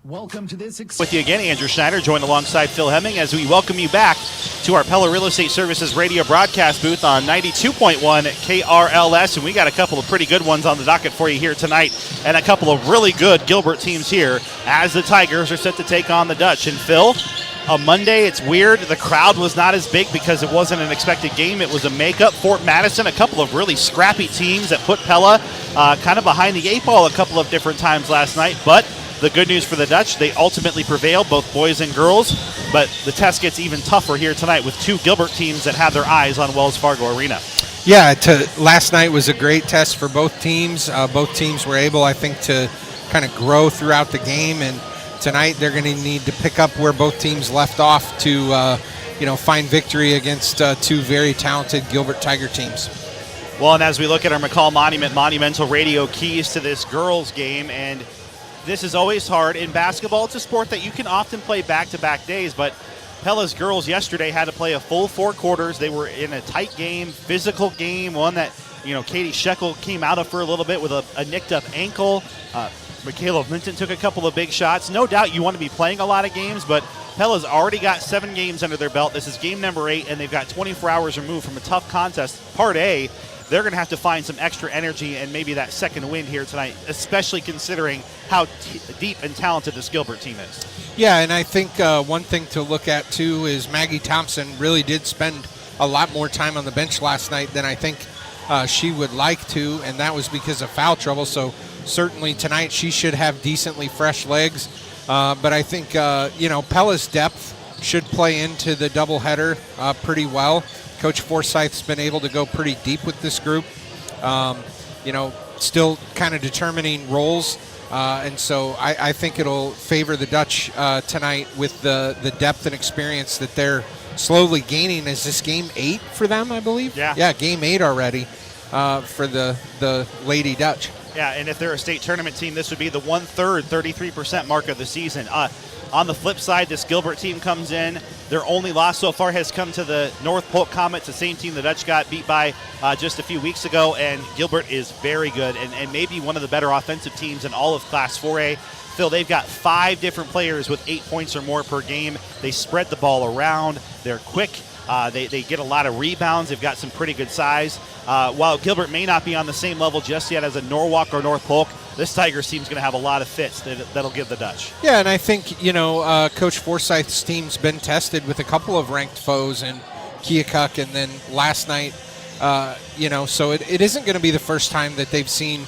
Welcome to this with you again, Andrew Schneider, joined alongside Phil Hemming as we welcome you back to our Pella Real Estate Services radio broadcast booth on 92.1 KRLS, and we got a couple of pretty good ones on the docket for you here tonight, and a couple of really good Gilbert teams here as the Tigers are set to take on the Dutch. And Phil, on Monday, it's weird, the crowd was not as big because it wasn't an expected game. It was a makeup. Fort Madison, a couple of really scrappy teams that put Pella kind of behind the eight ball a couple of different times last night, but the good news for the Dutch, they ultimately prevailed, both boys and girls, but the test gets even tougher here tonight with two Gilbert teams that have their eyes on Wells Fargo Arena. Yeah, last night was a great test for both teams. Both teams were able, I think, to kind of grow throughout the game, and tonight they're going to need to pick up where both teams left off to find victory against two very talented Gilbert Tiger teams. Well, and as we look at our McCall Monumental Radio keys to this girls game, and this is always hard. In basketball, it's a sport that you can often play back-to-back days, but Pella's girls yesterday had to play a full 4 quarters. They were in a tight game, physical game, one that, Katie Shekel came out of for a little bit with a nicked-up ankle. Michaela Minton took a couple of big shots. No doubt you want to be playing a lot of games, but Pella's already got 7 games under their belt. This is game number 8, and they've got 24 hours removed from a tough contest. Part A, they're going to have to find some extra energy and maybe that second win here tonight, especially considering how deep and talented this Gilbert team is. Yeah, and I think one thing to look at, too, is Maggie Thompson really did spend a lot more time on the bench last night than I think she would like to, and that was because of foul trouble. So certainly tonight she should have decently fresh legs. But I think, Pella's depth should play into the doubleheader pretty well. Coach Forsyth's been able to go pretty deep with this group, still kind of determining roles. And so I think it'll favor the Dutch tonight with the depth and experience that they're slowly gaining. Is this game 8 for them, I believe? Yeah, game 8 already for the Lady Dutch. Yeah, and if they're a state tournament team, this would be the 1/3, 33% mark of the season. On the flip side, this Gilbert team comes in. Their only loss so far has come to the North Polk Comets, the same team the Dutch got beat by just a few weeks ago. And Gilbert is very good and maybe one of the better offensive teams in all of Class 4A. Phil, they've got 5 different players with 8 points or more per game. They spread the ball around. They're quick. They get a lot of rebounds. They've got some pretty good size. While Gilbert may not be on the same level just yet as a Norwalk or North Polk, this Tigers team's going to have a lot of fits that'll give the Dutch. Yeah, and I think, Coach Forsyth's team's been tested with a couple of ranked foes in Keokuk and then last night, so it isn't going to be the first time that they've seen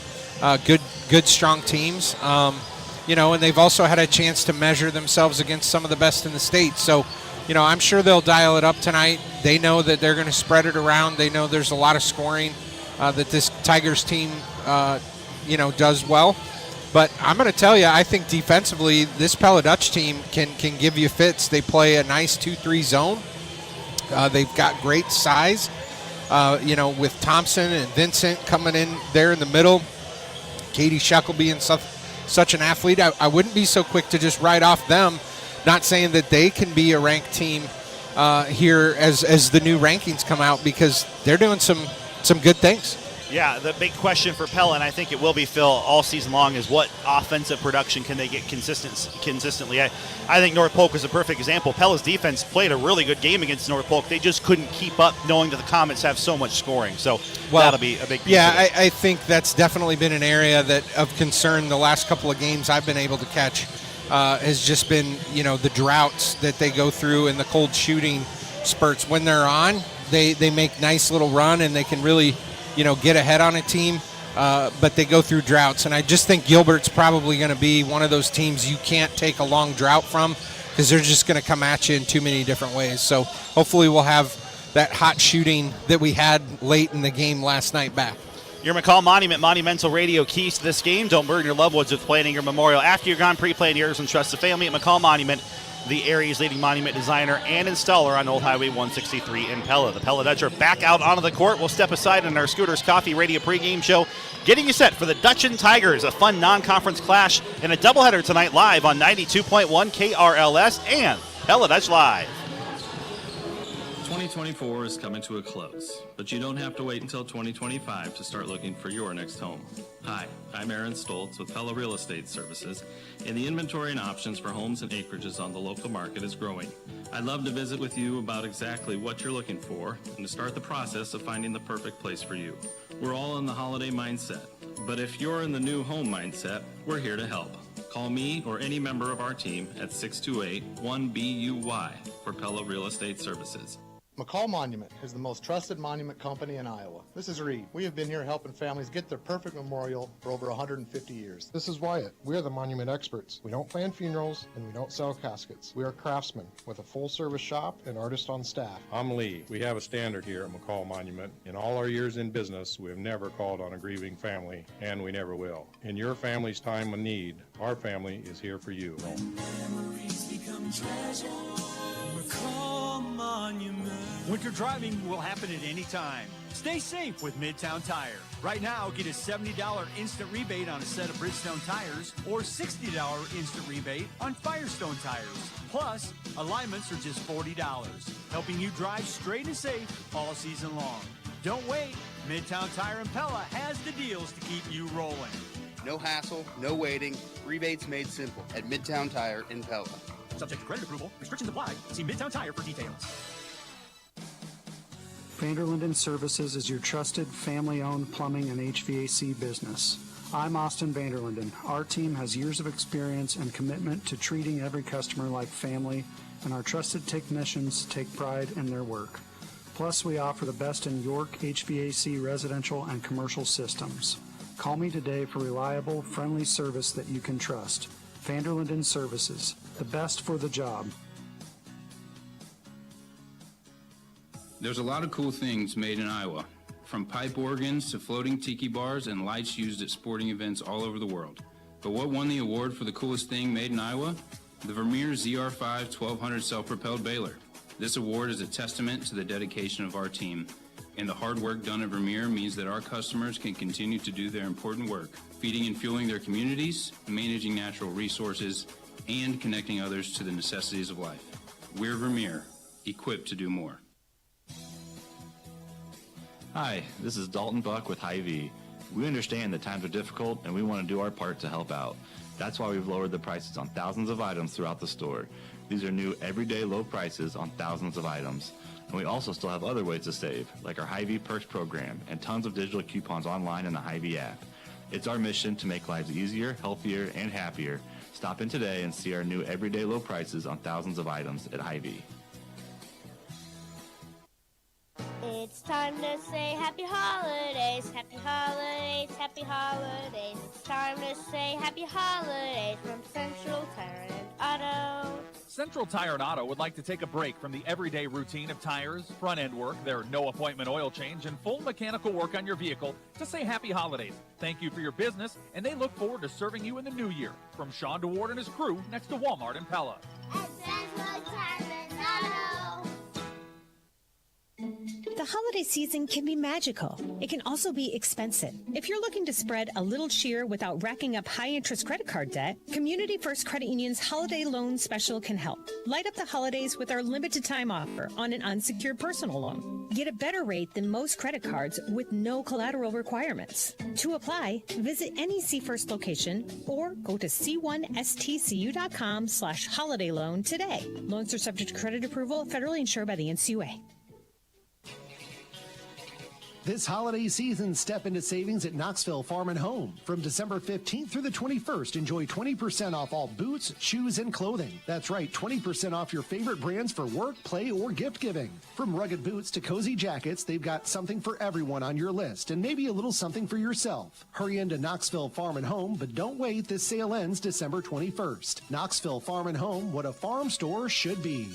good, strong teams, and they've also had a chance to measure themselves against some of the best in the state. So, I'm sure they'll dial it up tonight. They know that they're going to spread it around. They know there's a lot of scoring that this Tigers team does well. But I'm going to tell you, I think defensively, this Pella Dutch team can give you fits. They play a nice 2-3 zone. They've got great size, with Thompson and Vincent coming in there in the middle. Katie Shekel being such an athlete. I wouldn't be so quick to just write off them. Not saying that they can be a ranked team here as the new rankings come out, because they're doing some good things. Yeah, the big question for Pella, and I think it will be, Phil, all season long, is what offensive production can they get consistently. I think North Polk is a perfect example. Pella's defense played a really good game against North Polk. They just couldn't keep up, knowing that the Comets have so much scoring. So that'll be a big piece. Yeah, I think that's definitely been an area of concern the last couple of games I've been able to catch. Has just been, the droughts that they go through and the cold shooting spurts. When they're on, they make nice little run and they can really, get ahead on a team, but they go through droughts. And I just think Gilbert's probably going to be one of those teams you can't take a long drought from, because they're just going to come at you in too many different ways. So hopefully we'll have that hot shooting that we had late in the game last night back. Your McCall Monumental Radio keys to this game. Don't burden your loved ones with planning your memorial. After you're gone, pre-plan yours and trust the family at McCall Monument, the area's leading monument designer and installer on Old Highway 163 in Pella. The Pella Dutch are back out onto the court. We'll step aside in our Scooters Coffee Radio pregame show, getting you set for the Dutch and Tigers, a fun non-conference clash in a doubleheader tonight live on 92.1 KRLS and Pella Dutch Live. 2024 is coming to a close, but you don't have to wait until 2025 to start looking for your next home. Hi, I'm Aaron Stoltz with Pella Real Estate Services, and the inventory and options for homes and acreages on the local market is growing. I'd love to visit with you about exactly what you're looking for and to start the process of finding the perfect place for you. We're all in the holiday mindset, but if you're in the new home mindset, we're here to help. Call me or any member of our team at 628-1BUY for Pella Real Estate Services. McCall Monument is the most trusted monument company in Iowa. This is Reed. We have been here helping families get their perfect memorial for over 150 years. This is Wyatt. We are the monument experts. We don't plan funerals and we don't sell caskets. We are craftsmen with a full-service shop and artist on staff. I'm Lee. We have a standard here at McCall Monument. In all our years in business, we have never called on a grieving family, and we never will. In your family's time of need, our family is here for you. Memories become treasure. McCall Monument. Winter driving will happen at any time. Stay safe with Midtown Tire. Right now, get a $70 instant rebate on a set of Bridgestone tires or $60 instant rebate on Firestone tires. Plus, alignments are just $40, helping you drive straight and safe all season long. Don't wait. Midtown Tire and Pella has the deals to keep you rolling. No hassle, no waiting. Rebates made simple at Midtown Tire in Pella. Subject to credit approval. Restrictions apply. See Midtown Tire for details. Vanderlinden Services is your trusted family-owned plumbing and HVAC business. I'm Austin Vanderlinden. Our team has years of experience and commitment to treating every customer like family, and our trusted technicians take pride in their work. Plus, we offer the best in York HVAC residential and commercial systems. Call me today for reliable, friendly service that you can trust. Vanderlinden Services, the best for the job. There's a lot of cool things made in Iowa, from pipe organs to floating tiki bars and lights used at sporting events all over the world. But what won the award for the coolest thing made in Iowa? The Vermeer ZR5 1200 self-propelled baler. This award is a testament to the dedication of our team, and the hard work done at Vermeer means that our customers can continue to do their important work, feeding and fueling their communities, managing natural resources, and connecting others to the necessities of life. We're Vermeer, equipped to do more. Hi, this is Dalton Buck with Hy-Vee. We understand that times are difficult and we want to do our part to help out. That's why we've lowered the prices on thousands of items throughout the store. These are new everyday low prices on thousands of items. And we also still have other ways to save, like our Hy-Vee Perks program and tons of digital coupons online in the Hy-Vee app. It's our mission to make lives easier, healthier, and happier. Stop in today and see our new everyday low prices on thousands of items at Hy-Vee. It's time to say happy holidays, happy holidays, happy holidays. It's time to say happy holidays from Central Tire and Auto. Central Tire and Auto would like to take a break from the everyday routine of tires, front-end work, their no-appointment oil change, and full mechanical work on your vehicle to say happy holidays. Thank you for your business, and they look forward to serving you in the new year. From Sean DeWard and his crew next to Walmart in Pella. At Central Tire and Auto. The holiday season can be magical. It can also be expensive. If you're looking to spread a little cheer without racking up high-interest credit card debt, Community First Credit Union's Holiday Loan Special can help. Light up the holidays with our limited-time offer on an unsecured personal loan. Get a better rate than most credit cards with no collateral requirements. To apply, visit any C First location or go to c1stcu.com/holiday loan today. Loans are subject to credit approval, federally insured by the NCUA. This holiday season, step into savings at Knoxville Farm and Home. From December 15th through the 21st, enjoy 20% off all boots, shoes, and clothing. That's right, 20% off your favorite brands for work, play, or gift giving. From rugged boots to cozy jackets, they've got something for everyone on your list, and maybe a little something for yourself. Hurry into Knoxville Farm and Home, but don't wait. This sale ends December 21st. Knoxville Farm and Home, what a farm store should be.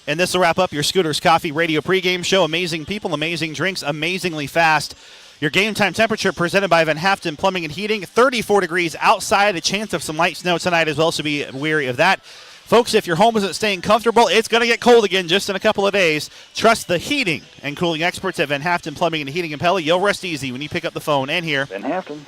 And this will wrap up your Scooters Coffee Radio pregame show. Amazing people, amazing drinks, amazingly fast. Your game time temperature presented by Van Haften Plumbing and Heating. 34 degrees outside, a chance of some light snow tonight as well, so be wary of that. Folks, if your home isn't staying comfortable, it's going to get cold again just in a couple of days. Trust the heating and cooling experts at Van Haften Plumbing and Heating in Pella. You'll rest easy when you pick up the phone and hear Van Haften.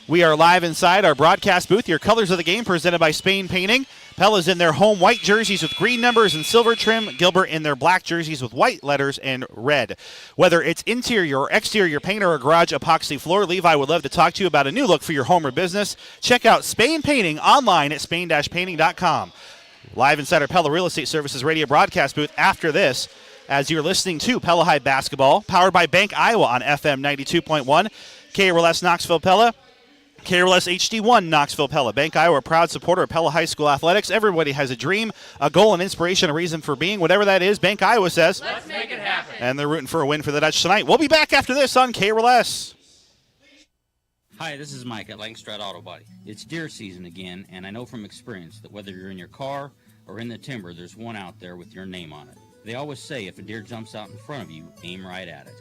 We are live inside our broadcast booth. Your colors of the game presented by Spain Painting. Pella's in their home white jerseys with green numbers and silver trim. Gilbert in their black jerseys with white letters and red. Whether it's interior or exterior paint or a garage epoxy floor, Levi would love to talk to you about a new look for your home or business. Check out Spain Painting online at spain-painting.com. Live inside our Pella Real Estate Services radio broadcast booth after this, as you're listening to Pella High Basketball, powered by Bank Iowa on FM 92.1, KRLS Knoxville Pella, KRLS HD1 Knoxville Pella. Bank Iowa, a proud supporter of Pella High School athletics. Everybody has a dream, a goal, an inspiration, a reason for being. Whatever that is, Bank Iowa says, let's make it happen. And they're rooting for a win for the Dutch tonight. We'll be back after this on KRLS. Hi, this is Mike at Langstrad Auto Body. It's deer season again, and I know from experience that whether you're in your car or in the timber, there's one out there with your name on it. They always say if a deer jumps out in front of you, aim right at it.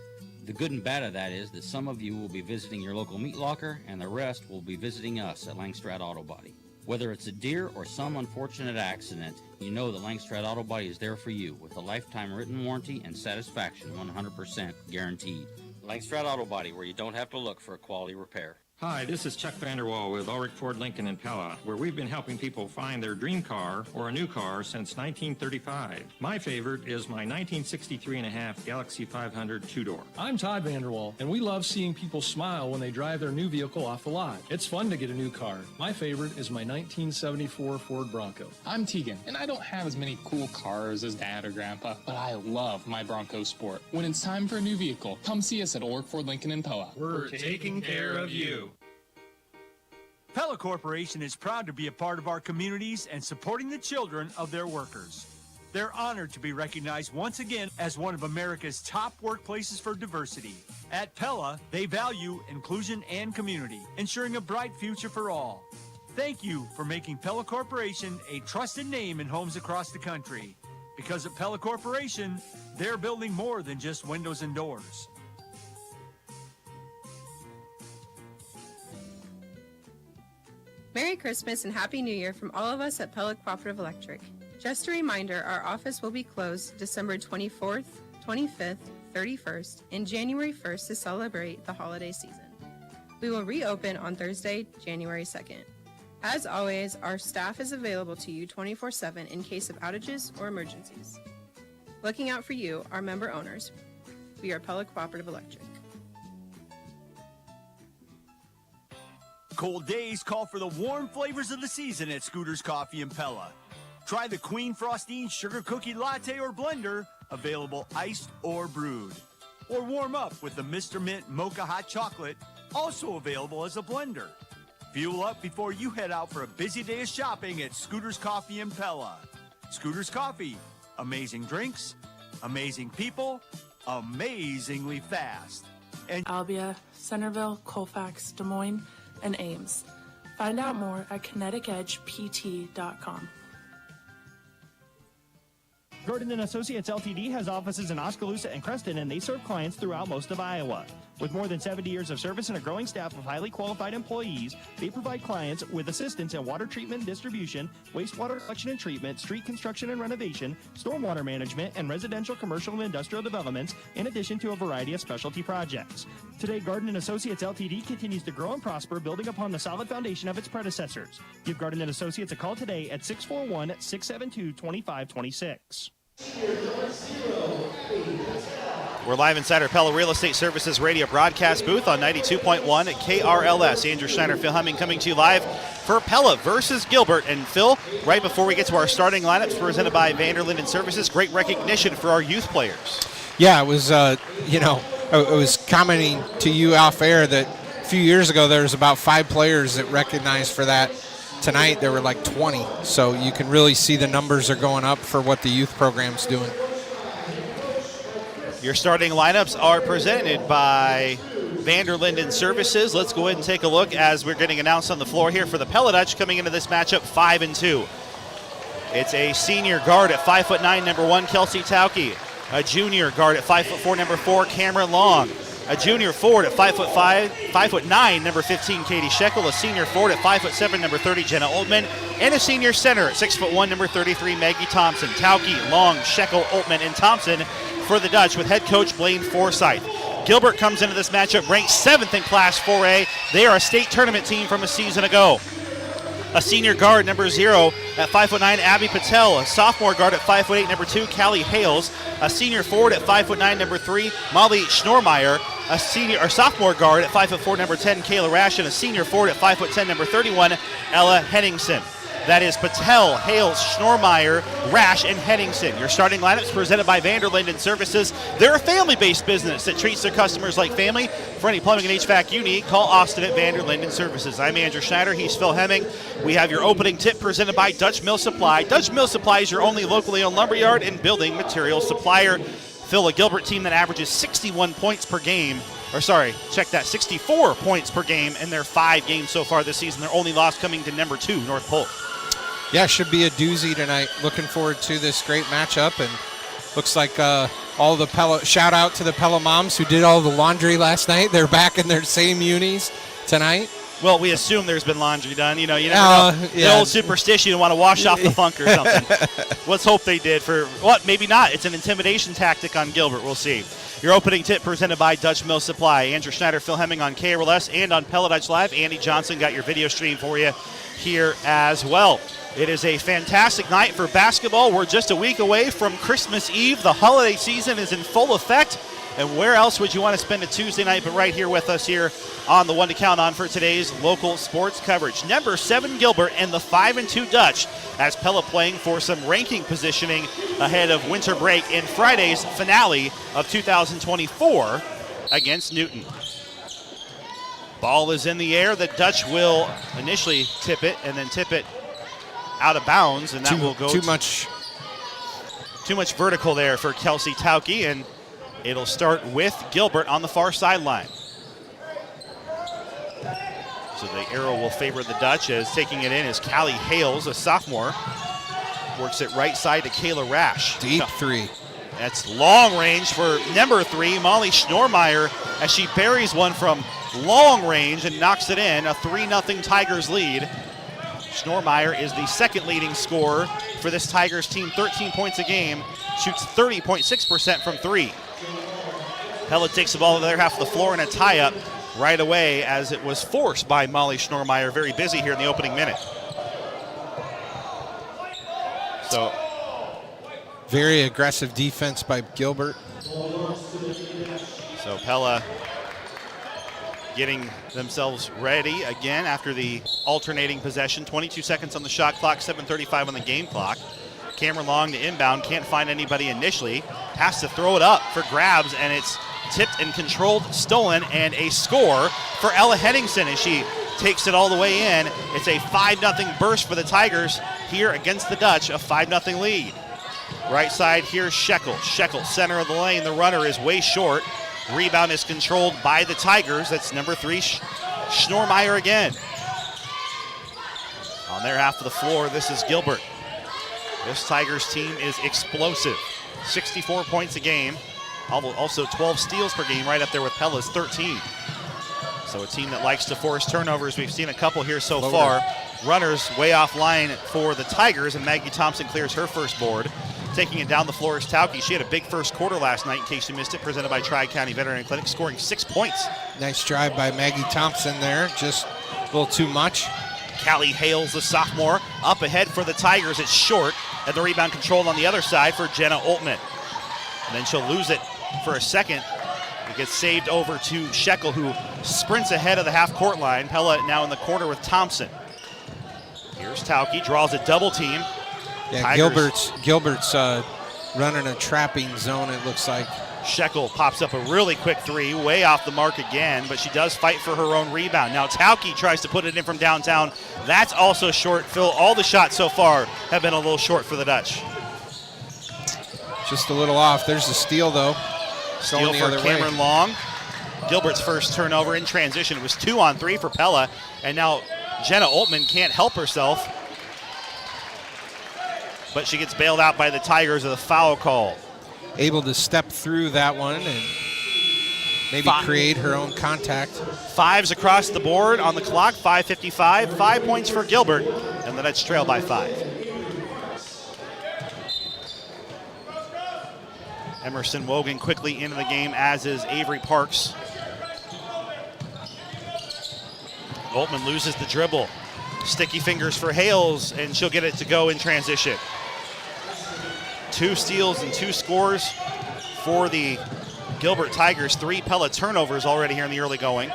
The good and bad of that is that some of you will be visiting your local meat locker, and the rest will be visiting us at Langstrad Auto Body. Whether it's a deer or some unfortunate accident, you know that Langstrad Auto Body is there for you with a lifetime written warranty and satisfaction 100% guaranteed. Langstrad Auto Body, where you don't have to look for a quality repair. Hi, this is Chuck Vanderwall with Ulrich Ford Lincoln in Pella, where we've been helping people find their dream car or a new car since 1935. My favorite is my 1963.5 Galaxy 500 two-door. I'm Todd Vanderwall, and we love seeing people smile when they drive their new vehicle off the lot. It's fun to get a new car. My favorite is my 1974 Ford Bronco. I'm Tegan, and I don't have as many cool cars as Dad or Grandpa, but I love my Bronco Sport. When it's time for a new vehicle, come see us at Ulrich Ford Lincoln in Pella. We're taking care of you. Pella Corporation is proud to be a part of our communities and supporting the children of their workers. They're honored to be recognized once again as one of America's top workplaces for diversity. At Pella, they value inclusion and community, ensuring a bright future for all. Thank you for making Pella Corporation a trusted name in homes across the country. Because at Pella Corporation, they're building more than just windows and doors. Merry Christmas and Happy New Year from all of us at Pella Cooperative Electric. Just a reminder, our office will be closed December 24th, 25th, 31st, and January 1st to celebrate the holiday season. We will reopen on Thursday, January 2nd. As always, our staff is available to you 24/7 in case of outages or emergencies. Looking out for you, our member owners. We are Pella Cooperative Electric. Cold days call for the warm flavors of the season at Scooter's Coffee in Pella. Try the Queen Frosty Sugar Cookie Latte or Blender, available iced or brewed. Or warm up with the Mr. Mint Mocha Hot Chocolate, also available as a blender. Fuel up before you head out for a busy day of shopping at Scooter's Coffee in Pella. Scooter's Coffee, amazing drinks, amazing people, amazingly fast. And Albia, Centerville, Colfax, Des Moines, and Ames. Find out more at kineticedgept.com. Gordon & Associates Ltd. has offices in Oskaloosa and Creston, and they serve clients throughout most of Iowa. With more than 70 years of service and a growing staff of highly qualified employees, they provide clients with assistance in water treatment and distribution, wastewater collection and treatment, street construction and renovation, stormwater management, and residential, commercial, and industrial developments, in addition to a variety of specialty projects. Today, Gordon & Associates Ltd. continues to grow and prosper, building upon the solid foundation of its predecessors. Give Gordon & Associates a call today at 641-672-2526. We're live inside our Pella Real Estate Services radio broadcast booth on 92.1 at KRLS. Andrew Schneider, Phil Humming coming to you live for Pella versus Gilbert. And Phil, right before we get to our starting lineups presented by Vanderlinden Services, great recognition for our youth players. Yeah, it was, I was commenting to you off air that a few years ago there was about 5 players that recognized for that. Tonight there were like 20, so you can really see the numbers are going up for what the youth program's doing. Your starting lineups are presented by Vanderlinden Services. Let's go ahead and take a look as we're getting announced on the floor here for the Pella Dutch coming into this matchup 5-2. It's a senior guard at 5'9", number 1, Kelsey Tauke. A junior guard at 5'4", number 4, Cameron Long. A junior forward at 5'9", number 15, Katie Shekel. A senior forward at 5'7", number 30, Jenna Oltman. And a senior center at 6'1", number 33, Maggie Thompson. Tauke, Long, Shekel, Oltman, and Thompson for the Dutch with head coach Blaine Forsyth. Gilbert comes into this matchup ranked 7th in Class 4A. They are a state tournament team from a season ago. A senior guard, number 0, at 5'9", Abby Patel. A sophomore guard at 5'8", number 2, Callie Hales. A senior forward at 5'9", number 3, Molly Schnormeyer. A sophomore guard at 5'4", number 10, Kayla Rash. And a senior forward at 5'10", number 31, Ella Henningsen. That is Patel, Hales, Schnormeyer, Rash, and Henningsen. Your starting lineups presented by Vanderlinden Services. They're a family-based business that treats their customers like family. For any plumbing and HVAC you need, call Austin at Vanderlinden Services. I'm Andrew Schneider. He's Phil Hemming. We have your opening tip presented by Dutch Mill Supply. Dutch Mill Supply is your only locally owned lumberyard and building materials supplier. Phil, a Gilbert team that averages 61 points per game. 64 points per game in their 5 games so far this season. Their only loss coming to number 2, North Polk. Yeah, should be a doozy tonight. Looking forward to this great matchup, and looks like all the Pella, shout out to the Pella moms who did all the laundry last night. They're back in their same unis tonight. Well, we assume there's been laundry done. You never know. The old superstition, you want to wash off the funk or something. Let's hope they did. For what? Maybe not. It's an intimidation tactic on Gilbert. We'll see. Your opening tip presented by Dutch Mill Supply. Andrew Schneider, Phil Hemming on KRLS and on Pella Dutch Live. Andy Johnson got your video stream for you here as well. It is a fantastic night for basketball. We're just a week away from Christmas Eve. The holiday season is in full effect. And where else would you want to spend a Tuesday night but right here with us here on the one to count on for today's local sports coverage. Number 7 Gilbert and the 5-2 Dutch as Pella playing for some ranking positioning ahead of winter break in Friday's finale of 2024 against Newton. Ball is in the air. The Dutch will initially tip it and then tip it out of bounds, and that will go too much vertical there for Kelsey Tauke, and it'll start with Gilbert on the far sideline. So the arrow will favor the Dutch, as taking it in is Callie Hales, a sophomore. Works it right side to Kayla Rash. Deep 3. That's long range for number 3, Molly Schnormeyer, as she buries one from long range and knocks it in. A 3-0 Tigers lead. Schnormeyer is the second leading scorer for this Tigers team, 13 points a game, shoots 30.6% from 3. Pella takes the ball to their half of the floor in a tie-up right away, as it was forced by Molly Schnormeyer. Very busy here in the opening minute. So, very aggressive defense by Gilbert. So Pella getting themselves ready again after the alternating possession. 22 seconds on the shot clock, 7:35 on the game clock. Cameron Long to inbound, can't find anybody initially. Has to throw it up for grabs, and it's tipped and controlled, stolen, and a score for Ella Henningsen as she takes it all the way in. It's a 5-0 burst for the Tigers here against the Dutch, a 5-0 lead. Right side, here's Shekel. Shekel, center of the lane. The runner is way short. Rebound is controlled by the Tigers. That's number 3, Schnormeyer again. On their half of the floor, this is Gilbert. This Tigers team is explosive. 64 points a game. Also 12 steals per game, right up there with Pella's 13. So a team that likes to force turnovers. We've seen a couple here so far. Runners way offline for the Tigers, and Maggie Thompson clears her first board. Taking it down the floor is Tauke. She had a big first quarter last night, in case you missed it, presented by Tri-County Veterinary Clinic, scoring 6 points. Nice drive by Maggie Thompson there, just a little too much. Callie Hales, the sophomore, up ahead for the Tigers. It's short, and the rebound controlled on the other side for Jenna Oltman. And then she'll lose it for a second. It gets saved over to Shekel, who sprints ahead of the half-court line. Pella now in the corner with Thompson. Here's Tauke, draws a double team. Yeah, Gilbert's running a trapping zone, it looks like. Shekel pops up a really quick 3, way off the mark again, but she does fight for her own rebound. Now Tauke tries to put it in from downtown. That's also short. Phil, all the shots so far have been a little short for the Dutch. Just a little off. There's the steal, though. Steal for Cameron Long. Gilbert's first turnover in transition. It was 2 on 3 for Pella, and now Jenna Oltman can't help herself, but she gets bailed out by the Tigers with a foul call. Able to step through that one and maybe create her own contact. 5s across the board on the clock, 5:55. 5 points for Gilbert, and the Dutch trail by 5. Emerson Wogan quickly into the game, as is Avery Parks. Oltmann loses the dribble. Sticky fingers for Hales, and she'll get it to go in transition. 2 steals and 2 scores for the Gilbert Tigers. 3 Pella turnovers already here in the early going.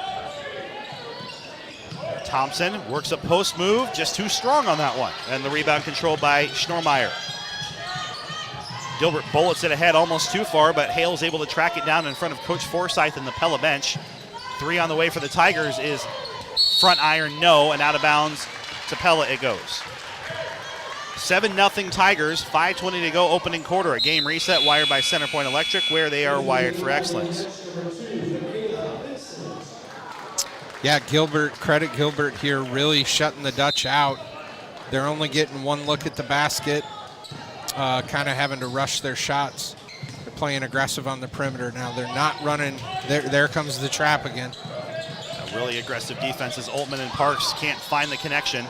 Thompson works a post move, just too strong on that one. And the rebound controlled by Schnormeyer. Gilbert bullets it ahead almost too far, but Hale's able to track it down in front of Coach Forsyth and the Pella bench. 3 on the way for the Tigers is front iron, no, and out of bounds to Pella it goes. 7-0 Tigers, 5:20 to go opening quarter. A game reset wired by Centerpoint Electric, where they are wired for excellence. Yeah, credit Gilbert here, really shutting the Dutch out. They're only getting 1 look at the basket, kind of having to rush their shots. They're playing aggressive on the perimeter now. They're not running. There comes the trap again. Really aggressive defenses. Oltmann and Parks can't find the connection.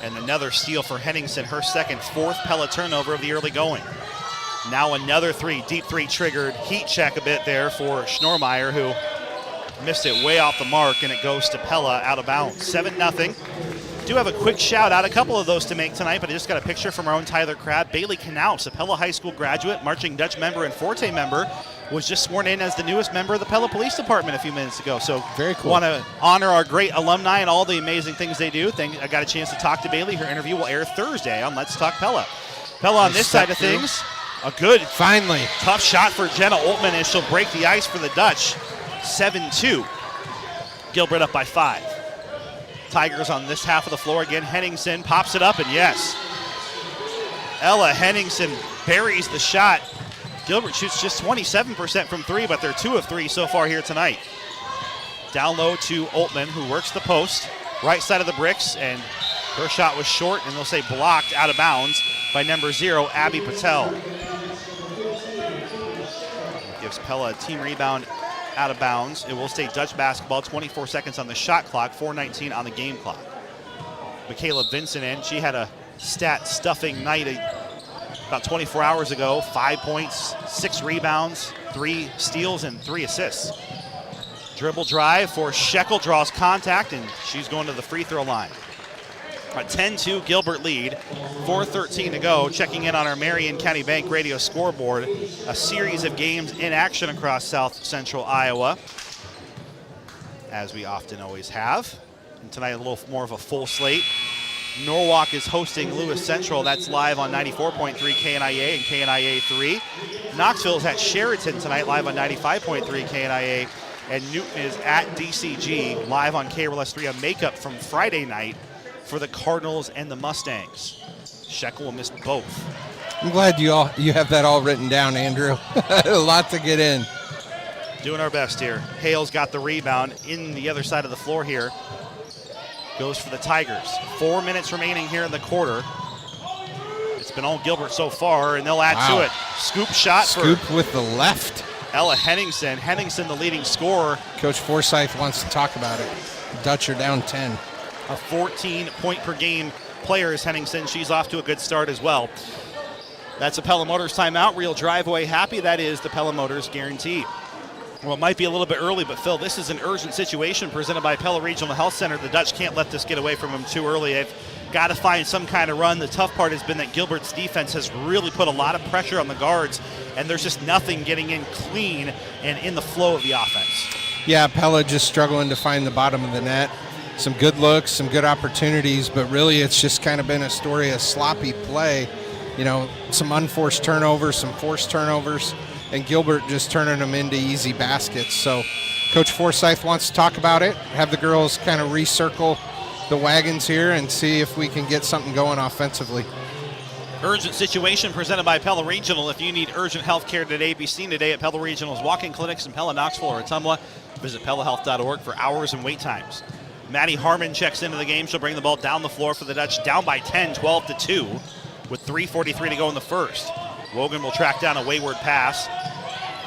And another steal for Henningsen, her second, 4th Pella turnover of the early going. Now another 3, deep 3 triggered. Heat check a bit there for Schnormeyer, who missed it way off the mark, and it goes to Pella out of bounds. 7-0. Do have a quick shout out, a couple of those to make tonight, but I just got a picture from our own Tyler Crabb. Bailey Knaus, a Pella High School graduate, Marching Dutch member and Forte member, was just sworn in as the newest member of the Pella Police Department a few minutes ago. So very cool. Want to honor our great alumni and all the amazing things they do. I got a chance to talk to Bailey. Her interview will air Thursday on Let's Talk Pella. Pella on this side of things, a good, finally, tough shot for Jenna Oltmann as she'll break the ice for the Dutch. 7-2. Gilbert up by 5. Tigers on this half of the floor again. Henningsen pops it up, and yes, Ella Henningsen buries the shot. Gilbert shoots just 27% from 3, but they're 2 of 3 so far here tonight. Down low to Oltmann, who works the post, right side of the bricks, and her shot was short, and they'll say blocked out of bounds by number 0, Abby Patel. Gives Pella a team rebound out of bounds. It will stay Dutch basketball, 24 seconds on the shot clock, 4:19 on the game clock. Michaela Vincent in. She had a stat-stuffing night about 24 hours ago. 5 points, 6 rebounds, 3 steals, and 3 assists. Dribble drive for Shekel, draws contact, and she's going to the free throw line. A 10-2 Gilbert lead, 4:13 to go. Checking in on our Marion County Bank radio scoreboard. A series of games in action across South Central Iowa, as we often always have. And tonight a little more of a full slate. Norwalk is hosting Lewis Central. That's live on 94.3 KNIA and KNIA 3. Knoxville's at Sheraton tonight, live on 95.3 KNIA. And Newton is at DCG, live on KRLS 3 on makeup from Friday night for the Cardinals and the Mustangs. Shekel will miss both. I'm glad you have that all written down, Andrew. A lot to get in. Doing our best here. Hale's got the rebound in the other side of the floor here. Goes for the Tigers. 4 minutes remaining here in the quarter. It's been all Gilbert so far, and they'll add to it. Scoop shot Scoop with the left. Ella Henningsen. Henningsen, the leading scorer. Coach Forsyth wants to talk about it. Dutch are down 10. A 14-point-per-game player is Henningsen. She's off to a good start as well. That's a Pella Motors timeout. Real drive-away happy. That is the Pella Motors guarantee. Well, it might be a little bit early, but Phil, this is an urgent situation presented by Pella Regional Health Center. The Dutch can't let this get away from them too early. They've got to find some kind of run. The tough part has been that Gilbert's defense has really put a lot of pressure on the guards, and there's just nothing getting in clean and in the flow of the offense. Yeah, Pella just struggling to find the bottom of the net. Some good looks, some good opportunities, but really it's just kind of been a story of sloppy play. You know, some unforced turnovers, some forced turnovers, and Gilbert just turning them into easy baskets. So Coach Forsyth wants to talk about it, have the girls kind of recircle the wagons here and see if we can get something going offensively. Urgent situation presented by Pella Regional. If you need urgent health care today, be seen today at Pella Regional's walk-in clinics in Pella, Knoxville, or Ottumwa. Visit PellaHealth.org for hours and wait times. Maddie Harmon checks into the game. She'll bring the ball down the floor for the Dutch, down by 10, 12-2, with 3:43 to go in the first. Wogan will track down a wayward pass.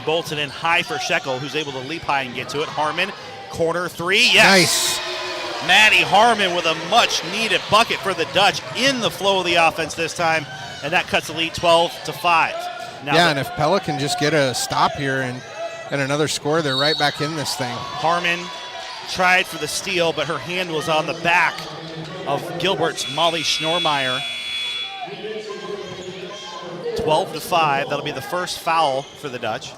Bolts it in high for Shekel, who's able to leap high and get to it. Harmon, corner 3, yes! Nice. Maddie Harmon with a much-needed bucket for the Dutch in the flow of the offense this time, and that cuts the lead 12-5. And if Pella can just get a stop here and another score, they're right back in this thing. Harmon tried for the steal, but her hand was on the back of Gilbert's Molly Schnormeyer. 12-5. That'll be the first foul for the Dutch.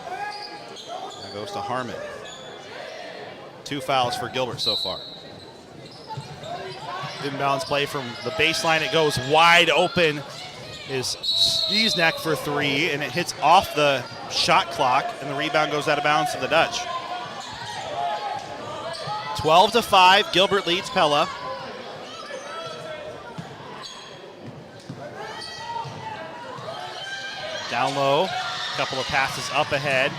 That goes to Harmon. 2 fouls for Gilbert so far. Inbounds play from the baseline. It goes wide open. Is Sneezneck for 3, and it hits off the shot clock, and the rebound goes out of bounds to the Dutch. 12-5. Gilbert leads Pella. Down low, a couple of passes up ahead.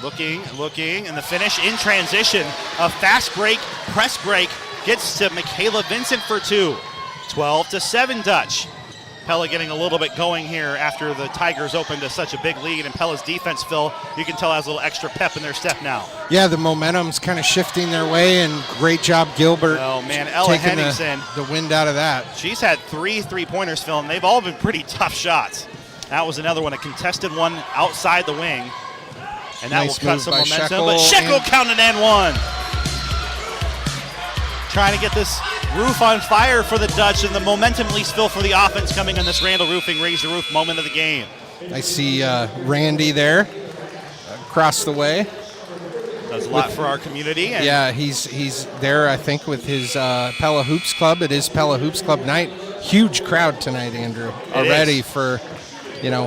Looking, and the finish in transition. A fast break, press break, gets to Michaela Vincent for 2. 12-7 Dutch. Pella getting a little bit going here after the Tigers opened to such a big lead, and Pella's defense, Phil, you can tell has a little extra pep in their step now. Yeah, the momentum's kind of shifting their way, and great job, Gilbert. Oh, man, Ella taking Henningsen. the wind out of that. She's had 3 3-pointers, Phil, and they've all been pretty tough shots. That was another one, a contested one outside the wing. And that Nice will cut move some by momentum. Shekel, But Shekel and counted and one. Trying to get this roof on fire for the Dutch, and the momentum at least, Phil, for the offense coming on this Randall Roofing Raise the Roof moment of the game. I see Randy there across the way. Does a lot for our community. And yeah, he's there, I think, with his Pella Hoops Club. It is Pella Hoops Club night. Huge crowd tonight, Andrew, already for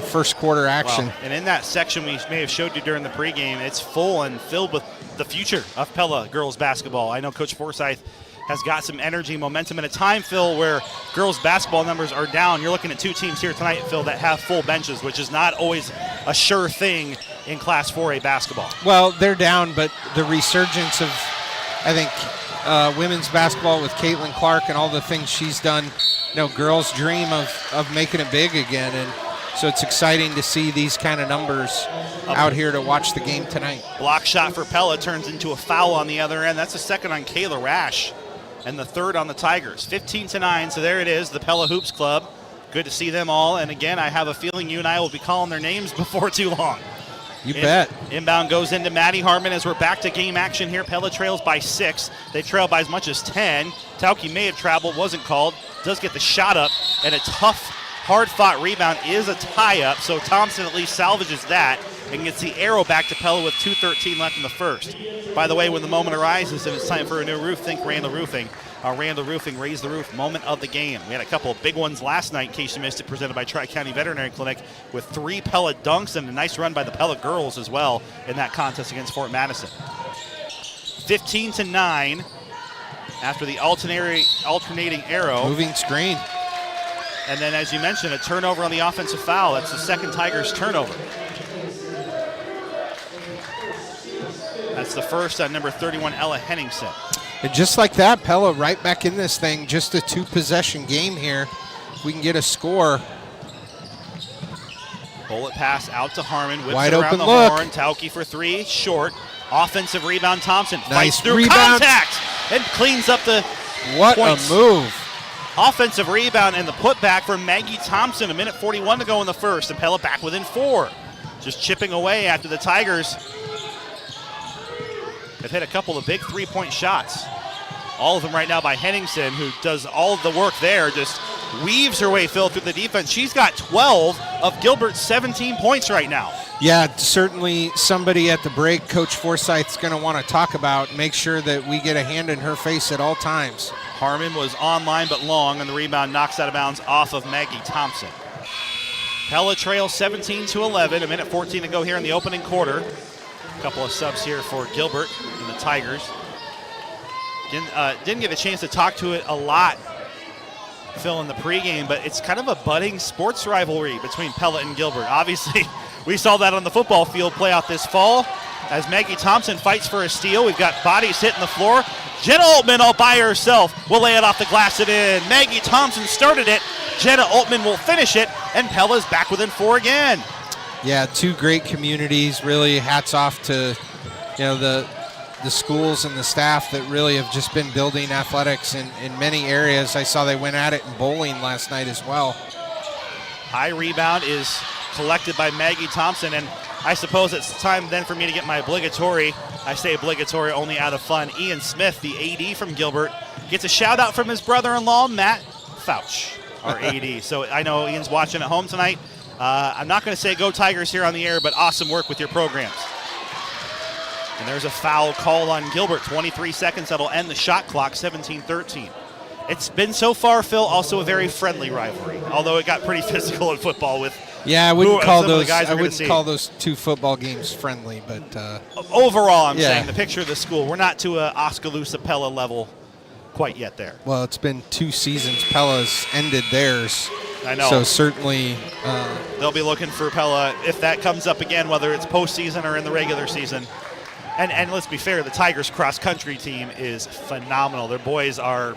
first quarter action. Wow. And in that section we may have showed you during the pregame, it's full and filled with the future of Pella girls basketball. I know Coach Forsyth has got some energy, momentum, and a time, Phil, where girls basketball numbers are down. You're looking at 2 teams here tonight, Phil, that have full benches, which is not always a sure thing in Class 4A basketball. Well, they're down, but the resurgence of, I think, women's basketball with Caitlin Clark and all the things she's done, girls dream of making it big again, and so it's exciting to see these kind of numbers out here to watch the game tonight. Block shot for Pella turns into a foul on the other end. That's the second on Kayla Rash and the third on the Tigers. 15-9, so there it is, the Pella Hoops Club. Good to see them all, and again, I have a feeling you and I will be calling their names before too long. You bet. Inbound goes into Maddie Harmon as we're back to game action here. Pella trails by 6. They trail by as much as 10. Tauke may have traveled, wasn't called. Does get the shot up, and a tough, hard-fought rebound is a tie-up, so Thompson at least salvages that and gets the arrow back to Pella with 2:13 left in the first. By the way, when the moment arises and it's time for a new roof, think Randall Roofing. Our Randall Roofing Raise the Roof moment of the game. We had a couple of big ones last night, in case you missed it, presented by Tri-County Veterinary Clinic with 3 Pella dunks and a nice run by the Pella girls as well in that contest against Fort Madison. 15-9 after the alternating arrow. Moving screen. And then, as you mentioned, a turnover on the offensive foul. That's the second Tigers turnover. That's the first on number 31, Ella Henningsen. And just like that, Pella right back in this thing. Just a 2-possession game here. If we can get a score. Bullet pass out to Harmon. Whips Wide it around open the look. horn. Tauke for 3, short. Offensive rebound, Thompson Nice fights through rebound. contact and cleans up the What points. a move. Offensive rebound and the putback for Maggie Thompson. 1:41 to go in the first, and Pella back within 4. Just chipping away after the Tigers have hit a couple of big 3-point shots. All of them right now by Henningsen, who does all of the work there, just weaves her way, Phil, through the defense. She's got 12 of Gilbert's 17 points right now. Yeah, certainly somebody at the break Coach Forsyth's going to want to talk about. Make sure that we get a hand in her face at all times. Harmon was online but long, and the rebound knocks out of bounds off of Maggie Thompson. Pella trails 17-11, 1:14 to go here in the opening quarter. A couple of subs here for Gilbert and the Tigers. Didn't get a chance to talk to it a lot, Phil, in the pregame, but it's kind of a budding sports rivalry between Pella and Gilbert. Obviously, we saw that on the football field play out this fall as Maggie Thompson fights for a steal. We've got bodies hitting the floor. Jenna Altman all by herself will lay it off the glass and in. Maggie Thompson started it. Jenna Altman will finish it, and Pella's back within 4 again. Yeah, 2 great communities. Really hats off to the schools and the staff that really have just been building athletics in many areas. I saw they went at it in bowling last night as well. High rebound is collected by Maggie Thompson. And I suppose it's time then for me to get my obligatory, I say obligatory only out of fun, Ian Smith, the AD from Gilbert, gets a shout out from his brother-in-law, Matt Fouch, our AD. So I know Ian's watching at home tonight. I'm not going to say go Tigers here on the air, but awesome work with your programs. And there's a foul called on Gilbert, 23 seconds. That'll end the shot clock, 17-13. It's been so far, Phil, also a very friendly rivalry, although it got pretty physical in football with I wouldn't call those. I wouldn't call those two football games friendly, but overall, I'm saying the picture of the school. We're not to a Oskaloosa Pella level quite yet there. Well, it's been 2 seasons. Pella's ended theirs. I know. So certainly they'll be looking for Pella if that comes up again, whether it's postseason or in the regular season. And let's be fair, the Tigers cross-country team is phenomenal. Their boys are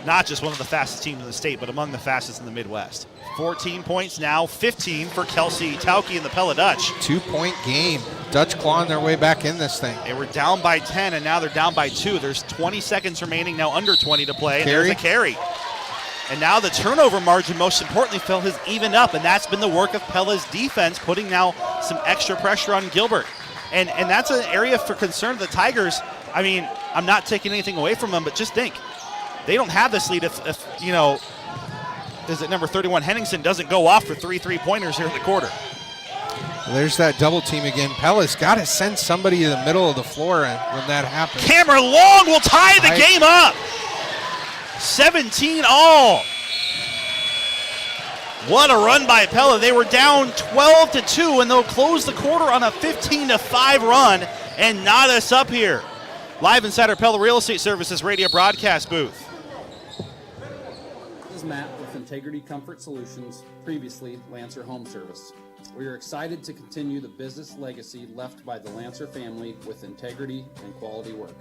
not just one of the fastest teams in the state, but among the fastest in the Midwest. 14 points now, 15 for Kelsey Tauke and the Pella Dutch. 2-point game. Dutch clawing their way back in this thing. They were down by 10, and now they're down by 2. There's 20 seconds remaining, now under 20 to play. And there's a carry. And now the turnover margin, most importantly, Phil, has evened up, and that's been the work of Pella's defense, putting now some extra pressure on Gilbert. And that's an area for concern. The Tigers, I mean, I'm not taking anything away from them, but just think, they don't have this lead if you know, is it number 31, Henningsen doesn't go off for 3 3-pointers here in the quarter. There's that double team again. Pella's got to send somebody to the middle of the floor when that happens. Cameron Long will tie the game up. 17 all. What a run by Pella. They were down 12-2, and they'll close the quarter on a 15-5 run and knot us up here. Live inside our Pella Real Estate Services radio broadcast booth. This is Matt with Integrity Comfort Solutions, previously Lancer Home Service. We are excited to continue the business legacy left by the Lancer family with integrity and quality work.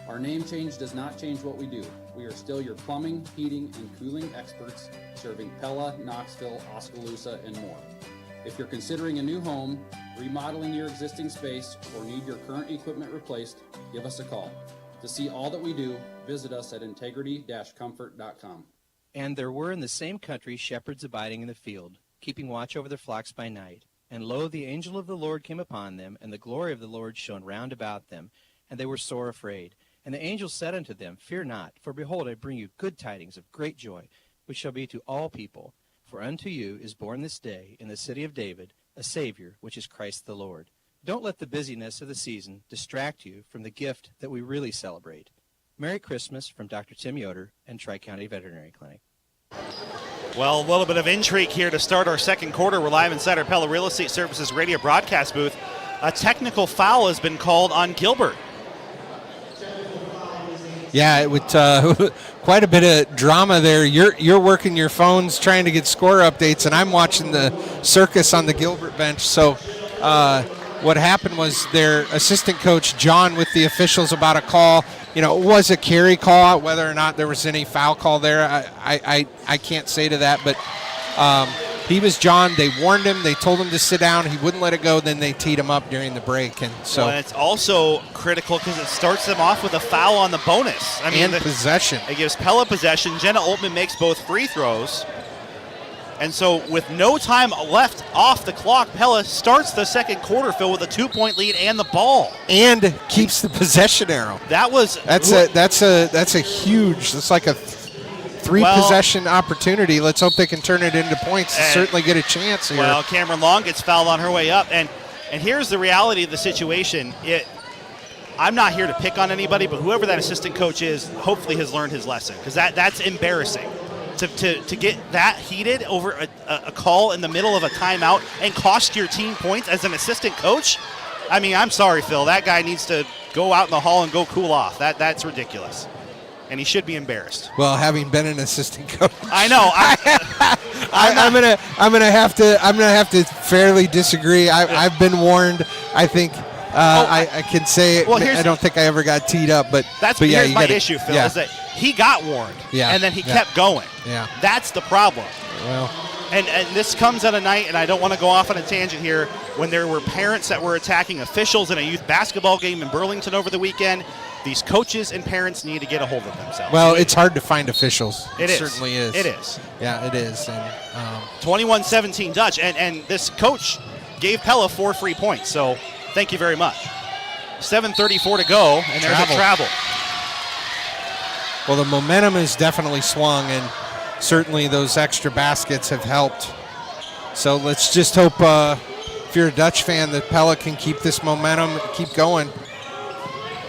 Our name change does not change what we do. We are still your plumbing, heating, and cooling experts, serving Pella, Knoxville, Oskaloosa, and more. If you're considering a new home, remodeling your existing space, or need your current equipment replaced, give us a call. To see all that we do, visit us at integrity-comfort.com. And there were in the same country shepherds abiding in the field, keeping watch over their flocks by night. And lo, the angel of the Lord came upon them, and the glory of the Lord shone round about them, and they were sore afraid. And the angel said unto them, Fear not, for behold, I bring you good tidings of great joy, which shall be to all people. For unto you is born this day in the city of David a Savior, which is Christ the Lord. Don't let the busyness of the season distract you from the gift that we really celebrate. Merry Christmas from Dr. Tim Yoder and Tri-County Veterinary Clinic. Well, a little bit of intrigue here to start our second quarter. We're live inside our Pella Real Estate Services radio broadcast booth. A technical foul has been called on Gilbert. Yeah, it would quite a bit of drama there. You're working your phones trying to get score updates, and I'm watching the circus on the Gilbert bench. So what happened was their assistant coach, John, with the officials about a call. You know, it was a carry call. Whether or not there was any foul call there, I can't say to that. But he was John. They warned him. They told him to sit down. He wouldn't let it go. Then they teed him up during the break. And so well, and it's also critical because it starts them off with a foul on the bonus. I mean, possession. It gives Pella possession. Jenna Altman makes both free throws. And so with no time left off the clock, Pella starts the second quarter, Phil, with a 2-point lead and the ball. And keeps the possession arrow. That's a huge, that's like a three possession opportunity. Let's hope they can turn it into points to certainly get a chance here. Well, Cameron Long gets fouled on her way up. And here's the reality of the situation. I'm not here to pick on anybody, but whoever that assistant coach is, hopefully has learned his lesson, because that's embarrassing. To get that heated over a call in the middle of a timeout and cost your team points as an assistant coach? I mean, I'm sorry, Phil. That guy needs to go out in the hall and go cool off. That's ridiculous. And he should be embarrassed. Well, having been an assistant coach, I know. I'm gonna have to fairly disagree. I've been warned. I think I can say it. I don't think I ever got teed up, but here's my issue, Phil, is that he got warned, and then he kept going. Yeah, that's the problem. Well, and this comes at a night, and I don't want to go off on a tangent here, when there were parents that were attacking officials in a youth basketball game in Burlington over the weekend. these coaches and parents need to get a hold of themselves. Well, it's hard to find officials. It is. Certainly is. It is. Yeah, it is. And 21-17 Dutch, and this coach gave Pella 4 free points, so thank you very much. 7:34 to go, and there's a travel. Well, the momentum has definitely swung, and certainly those extra baskets have helped. So let's just hope, if you're a Dutch fan, that Pella can keep this momentum, keep going.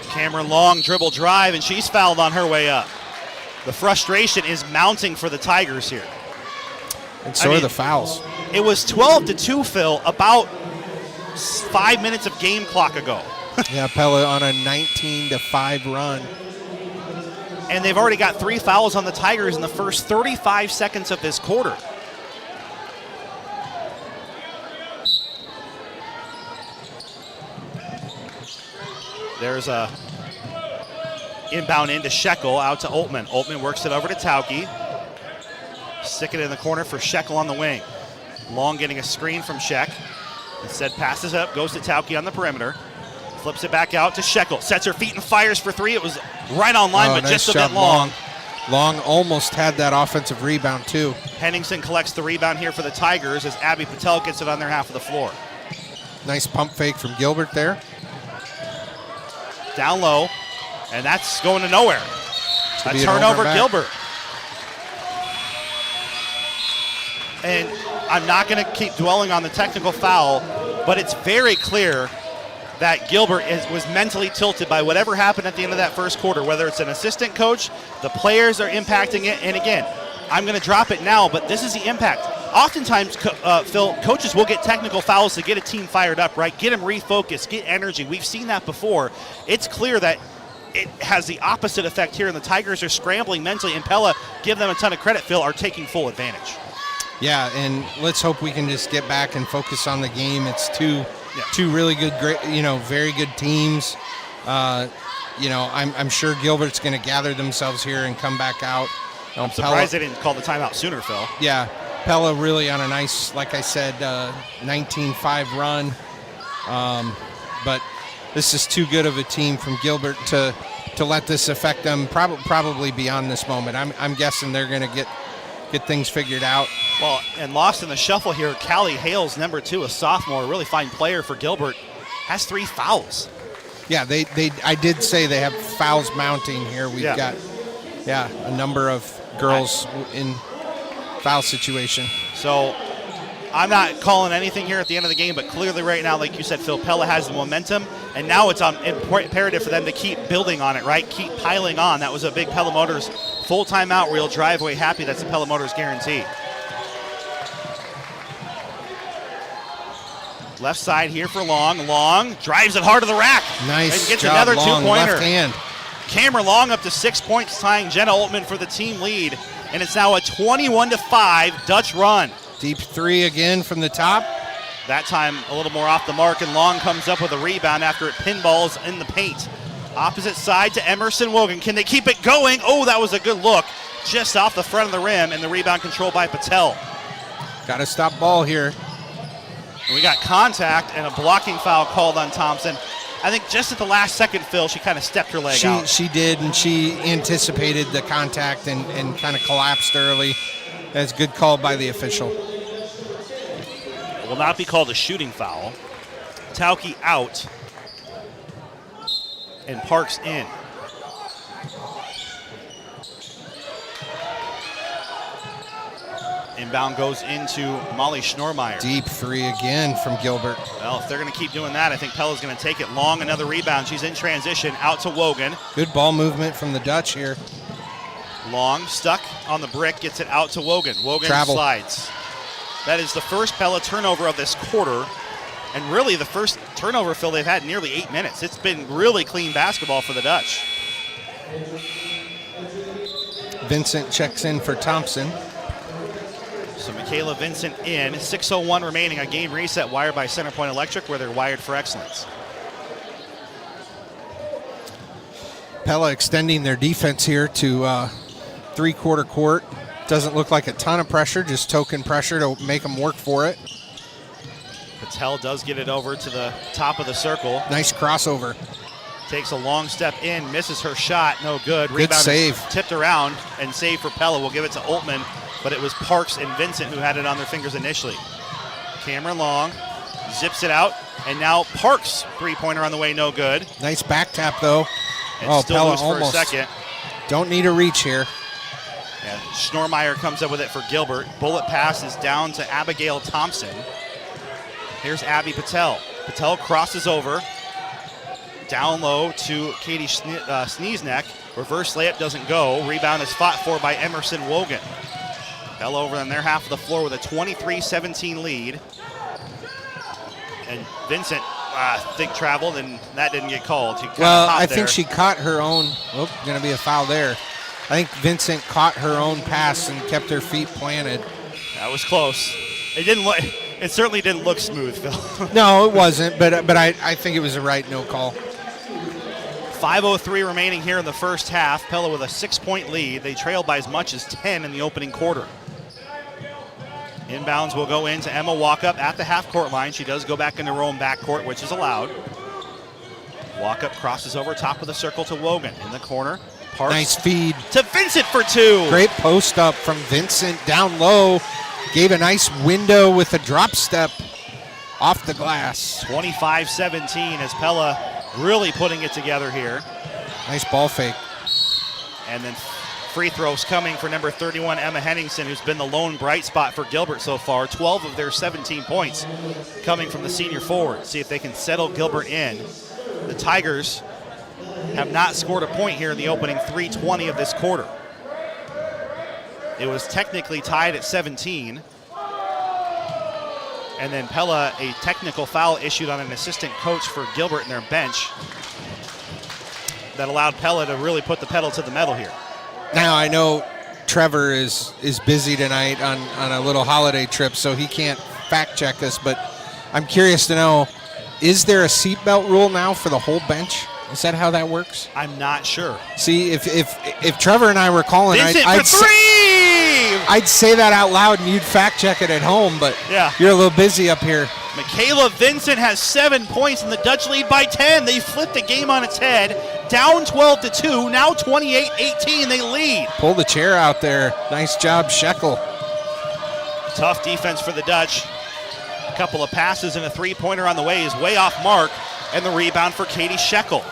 Cameron Long dribble drive, and she's fouled on her way up. The frustration is mounting for the Tigers here. And so are the fouls. It was 12-2, Phil, about 5 minutes of game clock ago. Yeah, Pella on a 19-5 run. And they've already got 3 fouls on the Tigers in the first 35 seconds of this quarter. There's a inbound into Shekel, out to Oltmann. Oltmann works it over to Tauke. Stick it in the corner for Shekel on the wing. Long getting a screen from Sheck. Instead passes up, goes to Tauke on the perimeter. Flips it back out to Shekel. Sets her feet and fires for 3. It was right on line, but nice just a bit long. Long almost had that offensive rebound, too. Henningsen collects the rebound here for the Tigers as Abby Patel gets it on their half of the floor. Nice pump fake from Gilbert there. Down low, and that's going to nowhere. A turnover, Gilbert. And I'm not going to keep dwelling on the technical foul, but it's very clear that Gilbert was mentally tilted by whatever happened at the end of that first quarter, whether it's an assistant coach, the players are impacting it, and again, I'm going to drop it now, but this is the impact. Oftentimes, Phil, coaches will get technical fouls to get a team fired up, right? Get them refocused, get energy. We've seen that before. It's clear that it has the opposite effect here, and the Tigers are scrambling mentally, and Pella, give them a ton of credit, Phil, are taking full advantage. Yeah, and let's hope we can just get back and focus on the game. It's two really good, great, very good teams. I'm sure Gilbert's going to gather themselves here and come back out. I'm surprised they didn't call the timeout sooner, Phil. Yeah, Pella really on a nice, like I said, 19-5 run. But this is too good of a team from Gilbert to let this affect them probably beyond this moment. I'm guessing they're going to get things figured out. Well, and lost in the shuffle here, Callie Hales, number 2, a sophomore, a really fine player for Gilbert, has 3 fouls. Yeah, I did say they have fouls mounting here. We've got a number of girls in foul situation. So I'm not calling anything here at the end of the game, but clearly right now, like you said, Phil, Pella has the momentum, and now it's imperative for them to keep building on it, right? Keep piling on. That was a big Pella Motors full timeout wheel driveway happy. That's a Pella Motors guarantee. Left side here for Long. Long drives it hard to the rack. Nice and gets job, another Long, two-pointer. left hand. Cameron Long up to 6 points, tying Jenna Oltmann for the team lead. And it's now a 21-5 Dutch run. Deep 3 again from the top. That time a little more off the mark, and Long comes up with a rebound after it pinballs in the paint. Opposite side to Emerson Wogan. Can they keep it going? Oh, that was a good look. Just off the front of the rim, and the rebound controlled by Patel. Got to stop ball here. And we got contact and a blocking foul called on Thompson. I think just at the last second, Phil, she kind of stepped her leg out. She did, and she anticipated the contact and kind of collapsed early. That's a good call by the official. It will not be called a shooting foul. Tauke out. And Parks in. Inbound goes into Molly Schnormeyer. Deep 3 again from Gilbert. Well, if they're going to keep doing that, I think Pella's going to take it. Long, another rebound. She's in transition, out to Wogan. Good ball movement from the Dutch here. Long, stuck on the brick, gets it out to Wogan. Wogan slides. That is the first Pella turnover of this quarter, and really the first turnover, Phil, they've had in nearly 8 minutes. It's been really clean basketball for the Dutch. Vincent checks in for Thompson. So Michaela Vincent in, 6:01 remaining, a game reset wired by Centerpoint Electric, where they're wired for excellence. Pella extending their defense here to three-quarter court. Doesn't look like a ton of pressure, just token pressure to make them work for it. Patel does get it over to the top of the circle. Nice crossover. Takes a long step in, misses her shot, no good. Good save. Tipped around and saved for Pella. We'll give it to Oltmann, but it was Parks and Vincent who had it on their fingers initially. Cameron Long zips it out, and now Parks three-pointer on the way, no good. Nice back tap though. And still Pella loose for almost. a second. Don't need a reach here. And Schnormeyer comes up with it for Gilbert. Bullet pass is down to Abigail Thompson. Here's Abby Patel. Patel crosses over. Down low to Katie Sneezneck. Reverse layup doesn't go. Rebound is fought for by Emerson Wogan. Pella over on their half of the floor with a 23-17 lead. And Vincent, think traveled, and that didn't get called. I think she caught her own. Oh, going to be a foul there. I think Vincent caught her own pass and kept her feet planted. That was close. It didn't look. It certainly didn't look smooth, Phil. No, it wasn't, but I think it was the right no call. 5:03 remaining here in the first half. Pella with a 6-point lead. They trailed by as much as 10 in the opening quarter. Inbounds will go into Emma Walkup at the half-court line. She does go back into her own backcourt, which is allowed. Walkup crosses over top of the circle to Wogan in the corner. Parks nice feed to Vincent for two. Great post up from Vincent down low. Gave a nice window with a drop step off the glass. 25-17 as Pella really putting it together here. Nice ball fake. And then free throws coming for number 31, Emma Henningsen, who's been the lone bright spot for Gilbert so far. 12 of their 17 points coming from the senior forward. See if they can settle Gilbert in. The Tigers have not scored a point here in the opening 3:20 of this quarter. It was technically tied at 17. And then Pella, a technical foul issued on an assistant coach for Gilbert in their bench that allowed Pella to really put the pedal to the metal here. Now I know Trevor is busy tonight on a little holiday trip, so he can't fact check us, but I'm curious to know, is there a seatbelt rule now for the whole bench? Is that how that works? I'm not sure. See, if Trevor and I were calling, I'd say that out loud and you'd fact check it at home, but yeah, you're a little busy up here. Michaela Vincent has 7 points and the Dutch lead by 10. They flipped the game on its head. Down 12-2, now 28-18, they lead. Pull the chair out there. Nice job, Shekel. Tough defense for the Dutch. A couple of passes and a three-pointer on the way is way off mark, and the rebound for Katie Shekel.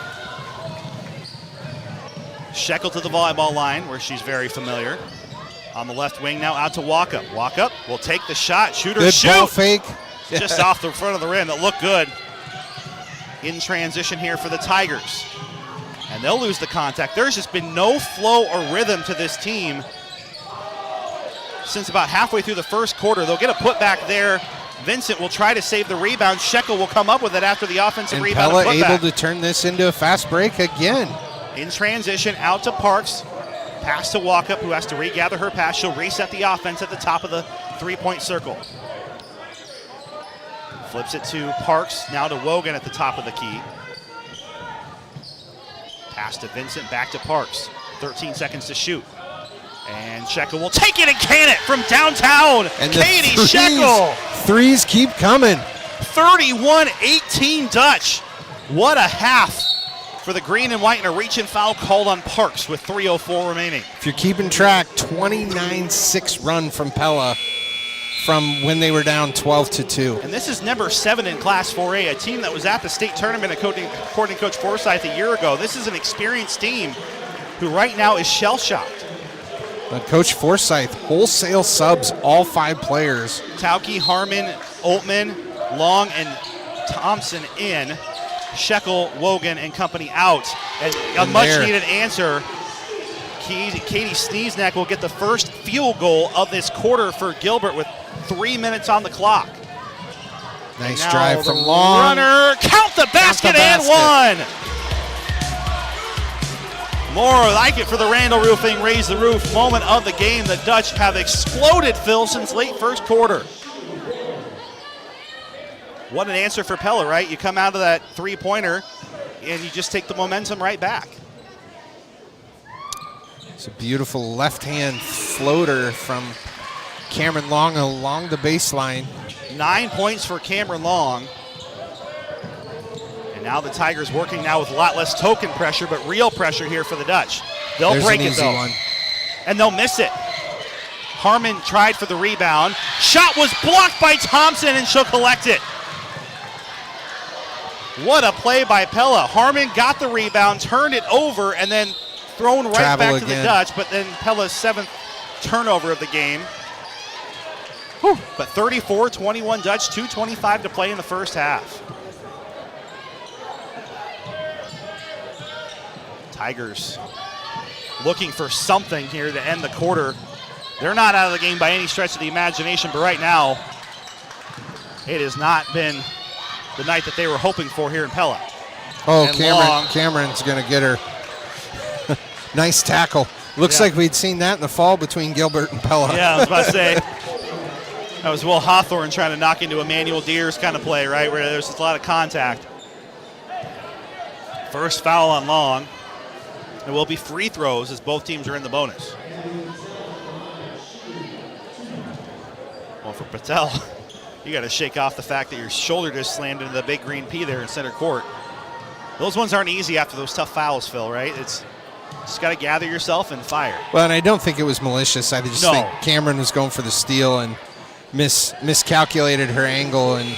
Shekel to the volleyball line, where she's very familiar. On the left wing now, out to Walkup. Walkup will take the shot. Shooter good shoot. Ball fake. Just off the front of the rim. It looked good. In transition here for the Tigers. And they'll lose the contact. There's just been no flow or rhythm to this team since about halfway through the first quarter. They'll get a putback there. Vincent will try to save the rebound. Shekel will come up with it after the offensive rebound. Pella able to turn this into a fast break again. In transition, out to Parks. Pass to Walkup, who has to regather her pass. She'll reset the offense at the top of the three-point circle. Flips it to Parks, now to Wogan at the top of the key. Pass to Vincent, back to Parks. 13 seconds to shoot. And Shekel will take it and can it from downtown. And Katie Shekel. Threes keep coming. 31-18 Dutch. What a half for the green and white, and a reach and foul called on Parks with 3:04 remaining. If you're keeping track, 29-6 run from Pella from when they were down 12-2. And this is number 7 in Class 4A, a team that was at the state tournament according to Coach Forsyth a year ago. This is an experienced team who right now is shell-shocked. But Coach Forsyth, wholesale subs, all 5 players. Tauke, Harmon, Oltmann, Long, and Thompson in. Shekel, Wogan, and company out. And a much-needed answer. Katie Sneezneck will get the first field goal of this quarter for Gilbert with 3 minutes on the clock. Nice drive from Long. Runner, count the basket and one. More like it for the Randall Roofing Raise the Roof moment of the game. The Dutch have exploded, Phil, since late first quarter. What an answer for Pella, right? You come out of that three-pointer and you just take the momentum right back. It's a beautiful left-hand floater from Cameron Long along the baseline. 9 points for Cameron Long. And now the Tigers working now with a lot less token pressure, but real pressure here for the Dutch. They'll There's break an it, easy though. one. And they'll miss it. Harmon tried for the rebound. Shot was blocked by Thompson, and she'll collect it. What a play by Pella. Harmon got the rebound, turned it over, and then thrown right Travel back to the again. Dutch, but then Pella's 7th turnover of the game. Whew. But 34-21 Dutch, 2:25 to play in the first half. Tigers looking for something here to end the quarter. They're not out of the game by any stretch of the imagination, but right now, it has not been the night that they were hoping for here in Pella. Oh, And Cameron's going to get her. Nice tackle. Looks like we'd seen that in the fall between Gilbert and Pella. Yeah, I was about to say. That was Will Hawthorne trying to knock into Emmanuel Deers kind of play, right, where there's a lot of contact. First foul on Long. There will be free throws as both teams are in the bonus. Well, for Patel, you got to shake off the fact that your shoulder just slammed into the big green P there in center court. Those ones aren't easy after those tough fouls, Phil, right? It's just got to gather yourself and fire. Well, and I don't think it was malicious. I just think Cameron was going for the steal and miscalculated her angle and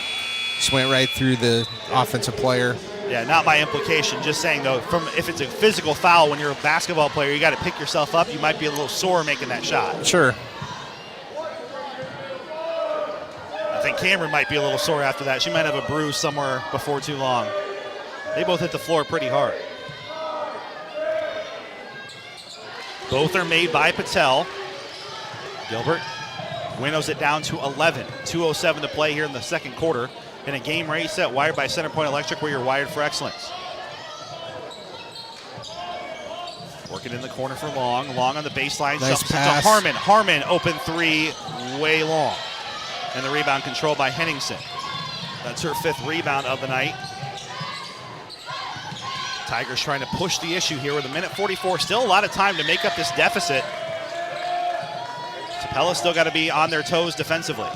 just went right through the offensive player. Yeah, not my implication. Just saying, though, if it's a physical foul when you're a basketball player, you got to pick yourself up. You might be a little sore making that shot. Sure. I think Cameron might be a little sore after that. She might have a bruise somewhere before too long. They both hit the floor pretty hard. Both are made by Patel. Gilbert winnows it down to 11. 2:07 to play here in the second quarter. In a game reset wired by Centerpoint Electric, where you're wired for excellence. Working in the corner for Long. Long on the baseline. Nice Jumps pass. to Harmon. Harmon open three, way long. And the rebound controlled by Henningsen. That's her 5th rebound of the night. Tigers trying to push the issue here with a minute 44. Still a lot of time to make up this deficit. Pella's still got to be on their toes defensively.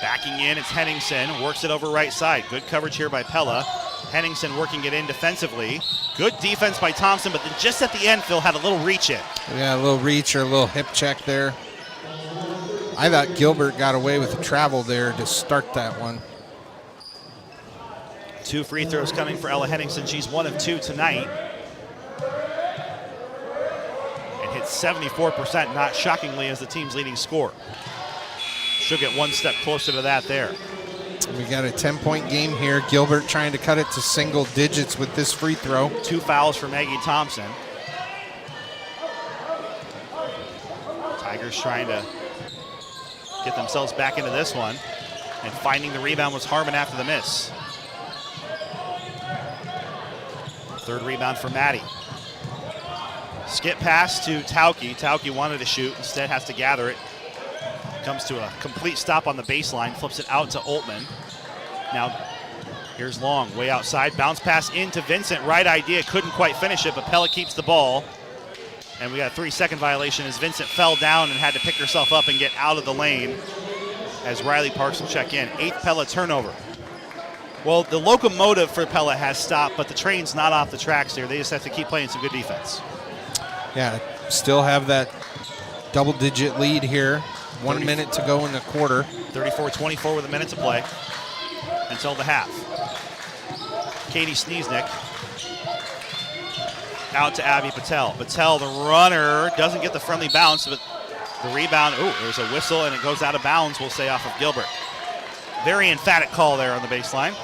Backing in, it's Henningsen. Works it over right side. Good coverage here by Pella. Henningsen working it in defensively. Good defense by Thompson, but then just at the end, Phil had a little reach in. Yeah, a little reach or a little hip check there. I thought Gilbert got away with the travel there to start that one. 2 free throws coming for Ella Henningsen. She's 1 of 2 tonight. And hits 74%, not shockingly, as the team's leading scorer. She'll get one step closer to that there. We got a 10-point game here. Gilbert trying to cut it to single digits with this free throw. 2 fouls for Maggie Thompson. Tigers trying to get themselves back into this one. And finding the rebound was Harmon after the miss. 3rd rebound for Maddie. Skip pass to Tauke. Tauke wanted to shoot, instead has to gather it. Comes to a complete stop on the baseline, flips it out to Oltmann. Now, here's Long, way outside. Bounce pass into Vincent, right idea, couldn't quite finish it, but Pella keeps the ball. And we got a 3-second violation as Vincent fell down and had to pick herself up and get out of the lane as Riley Parks will check in. 8th Pella turnover. Well, the locomotive for Pella has stopped, but the train's not off the tracks here. They just have to keep playing some good defense. Yeah, still have that double-digit lead here. 1 minute to go in the quarter. 34-24 with a minute to play until the half. Katie Sneeznick out to Abby Patel. Patel, the runner, doesn't get the friendly bounce, but the rebound, there's a whistle and it goes out of bounds, we'll say, off of Gilbert. Very emphatic call there on the baseline.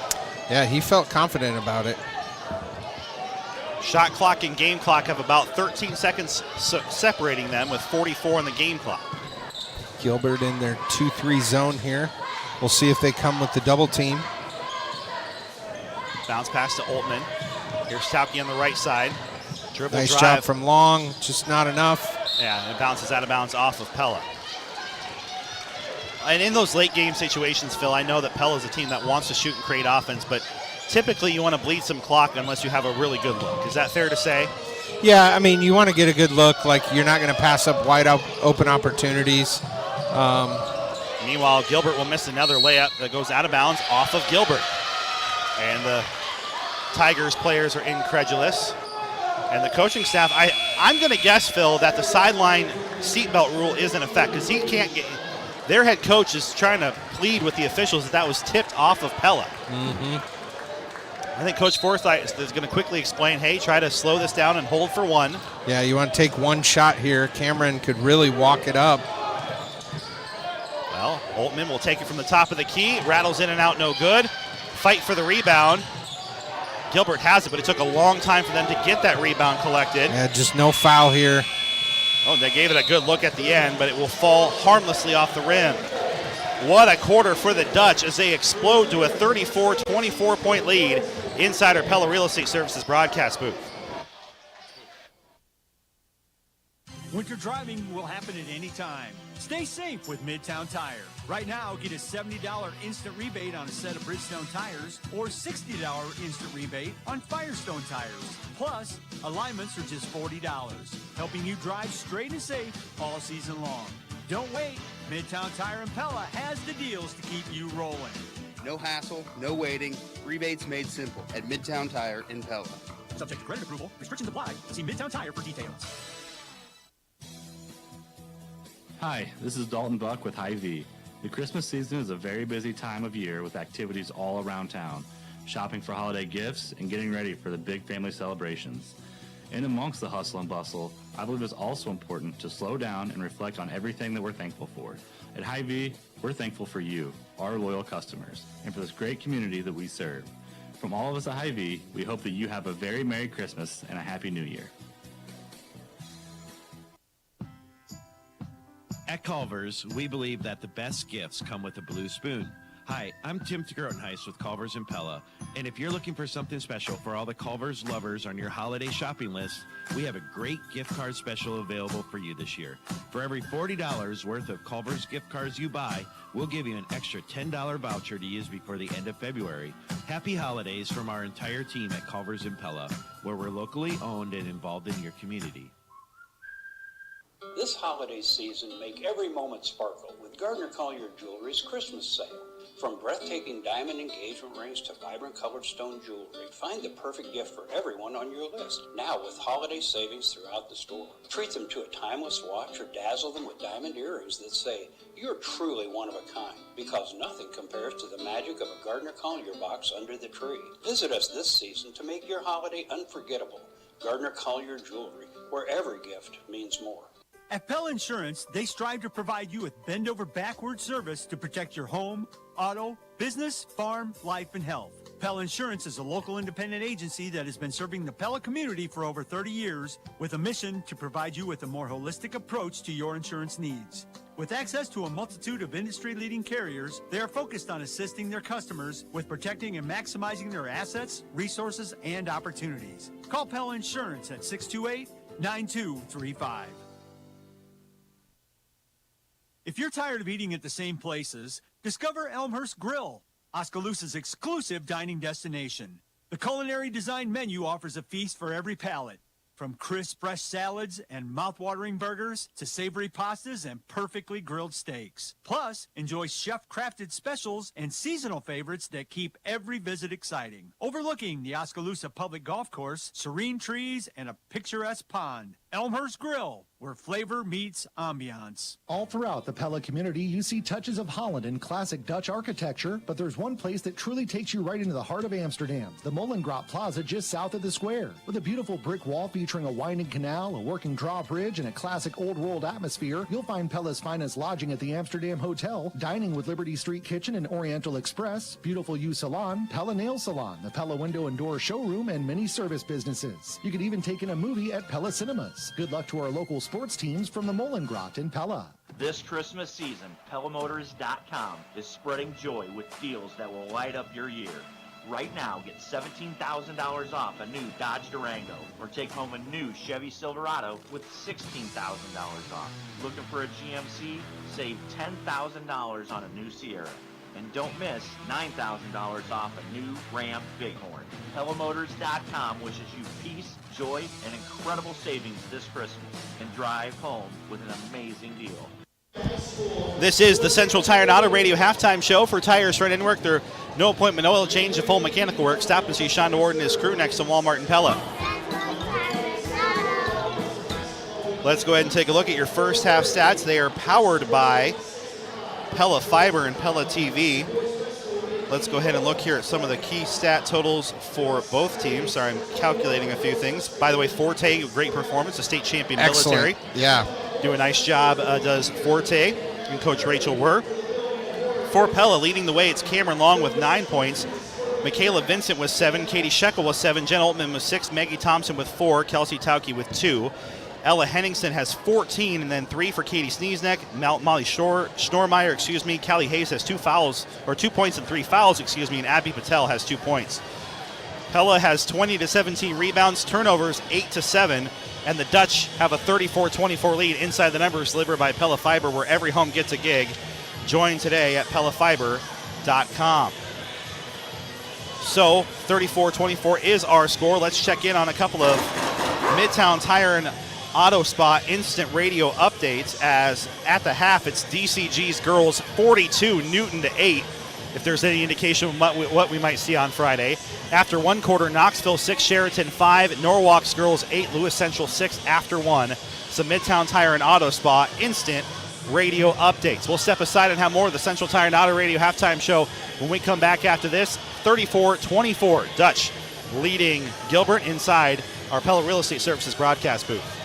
Yeah, he felt confident about it. Shot clock and game clock have about 13 seconds separating them, with 44 on the game clock. Gilbert in their 2-3 zone here. We'll see if they come with the double team. Bounce pass to Oltmann. Here's Tauke on the right side. Dribble Nice drive. job from Long, just not enough. Yeah, and it bounces out of bounds off of Pella. And in those late game situations, Phil, I know that Pella's a team that wants to shoot and create offense, but typically you want to bleed some clock unless you have a really good look. Is that fair to say? Yeah, I mean, you want to get a good look. Like, you're not going to pass up wide open opportunities. Meanwhile, Gilbert will miss another layup that goes out of bounds off of Gilbert. And the Tigers players are incredulous. And the coaching staff, I'm going to guess, Phil, that the sideline seatbelt rule is in effect because he can't get. Their head coach is trying to plead with the officials that was tipped off of Pella. I think Coach Forsyth is going to quickly explain, hey, try to slow this down and hold for one. Yeah, you want to take one shot here. Cameron could really walk it up. Well, Holtman will take it from the top of the key. Rattles in and out, no good. Fight for the rebound. Gilbert has it, but it took a long time for them to get that rebound collected. Yeah, just no foul here. Oh, they gave it a good look at the end, but it will fall harmlessly off the rim. What a quarter for the Dutch as they explode to a 34-24 point lead inside our Pella Real Estate Services broadcast booth. Winter driving will happen at any time. Stay safe with Midtown Tire. Right now, get a $70 instant rebate on a set of Bridgestone tires or $60 instant rebate on Firestone tires. Plus, alignments are just $40, helping you drive straight and safe all season long. Don't wait. Midtown Tire and Pella has the deals to keep you rolling. No hassle, no waiting. Rebates made simple at Midtown Tire in Pella. Subject to credit approval. Restrictions apply. See Midtown Tire for details. Hi, this is Dalton Buck with Hy-Vee. The Christmas season is a very busy time of year with activities all around town, shopping for holiday gifts and getting ready for the big family celebrations. And amongst the hustle and bustle, I believe it's also important to slow down and reflect on everything that we're thankful for. At Hy-Vee, we're thankful for you, our loyal customers, and for this great community that we serve. From all of us at Hy-Vee, we hope that you have a very Merry Christmas and a Happy New Year. At Culver's, we believe that the best gifts come with a blue spoon. Hi, I'm Tim Grotenheis with Culver's and Pella, and if you're looking for something special for all the Culver's lovers on your holiday shopping list, we have a great gift card special available for you this year. For every $40 worth of Culver's gift cards you buy, we'll give you an extra $10 voucher to use before the end of February. Happy holidays from our entire team at Culver's and Pella, where we're locally owned and involved in your community. This holiday season, make every moment sparkle with Gardner Collier Jewelry's Christmas sale. From breathtaking diamond engagement rings to vibrant colored stone jewelry, find the perfect gift for everyone on your list. Now with holiday savings throughout the store. Treat them to a timeless watch or dazzle them with diamond earrings that say, you're truly one of a kind, because nothing compares to the magic of a Gardner Collier box under the tree. Visit us this season to make your holiday unforgettable. Gardner Collier Jewelry, where every gift means more. At Pella Insurance, they strive to provide you with bend-over-backward service to protect your home, auto, business, farm, life, and health. Pella Insurance is a local independent agency that has been serving the Pella community for over 30 years with a mission to provide you with a more holistic approach to your insurance needs. With access to a multitude of industry-leading carriers, they are focused on assisting their customers with protecting and maximizing their assets, resources, and opportunities. Call Pella Insurance at 628-9235. If you're tired of eating at the same places, discover Elmhurst Grill, Oskaloosa's exclusive dining destination. The culinary design menu offers a feast for every palate. From crisp, fresh salads and mouth-watering burgers to savory pastas and perfectly grilled steaks. Plus, enjoy chef-crafted specials and seasonal favorites that keep every visit exciting. Overlooking the Oskaloosa Public Golf Course, serene trees, and a picturesque pond. Elmhurst Grill, where flavor meets ambiance. All throughout the Pella community, you see touches of Holland and classic Dutch architecture, but there's one place that truly takes you right into the heart of Amsterdam, the Molengraat Plaza just south of the square. With a beautiful brick wall featuring a winding canal, a working drawbridge, and a classic old world atmosphere, you'll find Pella's finest lodging at the Amsterdam Hotel, dining with Liberty Street Kitchen and Oriental Express, Beautiful You Salon, Pella Nail Salon, the Pella Window and Door Showroom, and many service businesses. You could even take in a movie at Pella Cinemas. Good luck to our local sports teams from the Molengraat in Pella. This Christmas season, PellaMotors.com is spreading joy with deals that will light up your year. Right now, get $17,000 off a new Dodge Durango or take home a new Chevy Silverado with $16,000 off. Looking for a GMC? Save $10,000 on a new Sierra. And don't miss $9,000 off a new Ram Bighorn. PellaMotors.com wishes you peace, joy, and incredible savings this Christmas. And drive home with an amazing deal. This is the Central Tire and Auto Radio halftime show for tires, front end work. There no appointment, no oil change, and full mechanical work. Stop and see Sean Ward and his crew next to Walmart and Pella. Let's go ahead and take a look at your first half stats. They are powered by Pella Fiber and Pella TV. Let's go ahead and look here at some of the key stat totals for both teams. Sorry, I'm calculating a few things. By the way, Forte, great performance, a state champion military. Yeah. Do a nice job, does Forte and Coach Rachel Wurr. For Pella, leading the way, it's Cameron Long with 9 points. Michaela Vincent with 7. Katie Shekel with 7. Jen Altman with 6. Maggie Thompson with 4. Kelsey Tauke with 2. Ella Henningsen has 14, and then 3 for Katie Sneesneck. Molly Schnormeyer, Callie Hayes has 2 points and 3 fouls, and Abby Patel has 2 points. Pella has 20 to 17 rebounds, turnovers 8 to 7, and the Dutch have a 34-24 lead. Inside the Numbers delivered by Pella Fiber, where every home gets a gig. Join today at PellaFiber.com. So 34-24 is our score. Let's check in on a couple of Midtown Tire and Auto Spa instant radio updates, as at the half it's DCG's girls 42, Newton to 8, if there's any indication of what we might see on Friday. After one quarter, Knoxville 6, Sheraton 5, Norwalk's girls 8, Lewis Central 6 after one. Some Midtown Tire and Auto Spa instant radio updates. We'll step aside and have more of the Central Tire and Auto Radio halftime show when we come back after this. 34-24, Dutch leading Gilbert inside our Pella Real Estate Services broadcast booth.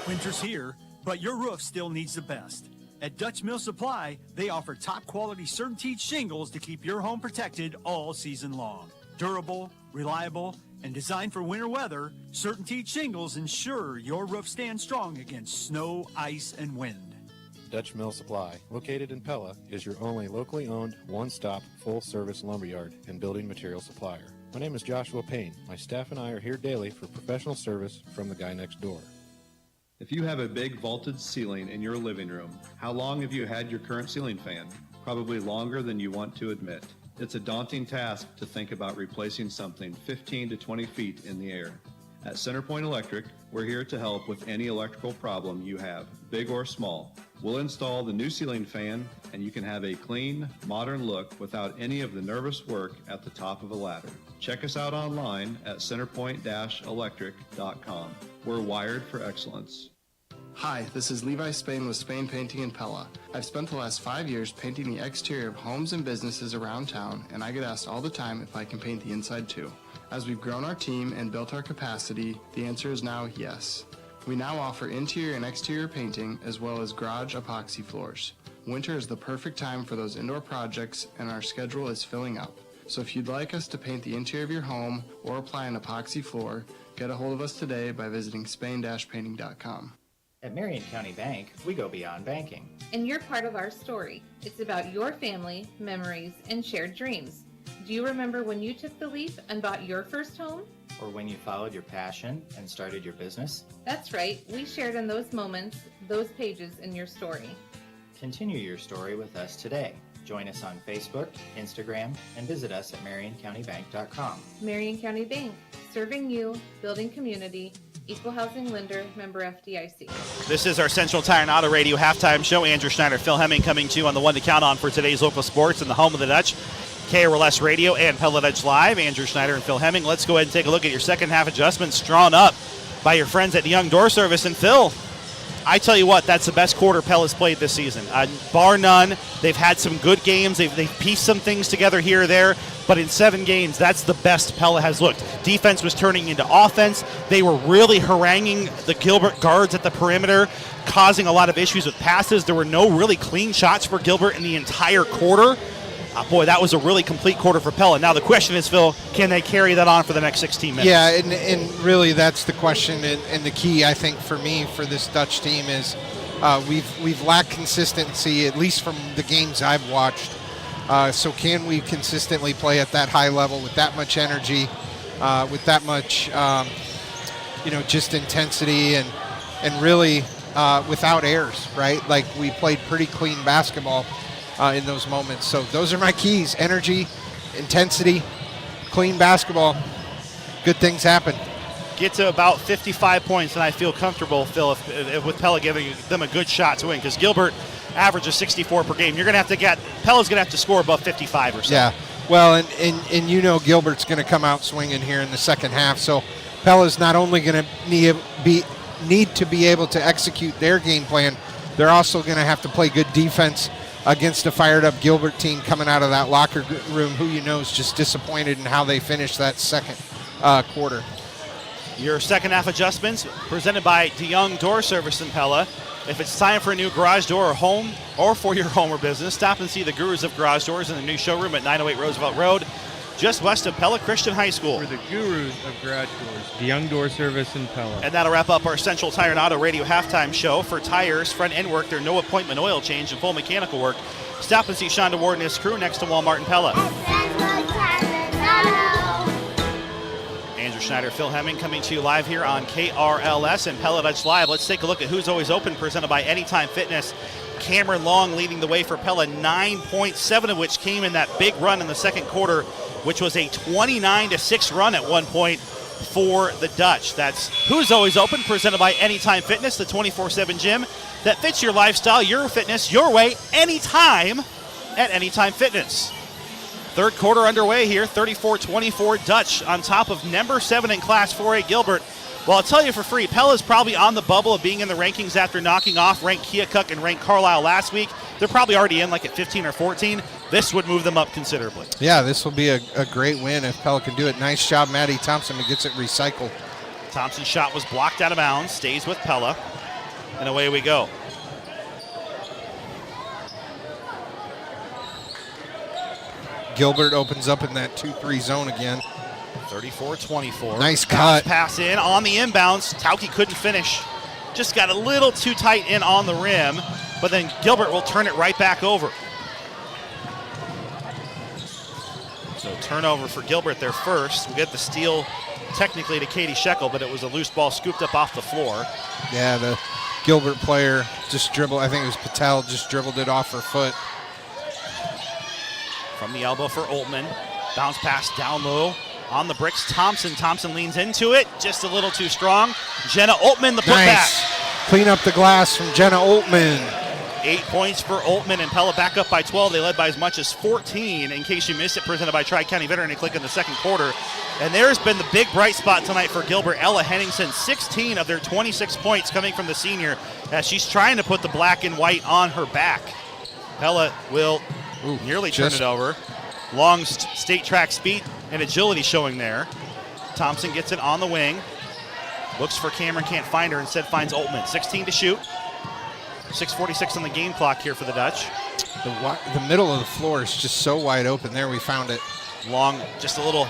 Winter's here, but your roof still needs the best. At Dutch Mill Supply, they offer top quality CertainTeed shingles to keep your home protected all season long. Durable, reliable, and designed for winter weather, CertainTeed shingles ensure your roof stands strong against snow, ice, and wind. Dutch Mill Supply, located in Pella, is your only locally owned, one-stop, full-service lumberyard and building material supplier. My name is Joshua Payne. My staff and I are here daily for professional service from the guy next door. If you have a big vaulted ceiling in your living room, how long have you had your current ceiling fan? Probably longer than you want to admit. It's a daunting task to think about replacing something 15 to 20 feet in the air. At Centerpoint Electric, we're here to help with any electrical problem you have, big or small. We'll install the new ceiling fan, and you can have a clean, modern look without any of the nervous work at the top of a ladder. Check us out online at centerpoint-electric.com. We're wired for excellence. Hi, this is Levi Spain with Spain Painting in Pella. I've spent the last 5 years painting the exterior of homes and businesses around town, and I get asked all the time if I can paint the inside too. As we've grown our team and built our capacity, the answer is now yes. We now offer interior and exterior painting as well as garage epoxy floors. Winter is the perfect time for those indoor projects, and our schedule is filling up. So if you'd like us to paint the interior of your home or apply an epoxy floor, get a hold of us today by visiting spain-painting.com. At Marion County Bank, we go beyond banking. And you're part of our story. It's about your family, memories, and shared dreams. Do you remember when you took the leap and bought your first home? Or when you followed your passion and started your business? That's right. We shared in those moments, those pages in your story. Continue your story with us today. Join us on Facebook, Instagram, and visit us at MarionCountyBank.com. Marion County Bank, serving you, building community, equal housing lender, member FDIC. This is our Central Tire and Auto Radio halftime show. Andrew Schneider, Phil Hemming coming to you on the one to count on for today's local sports in the home of the Dutch. KRLS Radio and Pella Dutch Live. Andrew Schneider and Phil Hemming. Let's go ahead and take a look at your second half adjustments drawn up by your friends at Young Door Service. And Phil, I tell you what, that's the best quarter Pella's played this season. Bar none. They've had some good games. They've pieced some things together here or there. But in 7 games, that's the best Pella has looked. Defense was turning into offense. They were really haranguing the Gilbert guards at the perimeter, causing a lot of issues with passes. There were no really clean shots for Gilbert in the entire quarter. Boy, that was a really complete quarter for Pella. Now the question is, Phil, can they carry that on for the next 16 minutes? Yeah, and really that's the question and the key, I think, for me, for this Dutch team is we've lacked consistency, at least from the games I've watched. So can we consistently play at that high level with that much energy, with that much, just intensity and really without errors, right? Like we played pretty clean basketball in those moments. So those are my keys: energy, intensity, clean basketball. Good things happen. get to about 55 points, and I feel comfortable, Phil, if with Pella giving them a good shot to win, because Gilbert averages 64 per game. Pella's going to have to score above 55 or so. Yeah, well, and you know Gilbert's going to come out swinging here in the second half, so Pella's not only going to need to be able to execute their game plan, they're also going to have to play good defense against a fired-up Gilbert team coming out of that locker room who you know is just disappointed in how they finished that second quarter. Your second half adjustments presented by DeYoung Door Service in Pella. If it's time for a new garage door or home or for your home or business, stop and see the Gurus of Garage Doors in the new showroom at 908 Roosevelt Road, just west of Pella Christian High School. For the Gurus of Garage Doors, DeYoung Door Service in Pella. And that'll wrap up our Central Tire and Auto Radio halftime show. For tires, front end work, their no appointment oil change, and full mechanical work, stop and see Shonda Ward and his crew next to Walmart in Pella. Andrew Schneider, Phil Hemming coming to you live here on KRLS and Pella Dutch Live. Let's take a look at who's always open, presented by Anytime Fitness. Cameron Long leading the way for Pella, 9 points, 7 of which came in that big run in the second quarter, which was a 29-6 run at one point for the Dutch. That's Who's Always Open, presented by Anytime Fitness, the 24/7 gym that fits your lifestyle, your fitness, your way, anytime at Anytime Fitness. Third quarter underway here, 34-24 Dutch on top of number 7 in Class 4A Gilbert. Well, I'll tell you for free, Pella's probably on the bubble of being in the rankings after knocking off ranked Keokuk and ranked Carlisle last week. They're probably already in like at 15 or 14. This would move them up considerably. Yeah, this will be a great win if Pella can do it. Nice job, Maddie Thompson, who gets it recycled. Thompson's shot was blocked out of bounds, stays with Pella, and away we go. Gilbert opens up in that 2-3 zone again. 34-24. Nice cut. Pass in on the inbounds. Tauke couldn't finish. Just got a little too tight in on the rim, but then Gilbert will turn it right back over. So turnover for Gilbert there first. We get the steal technically to Katie Shekel, but it was a loose ball scooped up off the floor. Yeah, the Gilbert player just dribbled, I think it was Patel, just dribbled it off her foot. From the elbow for Oltman. Bounce pass down low. On the bricks, Thompson. Thompson leans into it. Just a little too strong. Jenna Oltman, the putback. Nice. Clean up the glass from Jenna Oltman. 8 points for Oltman, and Pella back up by 12. They led by as much as 14. In case you missed it, presented by Tri-County Veterinary Clinic in the second quarter. And there's been the big bright spot tonight for Gilbert. Ella Henningsen, 16 of their 26 points coming from the senior as she's trying to put the black and white on her back. Pella will nearly turn it over. Long state track speed and agility showing there. Thompson gets it on the wing. Looks for Cameron, can't find her, instead finds Oltman. 16 to shoot. 6:46 on the game clock here for the Dutch. The middle of the floor is just so wide open. There, we found it. Long, just a little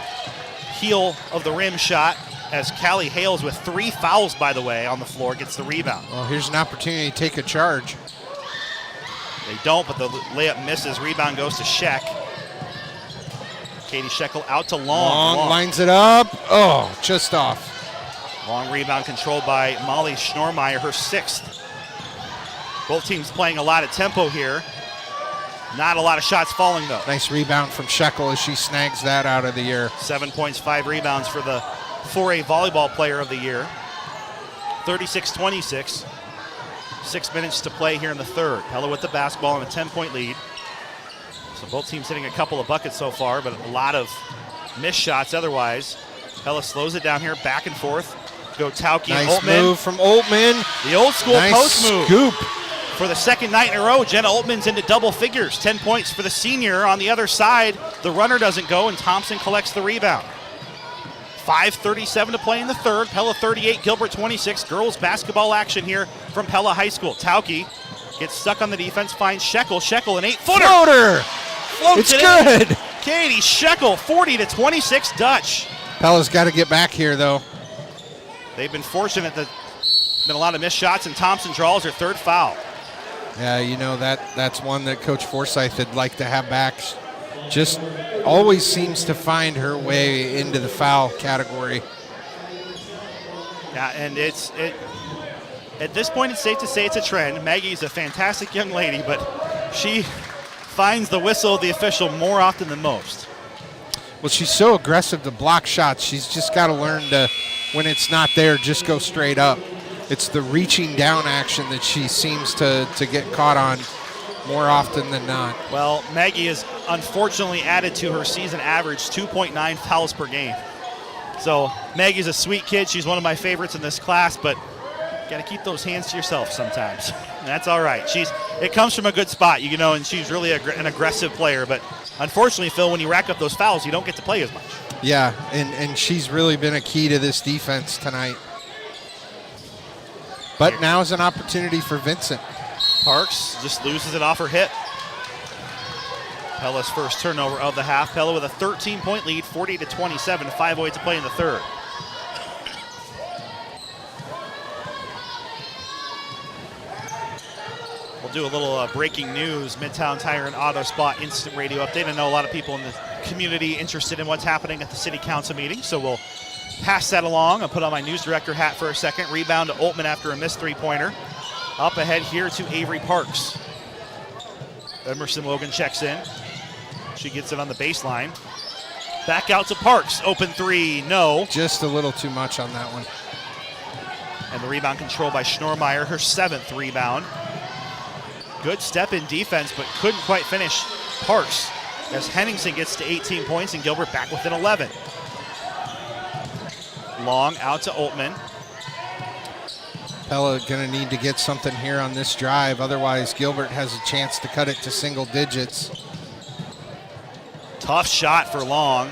heel of the rim shot as Callie Hales, with 3 fouls, by the way, on the floor, gets the rebound. Well, here's an opportunity to take a charge. They don't, but the layup misses. Rebound goes to Sheck. Katie Shekel out to Long. Long lines it up. Oh, just off. Long rebound controlled by Molly Schnormeyer, her 6th. Both teams playing a lot of tempo here. Not a lot of shots falling, though. Nice rebound from Shekel as she snags that out of the air. 7 points, 5 rebounds for the 4A volleyball player of the year. 36-26. 6 minutes to play here in the third. Pella with the basketball and a 10-point lead. So both teams hitting a couple of buckets so far, but a lot of missed shots otherwise. Pella slows it down here, back and forth. Go Tauke and Nice Oltman. move from Oltman. The old school Nice post move. scoop. For the second night in a row, Jenna Oltman's into double figures. 10 points for the senior. On the other side, the runner doesn't go, and Thompson collects the rebound. 5:37 to play in the third. Pella 38, Gilbert 26. Girls basketball action here from Pella High School. Tauke gets stuck on the defense, finds Shekel. Shekel, an 8-footer. Floater. Floats It's it good. in. Katie Shekel, 40-26 Dutch. Pella's got to get back here, though. They've been fortunate that been a lot of missed shots, and Thompson draws her 3rd foul. Yeah, you know, that's one that Coach Forsyth would like to have back. Just always seems to find her way into the foul category. Yeah, and at this point, it's safe to say it's a trend. Maggie's a fantastic young lady, but she finds the whistle of the official more often than most. Well, she's so aggressive to block shots. She's just got to learn to when it's not there, just go straight up. It's the reaching down action that she seems to get caught on more often than not. Well, Maggie has unfortunately added to her season average 2.9 fouls per game. So Maggie's a sweet kid. She's one of my favorites in this class, but got to keep those hands to yourself sometimes. That's all right. It comes from a good spot, you know, and she's really an aggressive player. But unfortunately, Phil, when you rack up those fouls, you don't get to play as much. Yeah, and she's really been a key to this defense tonight. But now is an opportunity for Vincent. Parks just loses it off her hip. Pella's first turnover of the half. Pella with a 13-point lead, 40-27, 5:08 to play in the third. We'll do a little breaking news, Midtown Tire and Auto Spot instant radio update. I know a lot of people in the community interested in what's happening at the city council meeting, so we'll pass that along. I'll put on my news director hat for a second. Rebound to Oltman after a missed three-pointer. Up ahead here to Avery Parks. Emerson Logan checks in. She gets it on the baseline. Back out to Parks. Open three, no. Just a little too much on that one. And the rebound controlled by Schnormeyer, her 7th rebound. Good step in defense, but couldn't quite finish Parks as Henningsen gets to 18 points and Gilbert back within 11. Long out to Oltman. Pella going to need to get something here on this drive. Otherwise, Gilbert has a chance to cut it to single digits. Tough shot for Long.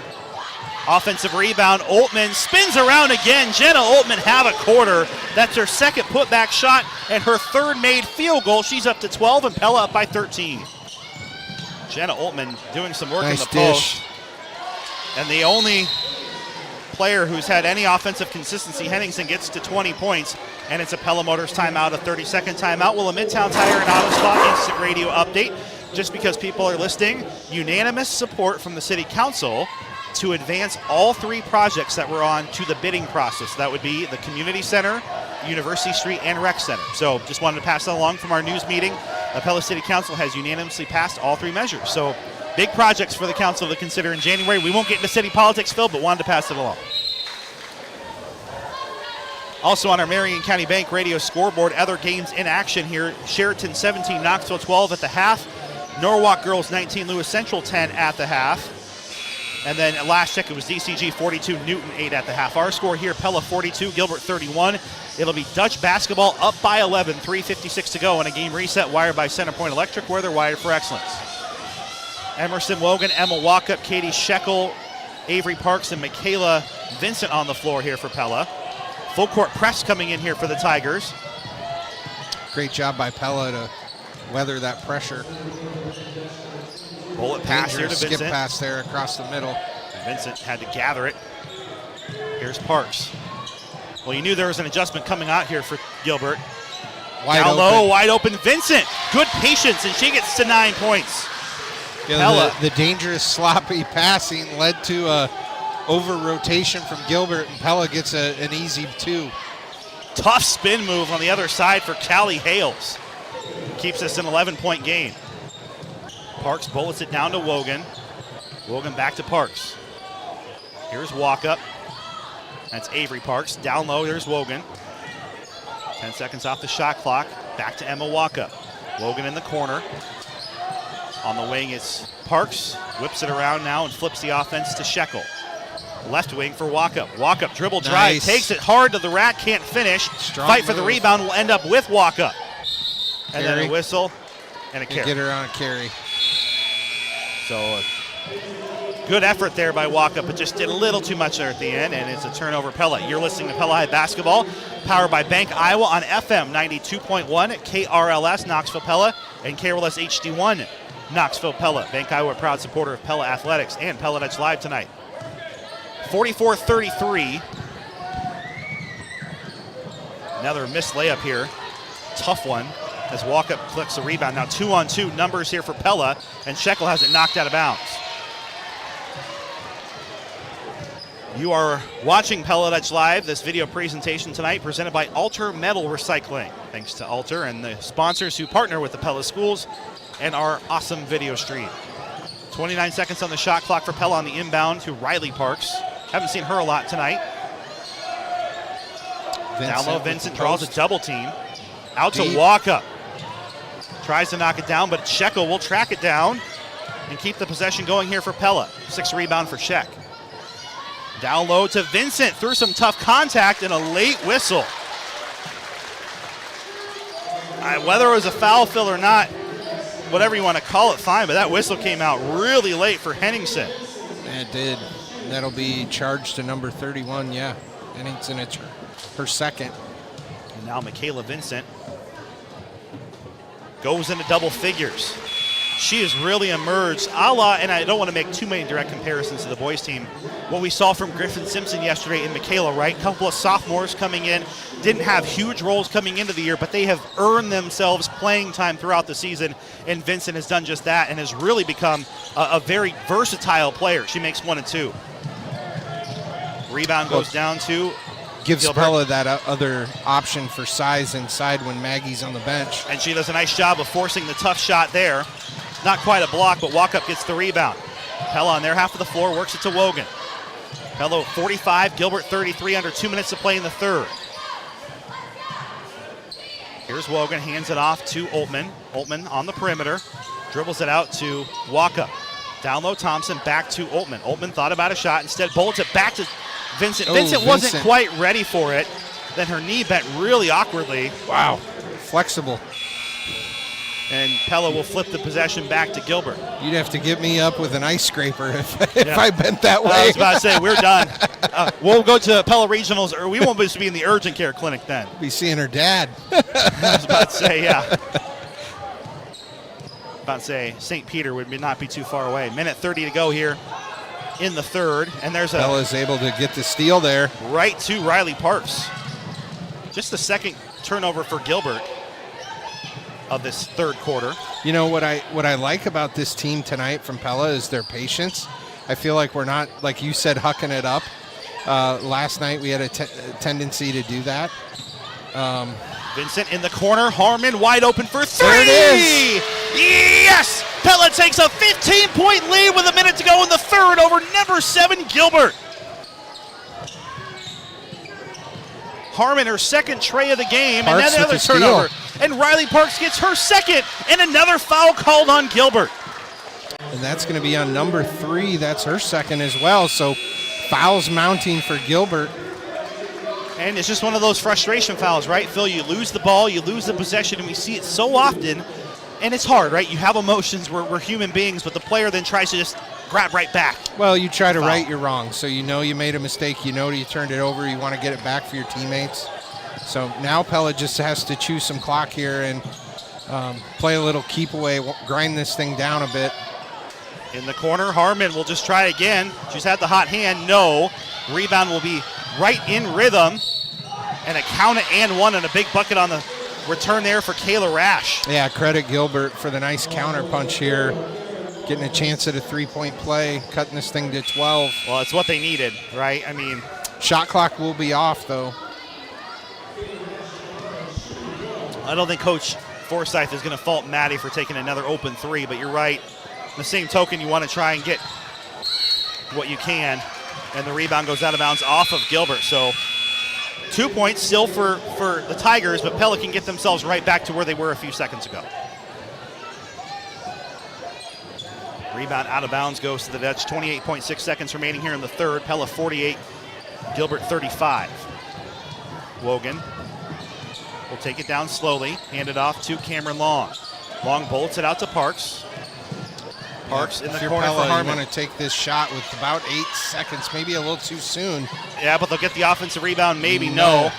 Offensive rebound. Oltman spins around again. Jenna Oltman have a quarter. That's her second putback shot and her third made field goal. She's up to 12 and Pella up by 13. Jenna Oltman doing some work in the post. And the only player who's had any offensive consistency, Henningsen, gets to 20 points, and it's a Pella Motors timeout, a 30-second timeout. Will a Midtown Tire and Auto Spot instant radio update, just because people are listening. Unanimous support from the City Council to advance all 3 projects that were on to the bidding process. That would be the Community Center, University Street, and Rec Center. So just wanted to pass that along from our news meeting. The Pella City Council has unanimously passed all 3 measures. So big projects for the council to consider in January. We won't get into city politics, Phil, but wanted to pass it along. Also on our Marion County Bank radio scoreboard, other games in action here. Sheraton 17, Knoxville 12 at the half. Norwalk Girls 19, Lewis Central 10 at the half. And then at last check, it was DCG 42, Newton 8 at the half. Our score here, Pella 42, Gilbert 31. It'll be Dutch basketball up by 11, 3:56 to go, and a game reset wired by Centerpoint Electric, where they're wired for excellence. Emerson Logan, Emma Walkup, Katie Shekel, Avery Parks, and Michaela Vincent on the floor here for Pella. Full court press coming in here for the Tigers. Great job by Pella to weather that pressure. Bullet pass here to Vincent. Skip pass there across the middle. Vincent had to gather it. Here's Parks. Well, you knew there was an adjustment coming out here for Gilbert. Down low, wide open. Vincent, good patience, and she gets to 9 points. Yeah, the dangerous sloppy passing led to a over-rotation from Gilbert, and Pella gets an easy 2. Tough spin move on the other side for Callie Hales. Keeps us an 11-point game. Parks bullets it down to Wogan. Wogan back to Parks. Here's Walkup. That's Avery Parks. Down low, there's Wogan. 10 seconds off the shot clock. Back to Emma Walkup. Wogan in the corner. On the wing, it's Parks. Whips it around now and flips the offense to Shekel. Left wing for Walkup. Walkup dribble drive. Nice. Takes it hard to the rack. Can't finish. Strong Fight for the move. rebound. Will end up with Walkup. And then Carry. a whistle and a carry. Get her on a carry. So good effort there by Walkup, but just did a little too much there at the end, and it's a turnover. Pella. You're listening to Pella High Basketball, powered by Bank Iowa on FM 92.1, KRLS Knoxville Pella, and KRLS HD1 Knoxville Pella. Bank Iowa, a proud supporter of Pella Athletics and Pella Dutch Live tonight. 44-33. Another missed layup here. Tough one as Walkup clicks the rebound. Now 2-on-2 numbers here for Pella, and Shekel has it knocked out of bounds. You are watching Pella Dutch Live, this video presentation tonight presented by Alter Metal Recycling. Thanks to Alter and the sponsors who partner with the Pella schools and our awesome video stream. 29 seconds on the shot clock for Pella on the inbound to Riley Parks. Haven't seen her a lot tonight. Down low, Vincent draws a post. double team. Out to Deep. Walkup. Tries to knock it down, but Shekel will track it down and keep the possession going here for Pella. 6 rebound for Sheck. Down low to Vincent through some tough contact and a late whistle. Whether it was a foul fill or not, whatever you want to call it, fine, but that whistle came out really late for Henningsen. It did. That'll be charged to number 31, yeah. Henningsen, it's her second. And now Michaela Vincent goes into double figures. She has really emerged, a la, and I don't want to make too many direct comparisons to the boys team, what we saw from Griffin Simpson yesterday and Michaela, right? A couple of sophomores coming in, didn't have huge roles coming into the year, but they have earned themselves playing time throughout the season, and Vincent has done just that and has really become a very versatile player. She makes 1 and 2. Rebound goes down to Gives Gilbert. Pella that other option for size inside when Maggie's on the bench. And she does a nice job of forcing the tough shot there. Not quite a block, but Walkup gets the rebound. Pella on their half of the floor works it to Wogan. Pella 45, Gilbert 33, under 2 minutes to play in the third. Here's Wogan, hands it off to Oltman. Oltman on the perimeter, dribbles it out to Walkup. Down low Thompson, back to Oltman. Oltman thought about a shot, instead bullets it back to Vincent. Vincent wasn't quite ready for it. Then her knee bent really awkwardly. Wow, flexible. And Pella will flip the possession back to Gilbert. You'd have to get me up with an ice scraper if I bent that way. I was about to say, we're done. We'll go to Pella Regionals, or we won't be in the urgent care clinic then. Be seeing her dad. I was about to say, yeah. About to say, St. Peter would not be too far away. Minute 30 to go here in the third. And there's a... Pella's able to get the steal there. Right to Riley Parks. Just the second turnover for Gilbert of this third quarter. You know what I like about this team tonight from Pella is their patience. I feel like we're not, like you said, hucking it up. Last night we had a tendency to do that. Vincent in the corner, Harmon wide open for 3. There it is. Yes! Pella takes a 15-point lead with a minute to go in the third over number 7 Gilbert. Harmon, her second tray of the game, Parks and then another with the turnover. steal. And Riley Parks gets her second, and another foul called on Gilbert. And that's going to be on number 3. That's her second as well. So fouls mounting for Gilbert. And it's just one of those frustration fouls, right, Phil? You lose the ball, you lose the possession, and we see it so often. And it's hard, right? You have emotions. We're human beings, but the player then tries to just grab right back. Well, you try to right your wrong. So you know you made a mistake. You know you turned it over. You want to get it back for your teammates. So now Pella just has to chew some clock here and play a little keep away, grind this thing down a bit. In the corner, Harmon will just try again. She's had the hot hand. No. Rebound will be right in rhythm. And a count and 1 and a big bucket on the return there for Kayla Rash. Yeah, credit Gilbert for the nice counter punch here. Getting a chance at a 3-point play, cutting this thing to 12. Well, it's what they needed, right? I mean, shot clock will be off, though. I don't think Coach Forsyth is going to fault Maddie for taking another open 3, but you're right. On the same token, you want to try and get what you can, and the rebound goes out of bounds off of Gilbert. So 2 points still for the Tigers, but Pella can get themselves right back to where they were a few seconds ago. Rebound out of bounds goes to the Dutch. 28.6 seconds remaining here in the third. Pella 48, Gilbert 35. Wogan will take it down slowly, hand it off to Cameron Long. Long bolts it out to Parks. Parks in the corner Pella, for Harmon. You want to take this shot with about 8 seconds, maybe a little too soon. Yeah, but they'll get the offensive rebound, maybe no.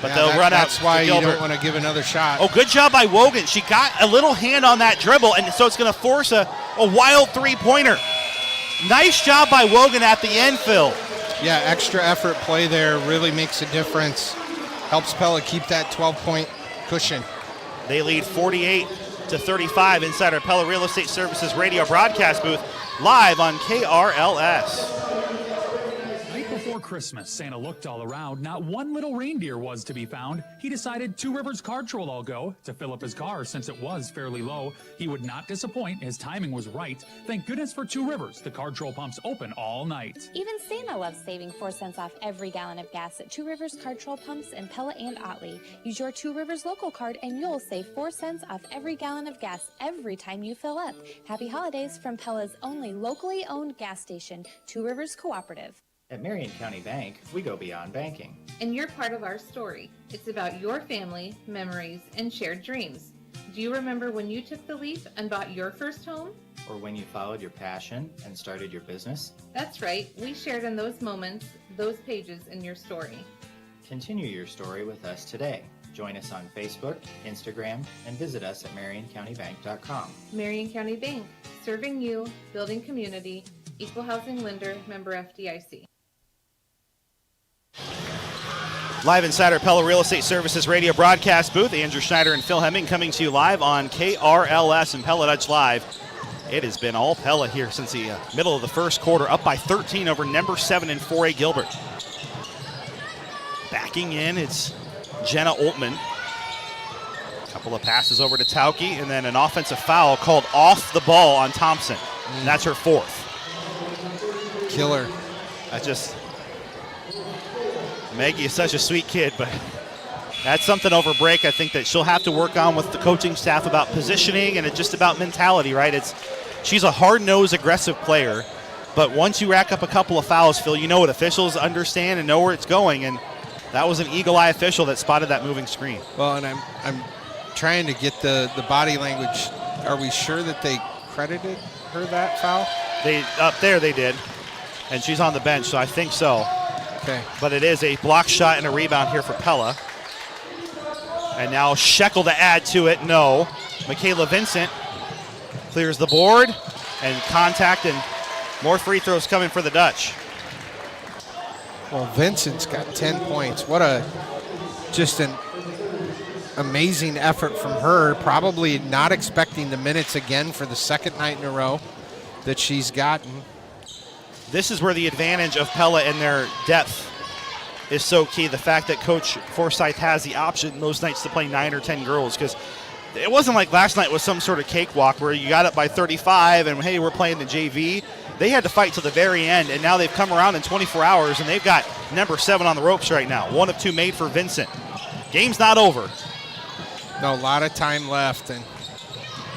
But they'll run out. That's why to you Gilbert. don't want to give another shot. Oh, good job by Wogan. She got a little hand on that dribble, and so it's going to force a wild three-pointer. Nice job by Wogan at the end, Phil. Yeah, extra effort play there really makes a difference. Helps Pella keep that 12-point cushion. They lead 48-35 inside our Pella Real Estate Services radio broadcast booth, live on KRLS. Night before Christmas Santa looked all around, not one little reindeer was to be found. He decided Two Rivers Cartridge all go to fill up his car since it was fairly low. He would not disappoint. His timing was right. Thank goodness for Two Rivers. The Cartridge pumps open all night. Even Santa loves saving 4 cents off every gallon of gas at Two Rivers Cartridge pumps in Pella and Otley. Use your Two Rivers local card and you'll save 4 cents off every gallon of gas every time you fill up. Happy holidays from Pella's only locally owned gas station, Two Rivers Cooperative. At Marion County Bank, we go beyond banking. And you're part of our story. It's about your family, memories, and shared dreams. Do you remember when you took the leap and bought your first home? Or when you followed your passion and started your business. That's right. We shared in those moments, those pages in your story. Continue your story with us today. Join us on Facebook, Instagram, and visit us at MarionCountyBank.com. Marion County Bank, serving you, building community, equal housing lender, member FDIC. Live inside our Pella Real Estate Services radio broadcast booth, Andrew Schneider and Phil Hemming coming to you live on KRLS and Pella Dutch Live. It has been all Pella here since the middle of the first quarter, up by 13 over number 7 in 4A Gilbert. Backing in, it's Jenna Oltman. A couple of passes over to Tauke, and then an offensive foul called off the ball on Thompson. And that's her 4th. Killer. That just... Maggie is such a sweet kid, but that's something over break I think that she'll have to work on with the coaching staff about positioning and it's just about mentality, right? She's a hard-nosed, aggressive player, but once you rack up a couple of fouls, Phil, you know what officials understand and know where it's going, and that was an eagle-eye official that spotted that moving screen. Well, and I'm trying to get the body language. Are we sure that they credited her that foul? Up there they did, and she's on the bench, so I think so. Okay. But it is a block shot and a rebound here for Pella. And now Shekel to add to it. No. Michaela Vincent clears the board and contact, and more free throws coming for the Dutch. Well, Vincent's got 10 points. What just an amazing effort from her. Probably not expecting the minutes again for the second night in a row that she's gotten. This is where the advantage of Pella and their depth is so key. The fact that Coach Forsyth has the option those nights to play 9 or 10 girls, because it wasn't like last night was some sort of cakewalk where you got up by 35 and, hey, we're playing the JV. They had to fight till the very end, and now they've come around in 24 hours, and they've got number 7 on the ropes right now. 1 of 2 made for Vincent. Game's not over. No, a lot of time left, and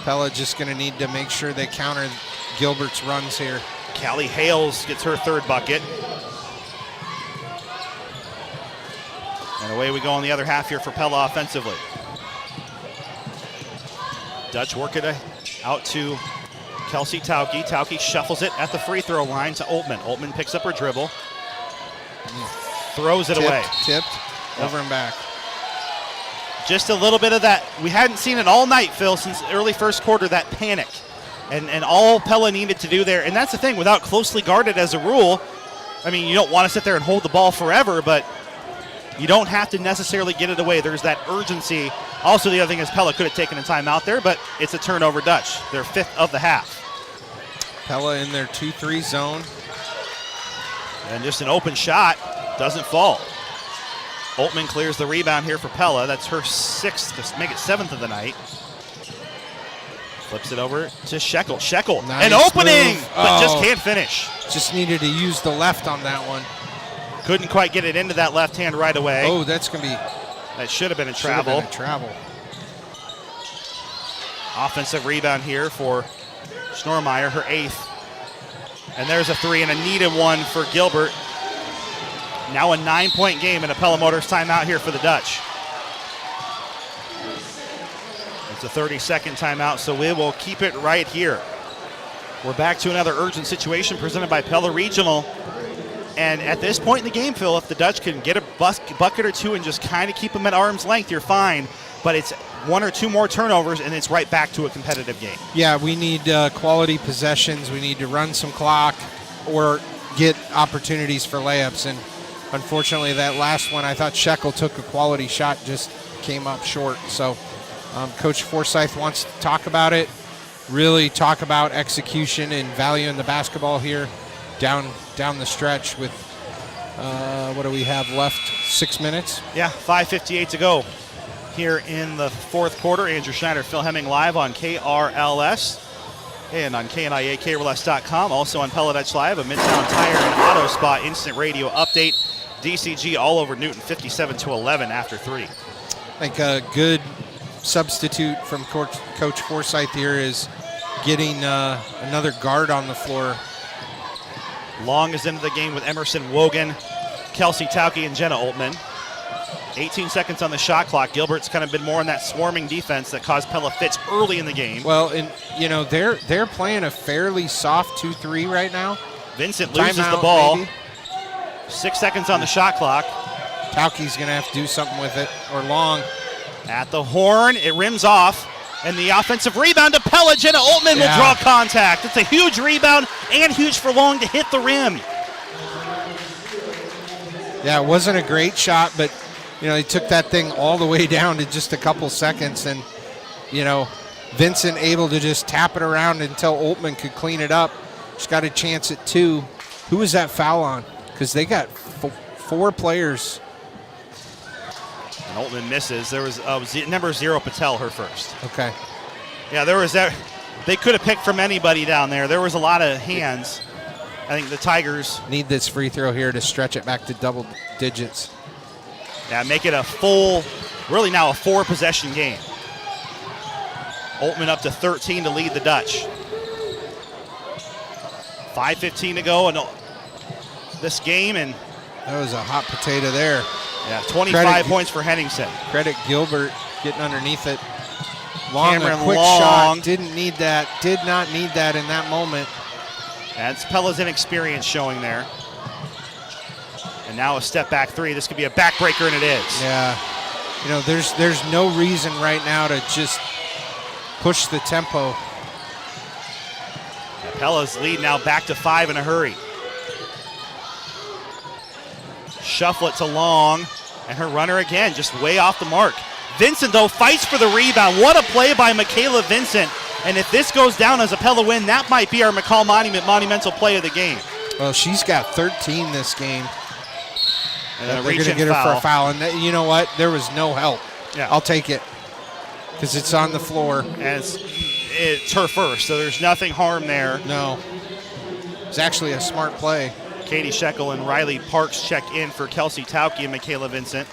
Pella just going to need to make sure they counter Gilbert's runs here. Callie Hales gets her 3rd bucket. And away we go on the other half here for Pella offensively. Dutch work it out to Kelsey Tauke. Tauke shuffles it at the free throw line to Oltman. Oltman picks up her dribble. Throws it away. Tipped, over and back. Just a little bit of that. We hadn't seen it all night, Phil, since early first quarter, that panic. And all Pella needed to do there, and that's the thing, without closely guarded as a rule, I mean, you don't want to sit there and hold the ball forever, but you don't have to necessarily get it away. There's that urgency. Also, the other thing is Pella could have taken a timeout there, but it's a turnover Dutch. Their 5th of the half. Pella in their 2-3 zone. And just an open shot, doesn't fall. Oltman clears the rebound here for Pella. That's her 6th to make it 7th of the night. Flips it over to Shekel. Shekel, nice an opening, move. but just can't finish. Just needed to use the left on that one. Couldn't quite get it into that left hand right away. Oh, that's going to be... That should have been a travel. Offensive rebound here for Schnormeyer, her 8th. And there's a 3 and a needed one for Gilbert. Now a 9-point game and a Pella Motors timeout here for the Dutch. It's a 30-second timeout, so we will keep it right here. We're back to another urgent situation presented by Pella Regional. And at this point in the game, Phil, if the Dutch can get a bucket or two and just kind of keep them at arm's length, you're fine. But it's 1 or 2 more turnovers, and it's right back to a competitive game. Yeah, we need quality possessions. We need to run some clock or get opportunities for layups. And unfortunately, that last one, I thought Shekel took a quality shot, just came up short. So Coach Forsyth wants to talk about it, really talk about execution and value in the basketball here down the stretch with What do we have left? 6 minutes? Yeah, 5:58 to go here in the fourth quarter. Andrew Schneider, Phil Hemming live on KRLS and on KNIA-KRLS.com. Also on Pella Dutch Live, a Midtown Tire and Auto Spa instant radio update. DCG all over Newton, 57-11 after 3. I think a good substitute from Coach Forsyth here is getting another guard on the floor. Long is into the game with Emerson Wogan, Kelsey Tauke, and Jenna Oltman. 18 seconds on the shot clock. Gilbert's kind of been more in that swarming defense that caused Pella fits early in the game. Well, and they're playing a fairly soft 2-3 right now. Vincent loses the ball. Maybe. 6 seconds on the shot clock. Tauke's going to have to do something with it, or Long. At the horn, it rims off. And the offensive rebound to Pella. Jenna Oltman will draw contact. It's a huge rebound and huge for Long to hit the rim. Yeah, it wasn't a great shot, but, he took that thing all the way down to just a couple seconds. And, Vincent able to just tap it around until Oltman could clean it up. She's got a chance at 2. Who was that foul on? Because they got 4 players. And Oltman misses. There was number 0, Patel, her first. Okay. Yeah, there was that. They could have picked from anybody down there. There was a lot of hands. I think the Tigers need this free throw here to stretch it back to double digits. Yeah, make it a full, really now a 4-possession game. Oltman up to 13 to lead the Dutch. 5:15 to go in this game, and that was a hot potato there. Yeah, 25 points for Henningsen. Credit Gilbert getting underneath it. Long, Cameron a quick Long. shot. Didn't need that. Did not need that in that moment. That's Pella's inexperience showing there. And now a step back 3. This could be a backbreaker, and it is. Yeah. There's no reason right now to just push the tempo. Yeah, Pella's lead now back to 5 in a hurry. Shuffle it to Long, and her runner again, just way off the mark. Vincent, though, fights for the rebound. What a play by Michaela Vincent. And if this goes down as a Pella win, that might be our McCall monumental play of the game. Well, she's got 13 this game. And they're going to get her for a foul. And you know what? There was no help. Yeah. I'll take it because it's on the floor. And it's her first, so there's nothing harm there. No. It's actually a smart play. Katie Shekel and Riley Parks check in for Kelsey Tauke and Michaela Vincent.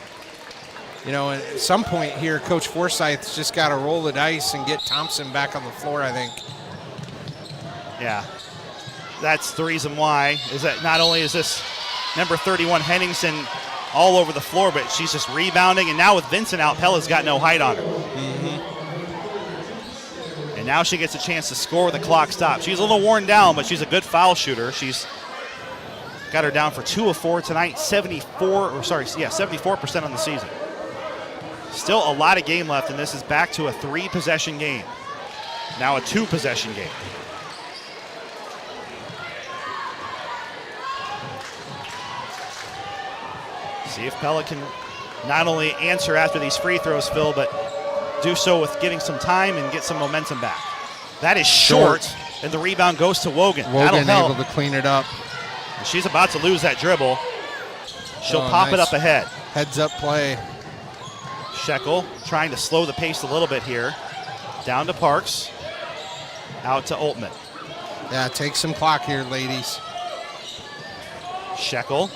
At some point here, Coach Forsyth's just got to roll the dice and get Thompson back on the floor, I think. Yeah. That's the reason why, is that not only is this number 31 Henningsen all over the floor, but she's just rebounding, and now with Vincent out, Pella's got no height on her. Mm-hmm. And now she gets a chance to score with the clock stopped. She's a little worn down, but she's a good foul shooter. She's got her down for 2 of 4 tonight, 74% on the season. Still a lot of game left, and this is back to a 3-possession game. Now a 2-possession game. See if Pella can not only answer after these free throws, Phil, but do so with getting some time and get some momentum back. That is short, and the rebound goes to Wogan. Wogan able to clean it up. She's about to lose that dribble. She'll pop it up ahead. Heads up play. Shekel trying to slow the pace a little bit here. Down to Parks. Out to Oltman. Yeah, take some clock here, ladies. Shekel.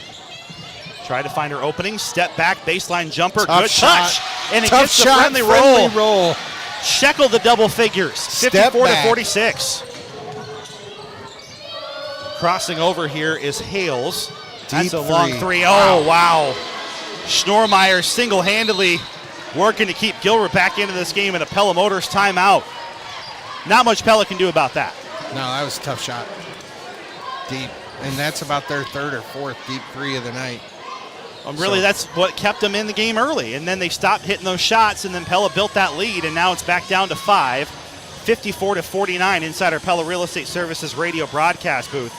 Try to find her opening. Step back, baseline jumper. Tough Good shot. touch. And it Tough gets the shot, friendly roll. Shekel the double figures. 54-46. Crossing over here is Hales. That's a long 3. Oh, wow. Schnormeyer single-handedly working to keep Gilbert back into this game in a Pella Motors timeout. Not much Pella can do about that. No, that was a tough shot. Deep. And that's about their 3rd or 4th deep 3 of the night. Really, that's what kept them in the game early. And then they stopped hitting those shots, and then Pella built that lead, and now it's back down to 5. 54-49 inside our Pella Real Estate Services radio broadcast booth.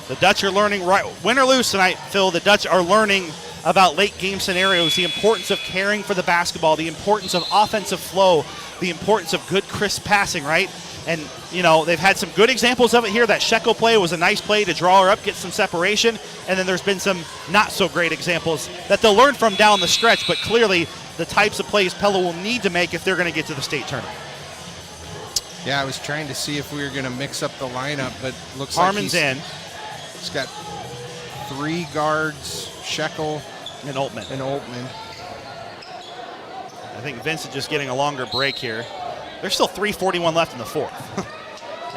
The Dutch are learning, right, win or lose tonight, Phil, the Dutch are learning about late game scenarios, the importance of caring for the basketball, the importance of offensive flow, the importance of good, crisp passing, right? And, they've had some good examples of it here. That Shekel play was a nice play to draw her up, get some separation. And then there's been some not so great examples that they'll learn from down the stretch, but clearly the types of plays Pella will need to make if they're going to get to the state tournament. Yeah, I was trying to see if we were going to mix up the lineup, but looks Harmon's like in. He's got 3 guards, Shekel and Oltmann. I think Vincent just getting a longer break here. There's still 3:41 left in the fourth.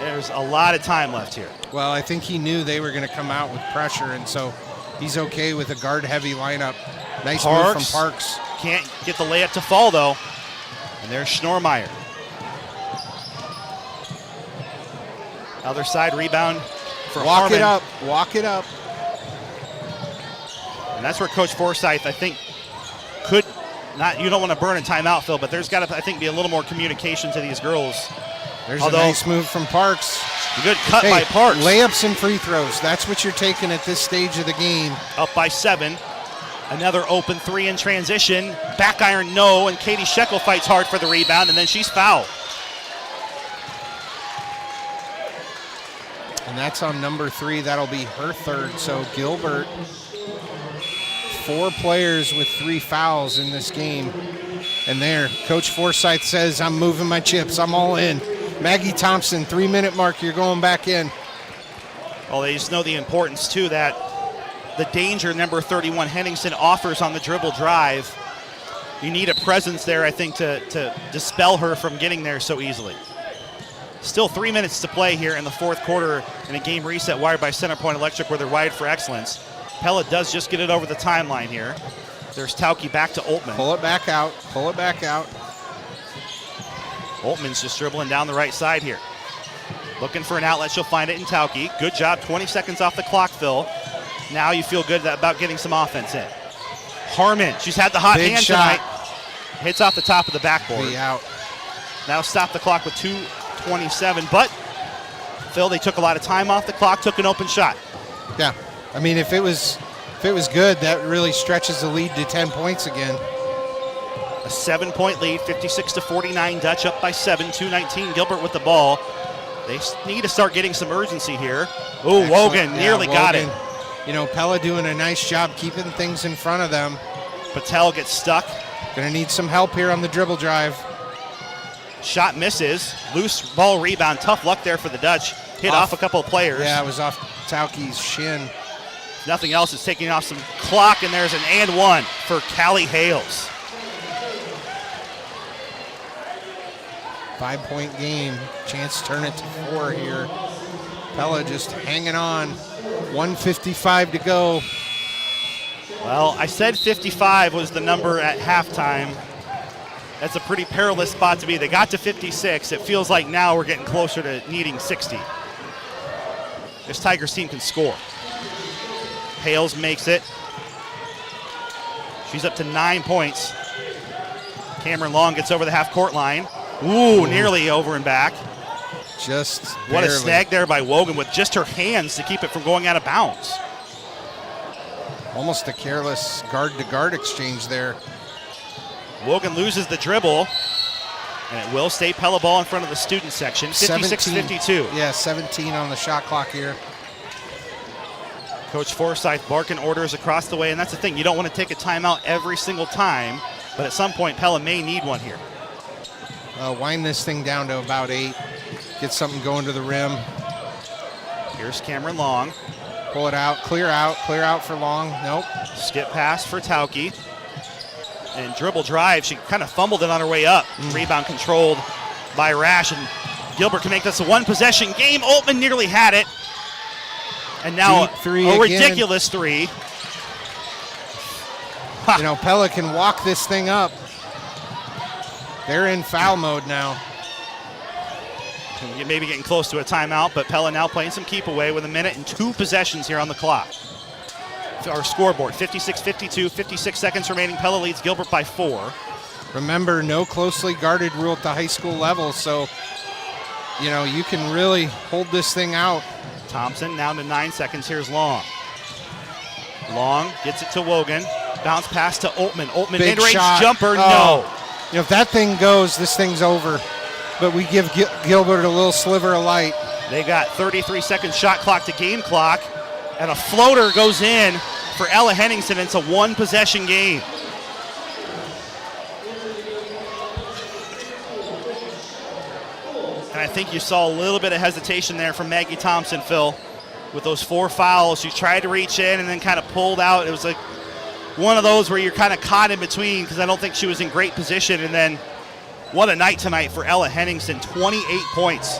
There's a lot of time left here. Well, I think he knew they were going to come out with pressure, and so he's okay with a guard-heavy lineup. Nice move from Parks. Can't get the layup to fall, though. And there's Schnormeyer. Other side rebound for Walk Harmon. it up. Walk it up. And that's where Coach Forsyth, I think, could not. You don't want to burn a timeout, Phil, but there's got to, I think, be a little more communication to these girls. There's a nice move from Parks. A good cut by Parks. Layups and free throws. That's what you're taking at this stage of the game. Up by 7. Another open 3 in transition. Back iron, no, and Katie Shekel fights hard for the rebound, and then she's fouled. And that's on number 3. That'll be her third. So Gilbert, 4 players with 3 fouls in this game. And there, Coach Forsyth says, I'm moving my chips. I'm all in. Maggie Thompson, 3-minute mark. You're going back in. Well, they just know the importance, too, that the danger number 31 Henningsen offers on the dribble drive. You need a presence there, I think, to dispel her from getting there so easily. Still 3 minutes to play here in the fourth quarter in a game reset wired by Centerpoint Electric where they're wired for excellence. Pella does just get it over the timeline here. There's Tauke back to Oltmann. Pull it back out. Pull it back out. Oltmann's just dribbling down the right side here. Looking for an outlet. She'll find it in Tauke. Good job. 20 seconds off the clock, Phil. Now you feel good about getting some offense in. Harmon, she's had the hot hand tonight. Hits off the top of the backboard. Be out. Now stop the clock with 2:27. But, Phil, they took a lot of time off the clock, took an open shot. Yeah. I mean, if it was good, that really stretches the lead to 10 points again. A 7-point lead, 56-49. Dutch up by 7, 2:19. Gilbert with the ball. They need to start getting some urgency here. Oh, Wogan nearly got it. Pella doing a nice job keeping things in front of them. Patel gets stuck. Going to need some help here on the dribble drive. Shot misses. Loose ball rebound. Tough luck there for the Dutch. Hit off a couple of players. Yeah, it was off Tauke's shin. Nothing else is taking off some clock, and there's an and 1 for Callie Hales. 5-point game. Chance to turn it to 4 here. Pella just hanging on. 1:55 to go. Well, I said 55 was the number at halftime. That's a pretty perilous spot to be. They got to 56. It feels like now we're getting closer to needing 60. This Tigers team can score. Hales makes it. She's up to 9 points. Cameron Long gets over the half-court line. Ooh, nearly over and back. Just what barely. A snag there by Wogan with just her hands to keep it from going out of bounds. Almost a careless guard-to-guard exchange there. Wogan loses the dribble, and it will stay Pella ball in front of the student section. 56-52. Yeah, 17 on the shot clock here. Coach Forsyth barking orders across the way, and that's the thing. You don't want to take a timeout every single time, but at some point Pella may need one here. Wind this thing down to about 8. Get something going to the rim. Here's Cameron Long. Pull it out, clear out for Long. Nope. Skip pass for Tauke. And dribble drive, she kind of fumbled it on her way up. Rebound controlled by Rash, and Gilbert can make this a one-possession game. Oltmann nearly had it. And now a ridiculous 3. Pella can walk this thing up. They're in foul mode now. Maybe getting close to a timeout, but Pella now playing some keep away with 1 minute and 2 possessions here on the clock. Our scoreboard, 56-52, 56 seconds remaining. Pella leads Gilbert by 4. Remember, no closely guarded rule at the high school level, so, you can really hold this thing out. Thompson down to 9 seconds. Here's Long. Long gets it to Wogan. Bounce pass to Oltmann. Oltmann Big mid-range shot. jumper, no. If that thing goes, this thing's over. But we give Gilbert a little sliver of light. They got 33-second shot clock to game clock, and a floater goes in for Ella Henningsen. It's a one-possession game. And I think you saw a little bit of hesitation there from Maggie Thompson, Phil, with those 4 fouls. She tried to reach in and then kind of pulled out. It was like one of those where you're kind of caught in between because I don't think she was in great position. And then what a night tonight for Ella Henningsen, 28 points,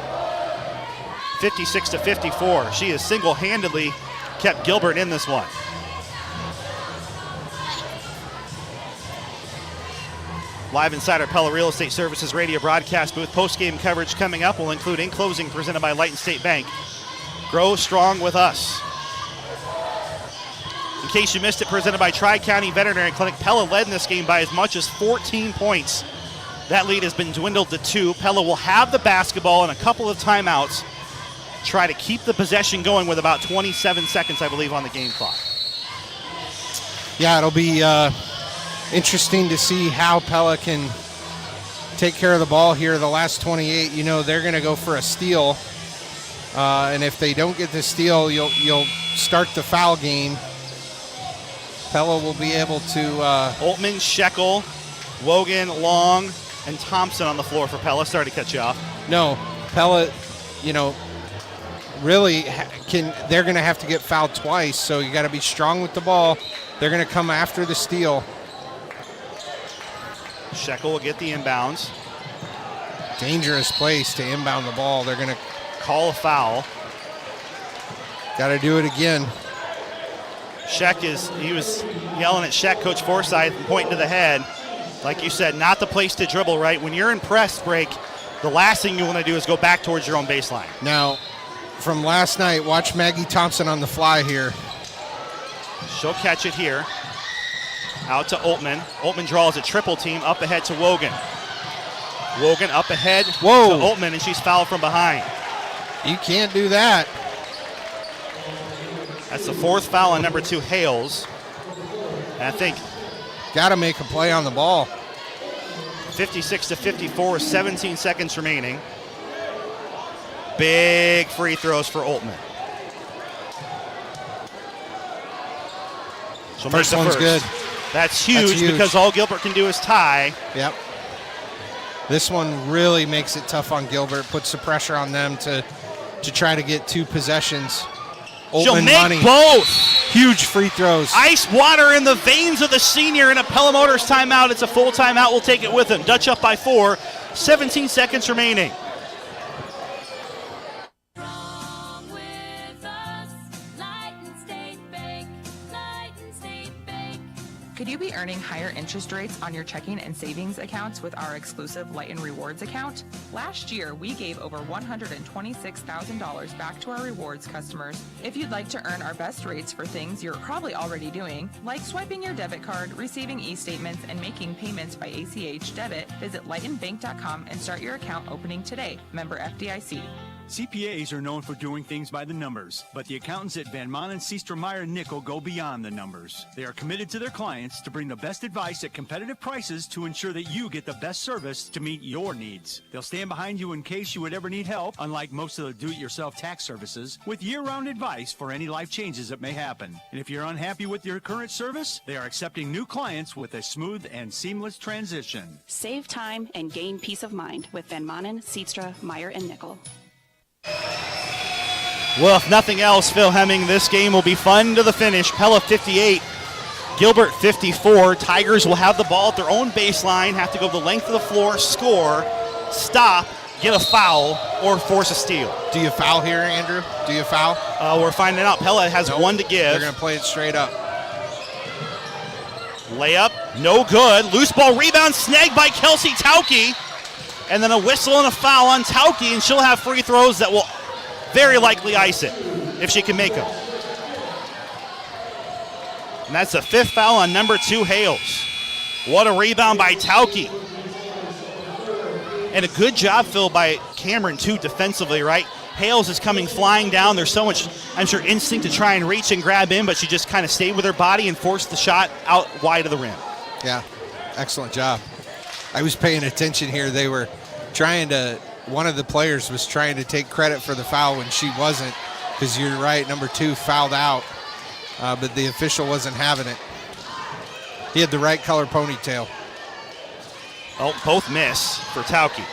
56-54. She has single-handedly kept Gilbert in this one. Live inside our Pella Real Estate Services radio broadcast booth. Post-game coverage coming up will include In Closing, presented by Light and State Bank. Grow strong with us. In case you missed it, presented by Tri-County Veterinary Clinic. Pella led in this game by as much as 14 points. That lead has been dwindled to 2. Pella will have the basketball and a couple of timeouts. Try to keep the possession going with about 27 seconds, I believe, on the game clock. Yeah, it'll be interesting to see how Pella can take care of the ball here the last 28. You know, they're going to go for a steal. And if they don't get the steal, you'll start the foul game. Pella will be able to... Oltmann, Shekel, Wogan, Long, and Thompson on the floor for Pella. Sorry to cut you off. No, Pella, you know, really they're going to have to get fouled twice, so you got to be strong with the ball. They're going to come after the steal. Shekel will get the inbounds. Dangerous place to inbound the ball. They're going to call a foul. Got to do it again. He was yelling at Sheck, Coach Forsyth, and pointing to the head. Like you said, not the place to dribble, right? When you're in press break, the last thing you want to do is go back towards your own baseline. Now, from last night, watch Maggie Thompson on the fly here. She'll catch it here. Out to Oltmann. Oltmann draws a triple team up ahead to Wogan. Wogan up ahead to Oltmann, and she's fouled from behind. You can't do that. That's the 4th foul on number 2, Hales. And I think... Got to make a play on the ball. 56-54, 17 seconds remaining. Big free throws for Oltmann. First one's good. That's huge because all Gilbert can do is tie. Yep. This one really makes it tough on Gilbert, puts the pressure on them to try to get 2 possessions. She'll make both. Huge free throws. Ice water in the veins of the senior in a Pella Motors timeout. It's a full timeout. We'll take it with him. Dutch up by 4. 17 seconds remaining. Could you be earning higher interest rates on your checking and savings accounts with our exclusive Light and Rewards account? Last year, we gave over $126,000 back to our rewards customers. If you'd like to earn our best rates for things you're probably already doing, like swiping your debit card, receiving e-statements, and making payments by ACH debit, visit lightandbank.com and start your account opening today. Member FDIC. CPAs are known for doing things by the numbers, but the accountants at Van Manen, Seastra, Meyer, Nickel go beyond the numbers. They are committed to their clients to bring the best advice at competitive prices to ensure that you get the best service to meet your needs. They'll stand behind you in case you would ever need help, unlike most of the do-it-yourself tax services, with year-round advice for any life changes that may happen. And if you're unhappy with your current service, they are accepting new clients with a smooth and seamless transition. Save time and gain peace of mind with Van Manen, Seastra, Meyer, and Nickel. Well, if nothing else, Phil Hemming, this game will be fun to the finish. Pella 58, Gilbert 54. Tigers will have the ball at their own baseline, have to go the length of the floor, score, stop, get a foul, or force a steal. Do you foul here, Andrew? Do you foul? We're finding out. Pella has one to give. They're going to play it straight up. Layup, no good. Loose ball rebound, snagged by Kelsey Tauke. And then a whistle and a foul on Tauke, and she'll have free throws that will very likely ice it if she can make them. And that's the 5th foul on number 2, Hales. What a rebound by Tauke. And a good job, Phil, by Cameron, too, defensively, right? Hales is coming flying down. There's so much, I'm sure, instinct to try and reach and grab in, but she just kind of stayed with her body and forced the shot out wide of the rim. Yeah, excellent job. I was paying attention here. They were trying to, one of the players was trying to take credit for the foul when she wasn't, because you're right, number 2 fouled out, but the official wasn't having it. He had the right color ponytail. Oh, both miss for Tauke.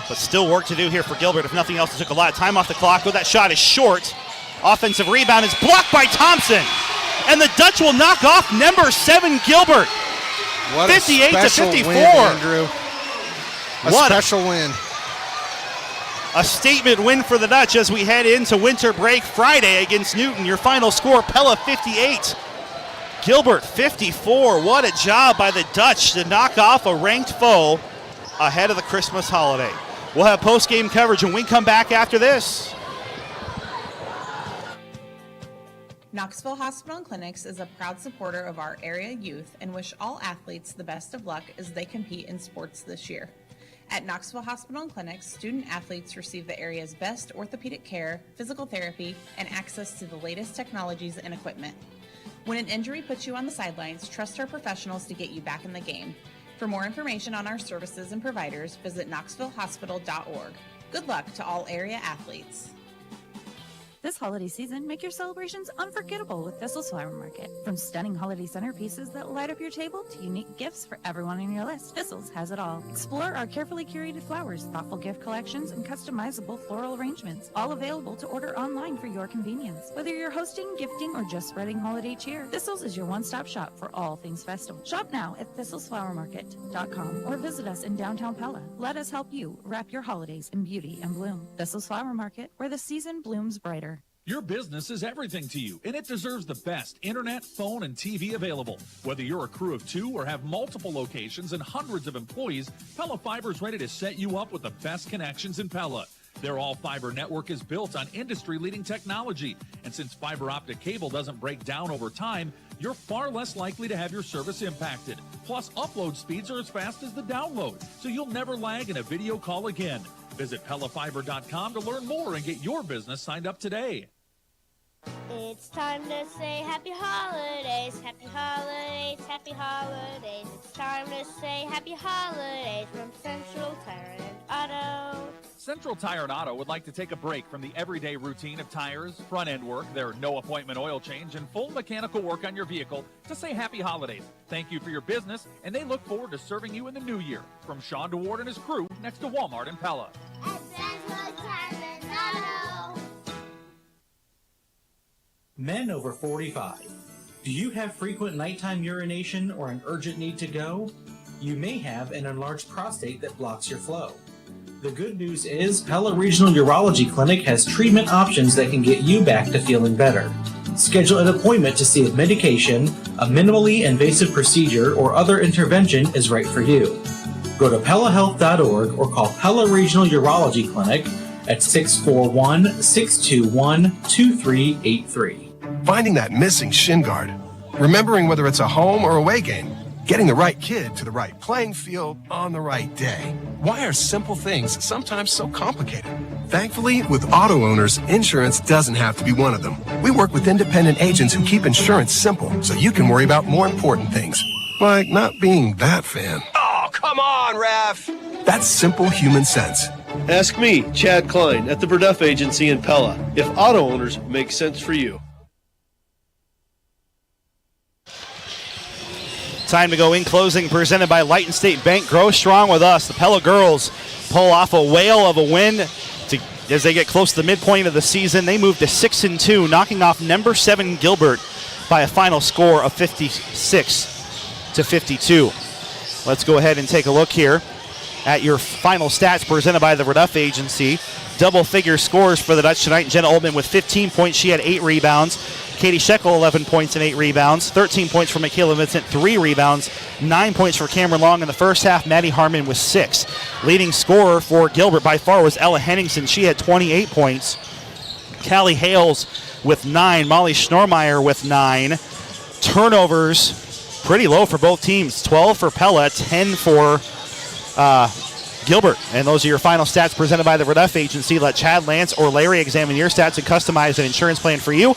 But still work to do here for Gilbert. If nothing else, it took a lot of time off the clock. But that shot is short. Offensive rebound is blocked by Thompson. And the Dutch will knock off number 7 Gilbert. What 58 a to special 54. Win, Andrew. What special win. A statement win for the Dutch as we head into winter break Friday against Newton. Your final score, Pella 58. Gilbert 54. What a job by the Dutch to knock off a ranked foe ahead of the Christmas holiday. We'll have post-game coverage when we come back after this. Knoxville Hospital and Clinics is a proud supporter of our area youth and wish all athletes the best of luck as they compete in sports this year. At Knoxville Hospital and Clinics, student athletes receive the area's best orthopedic care, physical therapy, and access to the latest technologies and equipment. When an injury puts you on the sidelines, trust our professionals to get you back in the game. For more information on our services and providers, visit knoxvillehospital.org. Good luck to all area athletes. This holiday season, make your celebrations unforgettable with Thistle's Flower Market. From stunning holiday centerpieces that light up your table to unique gifts for everyone on your list, Thistle's has it all. Explore our carefully curated flowers, thoughtful gift collections, and customizable floral arrangements, all available to order online for your convenience. Whether you're hosting, gifting, or just spreading holiday cheer, Thistle's is your one-stop shop for all things festival. Shop now at thistlesflowermarket.com or visit us in downtown Pella. Let us help you wrap your holidays in beauty and bloom. Thistle's Flower Market, where the season blooms brighter. Your business is everything to you, and it deserves the best internet, phone, and TV available. Whether you're a crew of 2 or have multiple locations and hundreds of employees, Pella Fiber is ready to set you up with the best connections in Pella. Their all-fiber network is built on industry-leading technology, and since fiber optic cable doesn't break down over time, you're far less likely to have your service impacted. Plus, upload speeds are as fast as the download, so you'll never lag in a video call again. Visit PellaFiber.com to learn more and get your business signed up today. It's time to say happy holidays, happy holidays, happy holidays. It's time to say happy holidays from Central Tire and Auto. Central Tire and Auto would like to take a break from the everyday routine of tires, front-end work, their no-appointment oil change, and full mechanical work on your vehicle to say happy holidays. Thank you for your business, and they look forward to serving you in the new year. From Sean DeWard and his crew next to Walmart in Pella. At Central Tire and Auto. Men over 45. Do you have frequent nighttime urination or an urgent need to go? You may have an enlarged prostate that blocks your flow. The good news is Pella Regional Urology Clinic has treatment options that can get you back to feeling better. Schedule an appointment to see if medication, a minimally invasive procedure, or other intervention is right for you. Go to PellaHealth.org or call Pella Regional Urology Clinic at 641-621-2383. Finding that missing shin guard, remembering whether it's a home or away game, getting the right kid to the right playing field on the right day. Why are simple things sometimes so complicated? Thankfully, with auto owners, insurance doesn't have to be one of them. We work with independent agents who keep insurance simple so you can worry about more important things, like not being that fan. Oh, come on, Ref! That's simple human sense. Ask me, Chad Klein, at the Verduff Agency in Pella, if auto owners make sense for you. Time to go in closing, presented by Lighton State Bank. Grow strong with us. The Pella girls pull off a whale of a win as they get close to the midpoint of the season. They move to 6-2, knocking off number 7 Gilbert by a final score of 56-52. Let's go ahead and take a look here at your final stats presented by the Verduff Agency. Double-figure scores for the Dutch tonight. Jenna Oldman with 15 points. She had 8 rebounds. Katie Shekel, 11 points and 8 rebounds. 13 points for Michaela Vincent, 3 rebounds. 9 points for Cameron Long in the first half. Maddie Harmon with 6. Leading scorer for Gilbert by far was Ella Henningsen. She had 28 points. Callie Hales with 9. Molly Schnormeyer with 9. Turnovers pretty low for both teams. 12 for Pella, 10 for Gilbert. And those are your final stats presented by the Verduff Agency. Let Chad, Lance, or Larry examine your stats and customize an insurance plan for you.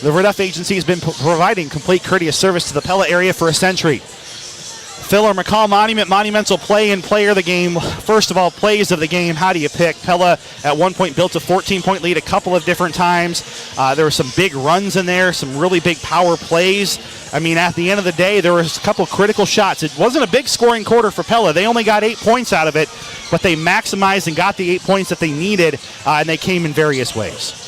The Verduff Agency has been providing complete courteous service to the Pella area for a century. Phil or McCall Monument, monumental play and player of the game. First of all, plays of the game. How do you pick? Pella at one point built a 14-point lead a couple of different times. There were some big runs in there, some really big power plays. I mean, at the end of the day, there was a couple critical shots. It wasn't a big scoring quarter for Pella. They only got 8 points out of it, but they maximized and got the 8 points that they needed, and they came in various ways.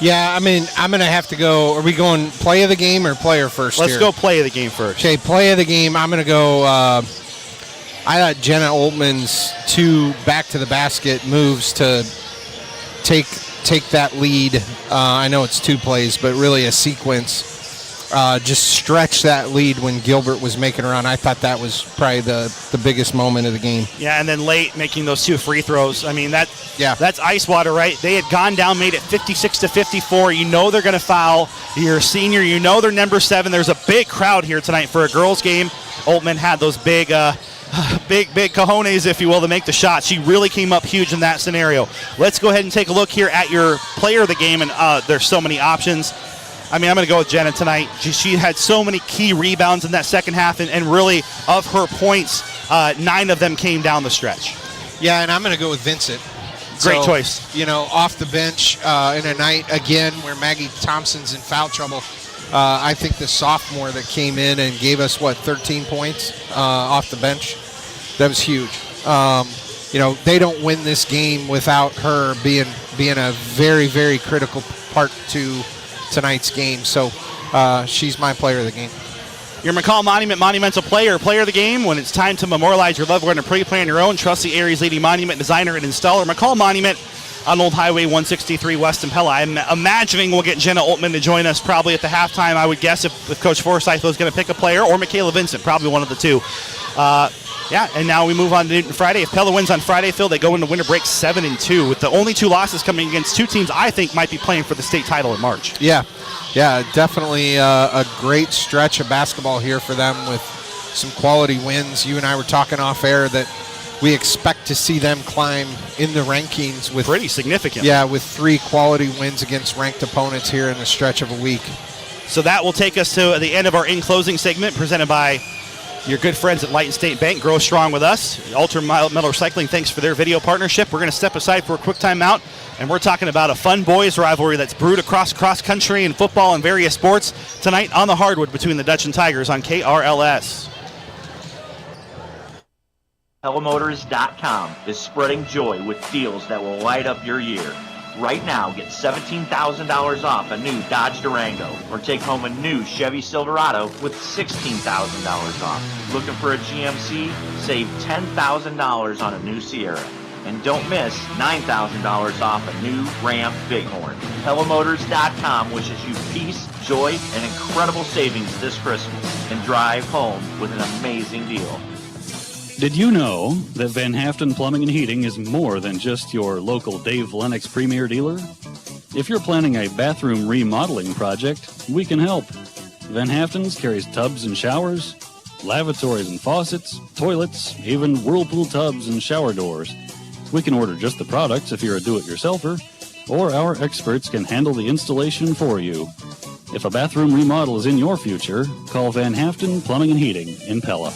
Yeah, I mean, I'm going to have to go. Are we going play of the game or player first? Let's go play of the game first. Okay, play of the game. I'm going to go. I thought Jenna Oltman's 2 back to the basket moves to take that lead. I know it's 2 plays, but really a sequence. Just stretch that lead when Gilbert was making a run. I thought that was probably the biggest moment of the game. Yeah, and then late making those 2 free throws. I mean, that's ice water, right? They had gone down, made it 56-54. You know they're going to foul. You're a senior. You know they're number 7. There's a big crowd here tonight for a girls' game. Oltman had those big cojones, if you will, to make the shot. She really came up huge in that scenario. Let's go ahead and take a look here at your player of the game, and there's so many options. I mean, I'm going to go with Jenna tonight. She had so many key rebounds in that second half, and really, of her points, 9 of them came down the stretch. Yeah, and I'm going to go with Vincent. Great choice. You know, off the bench in a night, again, where Maggie Thompson's in foul trouble. I think the sophomore that came in and gave us, 13 points off the bench, that was huge. You know, they don't win this game without her being a very, very critical part to tonight's game. So she's my player of the game. Your McCall Monument monumental player of the game. When it's time to memorialize your loved one and pre-plan your own, trust the area's leading monument designer and installer, McCall Monument on Old Highway 163 West in Pella. I'm imagining we'll get Jenna Oltman to join us probably at the halftime. I would guess if Coach Forsyth was going to pick a player, or Michaela Vincent, probably one of the two. Yeah, and now we move on to Friday. If Pella wins on Friday, Phil, they go into winter break 7-2, with the only 2 losses coming against 2 teams I think might be playing for the state title in March. Yeah, definitely a great stretch of basketball here for them with some quality wins. You and I were talking off air that we expect to see them climb in the rankings with pretty significant. Yeah, with 3 quality wins against ranked opponents here in the stretch of a week. So that will take us to the end of our in closing segment presented by your good friends at Light and State Bank. Grow strong with us. Ultra Metal Recycling, thanks for their video partnership. We're going to step aside for a quick timeout, and we're talking about a fun boys rivalry that's brewed across cross country and football and various sports tonight on the hardwood between the Dutch and Tigers on KRLS. PellaMotors.com is spreading joy with deals that will light up your year. Right now, get $17,000 off a new Dodge Durango, or take home a new Chevy Silverado with $16,000 off. Looking for a GMC? Save $10,000 on a new Sierra. And don't miss $9,000 off a new Ram Bighorn. PellaMotors.com wishes you peace, joy, and incredible savings this Christmas. And drive home with an amazing deal. Did you know that Van Haften Plumbing and Heating is more than just your local Dave Lennox Premier dealer? If you're planning a bathroom remodeling project, we can help. Van Haften's carries tubs and showers, lavatories and faucets, toilets, even Whirlpool tubs and shower doors. We can order just the products if you're a do-it-yourselfer, or our experts can handle the installation for you. If a bathroom remodel is in your future, call Van Haften Plumbing and Heating in Pella.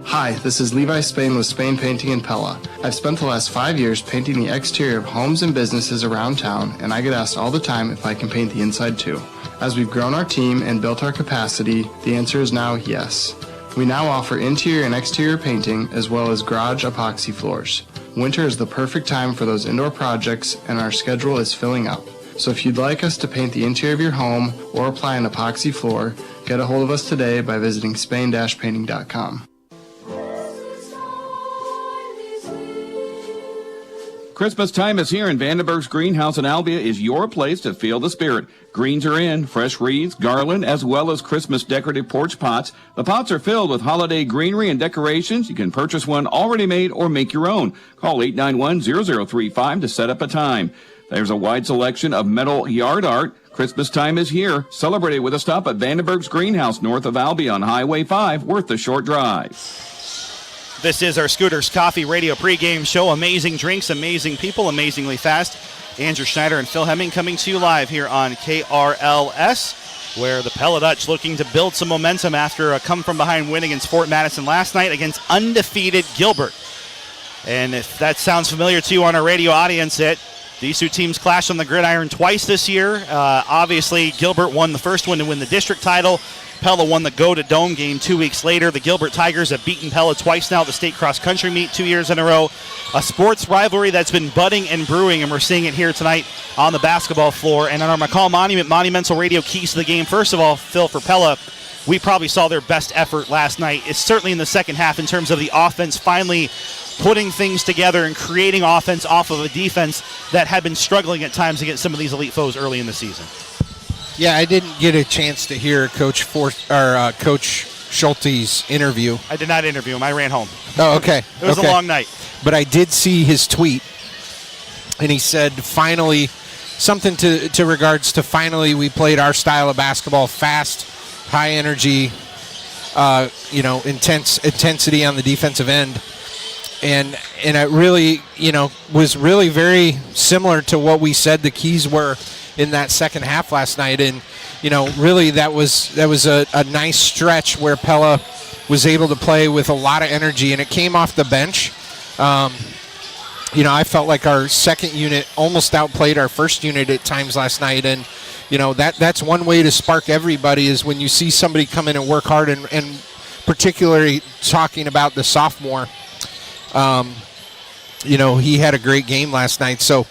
Hi, this is Levi Spain with Spain Painting in Pella. I've spent the last 5 years painting the exterior of homes and businesses around town, and I get asked all the time if I can paint the inside too. As we've grown our team and built our capacity, the answer is now yes. We now offer interior and exterior painting as well as garage epoxy floors. Winter is the perfect time for those indoor projects, and our schedule is filling up. So if you'd like us to paint the interior of your home or apply an epoxy floor, get a hold of us today by visiting spain-painting.com. Christmas time is here, and Vandenberg's Greenhouse in Albia is your place to feel the spirit. Greens are in, fresh wreaths, garland, as well as Christmas decorative porch pots. The pots are filled with holiday greenery and decorations. You can purchase one already made or make your own. Call 891-0035 to set up a time. There's a wide selection of metal yard art. Christmas time is here. Celebrate it with a stop at Vandenberg's Greenhouse north of Albia on Highway 5, worth the short drive. This is our Scooters Coffee Radio pregame show. Amazing drinks, amazing people, amazingly fast. Andrew Schneider and Phil Hemming coming to you live here on KRLS, where the Pella Dutch looking to build some momentum after a come-from-behind win against Fort Madison last night against undefeated Gilbert. And if that sounds familiar to you on our radio audience, these two teams clashed on the gridiron twice this year. Obviously, Gilbert won the first one to win the district title. Pella won the Go-to-Dome game 2 weeks later. The Gilbert Tigers have beaten Pella twice now at the state cross-country meet 2 years in a row. A sports rivalry that's been budding and brewing, and we're seeing it here tonight on the basketball floor. And on our McCall Monumental Radio keys to the game, first of all, Phil, for Pella, we probably saw their best effort last night. It's certainly in the second half in terms of the offense finally putting things together and creating offense off of a defense that had been struggling at times against some of these elite foes early in the season. Yeah, I didn't get a chance to hear Coach Schulte's interview. I did not interview him. I ran home. Oh, okay. It was a long night. But I did see his tweet, and he said, finally, something to regards to finally we played our style of basketball, fast, high energy, intensity on the defensive end. And it really, was really very similar to what we said the keys were in that second half last night. And, really that was a nice stretch where Pella was able to play with a lot of energy, and it came off the bench. I felt like our second unit almost outplayed our first unit at times last night. And, that's one way to spark everybody is when you see somebody come in and work hard, and particularly talking about the sophomore. He had a great game last night. So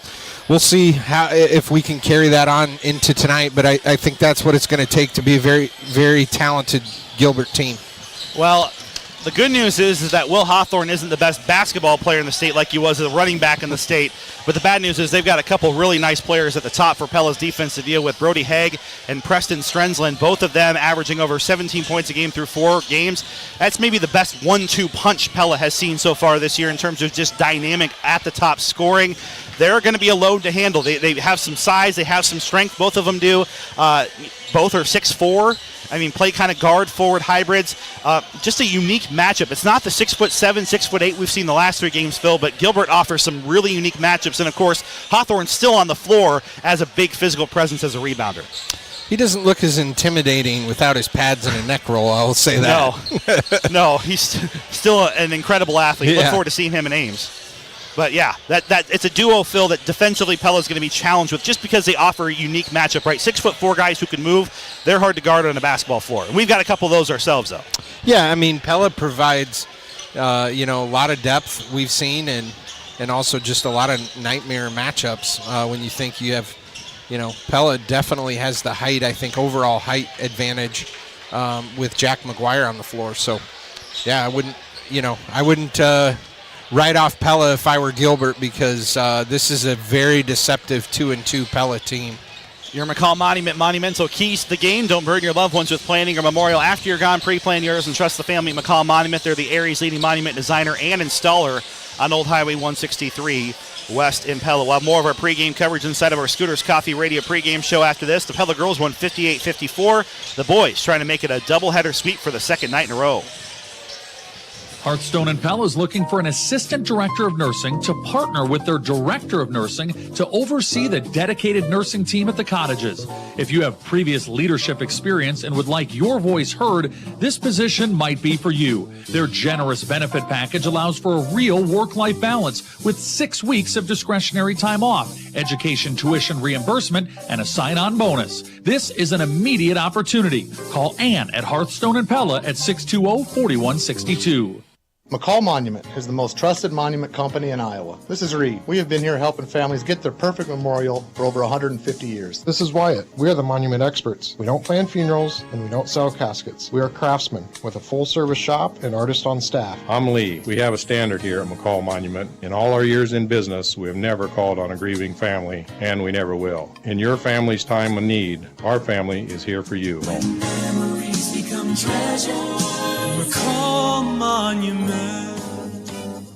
we'll see if we can carry that on into tonight. But I think that's what it's going to take to be a very, very talented Gilbert team. Well, the good news is that Will Hawthorne isn't the best basketball player in the state like he was as a running back in the state. But the bad news is they've got a couple really nice players at the top for Pella's defense to deal with. Brody Haig and Preston Strensland, both of them averaging over 17 points a game through 4 games. That's maybe the best 1-2 punch Pella has seen so far this year in terms of just dynamic at the top scoring. They're going to be a load to handle. They have some size. They have some strength. Both of them do. Both are 6'4". Play kind of guard forward hybrids. Just a unique matchup. It's not the 6'7", 6'8" we've seen the last 3 games, Phil, but Gilbert offers some really unique matchups. And of course, Hawthorne's still on the floor as a big physical presence as a rebounder. He doesn't look as intimidating without his pads and a neck roll, I'll say that. No, he's still an incredible athlete. Yeah. Look forward to seeing him in Ames. But yeah, that it's a duo, Phil, that defensively Pella's going to be challenged with just because they offer a unique matchup, right? 6'4" guys who can move, they're hard to guard on a basketball floor. And we've got a couple of those ourselves, though. Yeah, Pella provides, a lot of depth we've seen, and also just a lot of nightmare matchups when you think you have, Pella definitely has the height, I think, overall height advantage with Jack McGuire on the floor. So, yeah, I wouldn't write off Pella if I were Gilbert, because this is a very deceptive 2-2 Pella team. Your McCall Monumental keys to the game. Don't burden your loved ones with planning a memorial after you're gone. Pre-plan yours and trust the family at McCall Monument. They're the area's leading monument designer and installer on Old Highway 163 West in Pella. We'll have more of our pregame coverage inside of our Scooters Coffee Radio pregame show after this. The Pella girls won 58-54. The boys trying to make it a doubleheader sweep for the second night in a row. Hearthstone and Pella is looking for an assistant director of nursing to partner with their director of nursing to oversee the dedicated nursing team at the cottages. If you have previous leadership experience and would like your voice heard, this position might be for you. Their generous benefit package allows for a real work-life balance with 6 weeks of discretionary time off, education tuition reimbursement, and a sign-on bonus. This is an immediate opportunity. Call Ann at Hearthstone and Pella at 620-4162. McCall Monument is the most trusted monument company in Iowa. This is Reed. We have been here helping families get their perfect memorial for over 150 years. This is Wyatt. We are the monument experts. We don't plan funerals and we don't sell caskets. We are craftsmen with a full-service shop and artists on staff. I'm Lee. We have a standard here at McCall Monument. In all our years in business, we have never called on a grieving family, and we never will. In your family's time of need, our family is here for you. Memories become treasure. McCall Monument.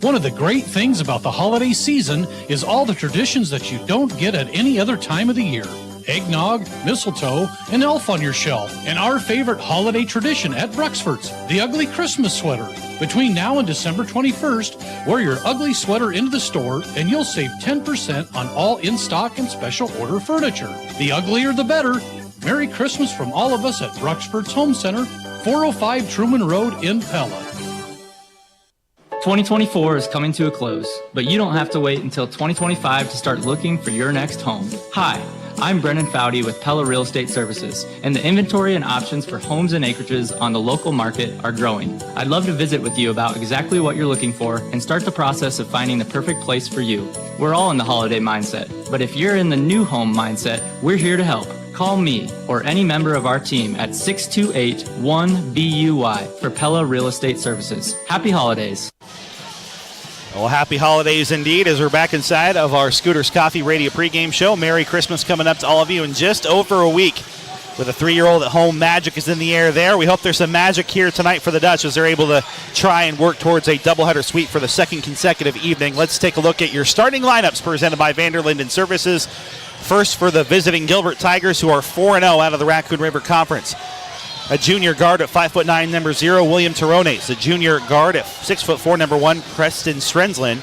One of the great things about the holiday season is all the traditions that you don't get at any other time of the year. Eggnog, mistletoe, and elf on your shelf. And our favorite holiday tradition at Bruxford's, the ugly Christmas sweater. Between now and December 21st, wear your ugly sweater into the store and you'll save 10% on all in-stock and special order furniture. The uglier the better. Merry Christmas from all of us at Bruxford's Home Center, 405 Truman Road in Pella. 2024 is coming to a close, but you don't have to wait until 2025 to start looking for your next home. Hi, I'm Brennan Fowdy with Pella Real Estate Services, and the inventory and options for homes and acreages on the local market are growing. I'd love to visit with you about exactly what you're looking for and start the process of finding the perfect place for you. We're all in the holiday mindset, but if you're in the new home mindset, we're here to help. Call me or any member of our team at 628-1BUY for Pella Real Estate Services. Happy holidays. Well, happy holidays indeed as we're back inside of our Scooters Coffee Radio pregame show. Merry Christmas coming up to all of you in just over a week. With a 3-year-old at home, magic is in the air there. We hope there's some magic here tonight for the Dutch as they're able to try and work towards a doubleheader sweep for the second consecutive evening. Let's take a look at your starting lineups presented by Vanderlinden Services. First for the visiting Gilbert Tigers, who are 4-0 out of the Raccoon River Conference. A junior guard at 5'9", number 0, William Tarones. A junior guard at 6'4", number 1, Preston Strenzlin.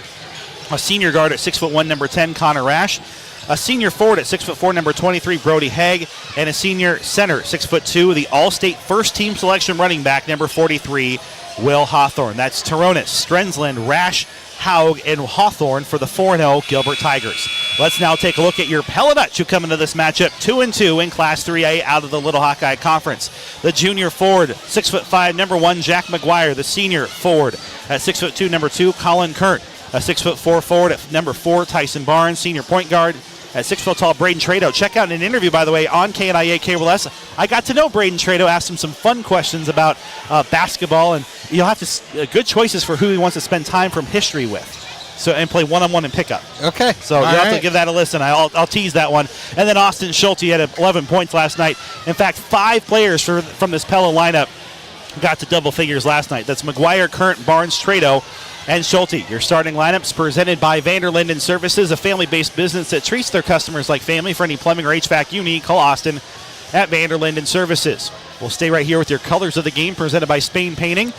A senior guard at 6'1", number 10, Connor Rash. A senior forward at 6'4", number 23, Brody Haig. And a senior center, 6'2", the All-State first-team selection running back, number 43, Will Hawthorne. That's Tarones, Strenzlin, Rash, Haug, and Hawthorne for the 4-0 Gilbert Tigers. Let's now take a look at your Pella Dutch, who come into this matchup 2-2 in Class 3A out of the Little Hawkeye Conference. The junior forward, 6'5", number 1, Jack McGuire. The senior forward at 6'2", number 2, Colin Kurt. A 6'4" forward at number 4, Tyson Barnes. Senior point guard at 6 foot tall, Braden Trado. Check out an interview, by the way, on KNIA Cable S. I got to know Braden Trado, asked him some fun questions about basketball, and you'll have to good choices for who he wants to spend time from history with. So and play one-on-one and pickup. Okay. So you'll have to give that a listen. I'll tease that one. And then Austin Schulte had 11 points last night. In fact, 5 players from this Pella lineup got to double figures last night. That's McGuire, Current, Barnes, Trado, and Schulte. Your starting lineups presented by Vanderlinden Services, a family-based business that treats their customers like family. For any plumbing or HVAC you need, call Austin at Vanderlinden Services. We'll stay right here with your colors of the game presented by Spain Painting.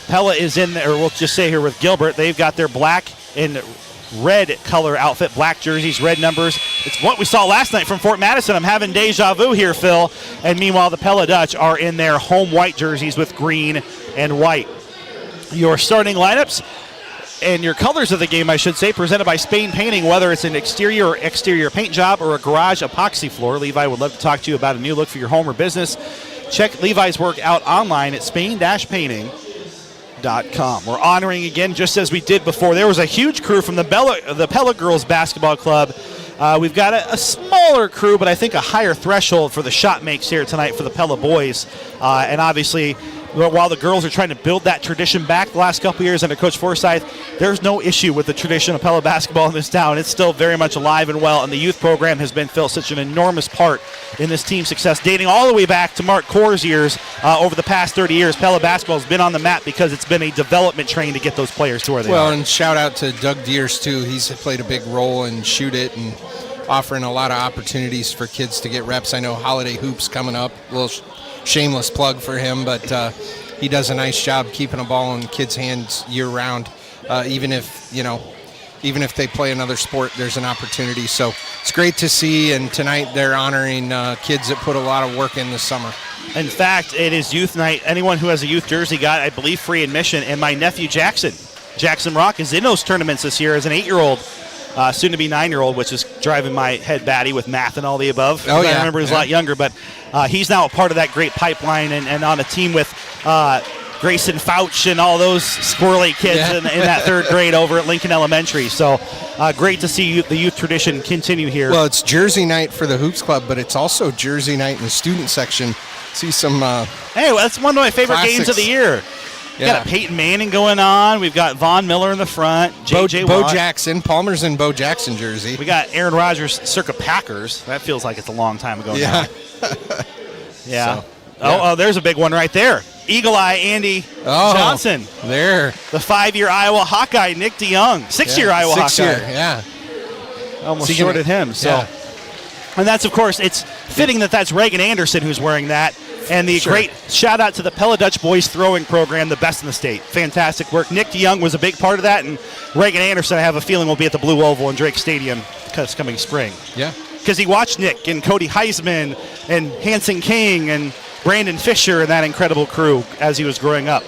Pella is in there, or we'll just say here with Gilbert, they've got their black and red color outfit, black jerseys, red numbers. It's what we saw last night from Fort Madison. I'm having deja vu here, Phil. And meanwhile, the Pella Dutch are in their home white jerseys with green and white. Your starting lineups and your colors of the game, I should say, presented by Spain Painting. Whether it's an exterior or exterior paint job or a garage epoxy floor, Levi would love to talk to you about a new look for your home or business. Check Levi's work out online at Spain-Painting.com. We're honoring again, just as we did before. There was a huge crew from the Pella Girls Basketball Club. We've got a smaller crew, but I think a higher threshold for the shot makes here tonight for the Pella boys. And obviously, while the girls are trying to build that tradition back the last couple years under Coach Forsyth, there's no issue with the tradition of Pella basketball in this town. It's still very much alive and well, and the youth program has been, Phil, such an enormous part in this team's success, dating all the way back to Mark Core's years. Over the past 30 years, Pella basketball has been on the map because it's been a development train to get those players to where they are. Well, and shout out to Doug Deers, too. He's played a big role in Shoot It and offering a lot of opportunities for kids to get reps. I know Holiday Hoops coming up, a little shameless plug for him, but he does a nice job keeping a ball in kids' hands year-round. Even if they play another sport, there's an opportunity. So it's great to see, and tonight they're honoring kids that put a lot of work in this summer. In fact, it is youth night. Anyone who has a youth jersey got, I believe, free admission, and my nephew Jackson Rock, is in those tournaments this year as an 8-year-old. Soon to be 9-year-old, which is driving my head batty with math and all the above. Oh, yeah. I remember he was a lot younger, but he's now a part of that great pipeline and on a team with Grayson Fouch and all those squirrely kids in that third grade over at Lincoln Elementary. So great to see the youth tradition continue here. Well, it's Jersey night for the Hoops Club, but it's also Jersey night in the student section. See some hey, well, that's one of my favorite classics. Games of the year. We got a Peyton Manning going on. We've got Von Miller in the front. J.J. Bo Watt. Jackson. Palmer's in Bo Jackson jersey. We got Aaron Rodgers circa Packers. That feels like it's a long time ago now. Yeah. So, oh, there's a big one right there. Eagle Eye Andy Johnson. There. The 5-year Iowa Hawkeye, Nick DeYoung. 6-year Iowa Hawkeye. 6-year, yeah. Almost shorted him. So. Yeah. And that's, of course, it's fitting that that's Reagan Anderson who's wearing that. And the great shout out to the Pella Dutch boys throwing program, the best in the state. Fantastic work. Nick DeYoung was a big part of that, and Reagan Anderson, I have a feeling, will be at the Blue Oval in Drake Stadium this coming spring. Yeah. Because he watched Nick and Cody Heisman and Hanson King and Brandon Fisher and that incredible crew as he was growing up.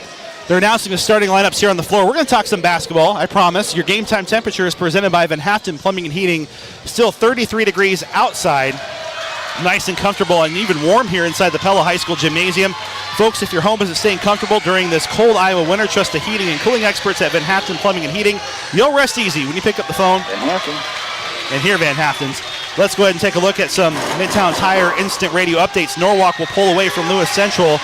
They're announcing the starting lineups here on the floor. We're going to talk some basketball, I promise. Your game time temperature is presented by Van Haften Plumbing and Heating. Still 33 degrees outside. Nice and comfortable and even warm here inside the Pella High School gymnasium. Folks, if your home isn't staying comfortable during this cold Iowa winter, trust the heating and cooling experts at Van Haften Plumbing and Heating. You'll rest easy when you pick up the phone. Van Haften. And here, Van Haften's. Let's go ahead and take a look at some Midtown Tire instant radio updates. Norwalk will pull away from Lewis Central.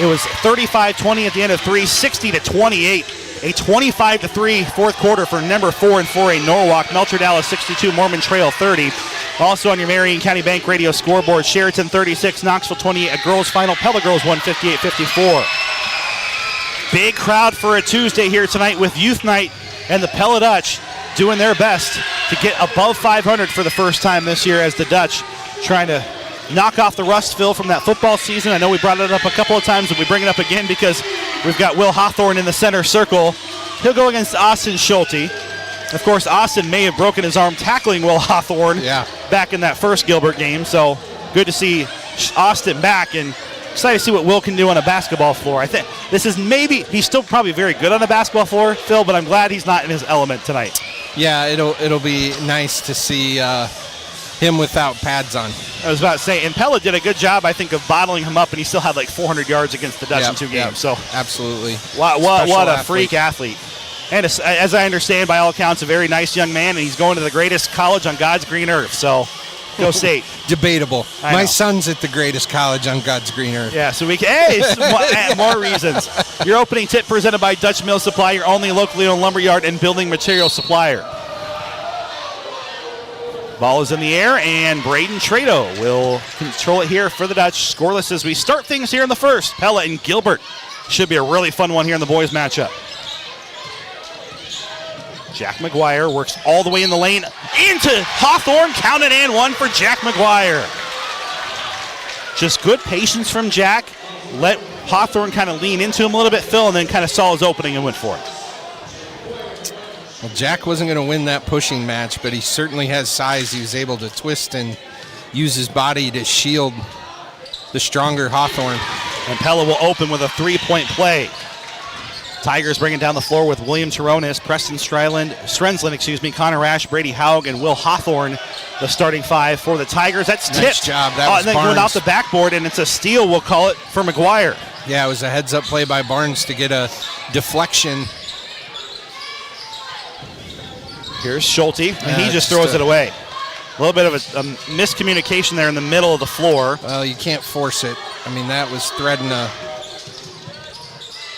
It was 35-20 at the end of 3, 60-28. A 25-3 fourth quarter for number 4 and 4A Norwalk. Melcher Dallas 62, Mormon Trail 30. Also on your Marion County Bank radio scoreboard, Sheraton 36, Knoxville 28. A girls final, Pella girls 158-54. Big crowd for a Tuesday here tonight with Youth Night and the Pella Dutch doing their best to get above 500 for the first time this year as the Dutch trying to knock off the rust, Phil, from that football season. I know we brought it up a couple of times, but we bring it up again because we've got Will Hawthorne in the center circle. He'll go against Austin Schulte. Of course, Austin may have broken his arm tackling Will Hawthorne back in that first Gilbert game, so good to see Austin back and excited to see what Will can do on a basketball floor. I think this is he's still probably very good on a basketball floor, Phil, but I'm glad he's not in his element tonight. Yeah, it'll be nice to see him without pads on. I was about to say, and Pella did a good job, I think, of bottling him up, and he still had like 400 yards against the Dutch in 2 games. So absolutely. What a freak athlete. And as I understand, by all accounts, a very nice young man, and he's going to the greatest college on God's green earth. So go State. Debatable. My son's at the greatest college on God's green earth. Yeah, so we can, more reasons. Your opening tip presented by Dutch Mill Supply, your only locally owned lumberyard and building material supplier. Ball is in the air, and Braden Trado will control it here for the Dutch. Scoreless as we start things here in the first. Pella and Gilbert. Should be a really fun one here in the boys matchup. Jack McGuire works all the way in the lane into Hawthorne. Count it and one for Jack McGuire. Just good patience from Jack. Let Hawthorne kind of lean into him a little bit, Phil, and then kind of saw his opening and went for it. Well, Jack wasn't going to win that pushing match, but he certainly has size. He was able to twist and use his body to shield the stronger Hawthorne. And Pella will open with a three-point play. Tigers bringing down the floor with William Taronis, Preston Strensland, Connor Rash, Brady Haug, and Will Hawthorne, the starting five for the Tigers. That's tipped. Nice job. That was and then Barnes. going off the backboard, and it's a steal, we'll call it, for McGuire. Yeah, it was a heads-up play by Barnes to get a deflection. Here's Schulte, and he just throws it away. A little bit of a miscommunication there in the middle of the floor. Well, you can't force it. I mean, that was threading a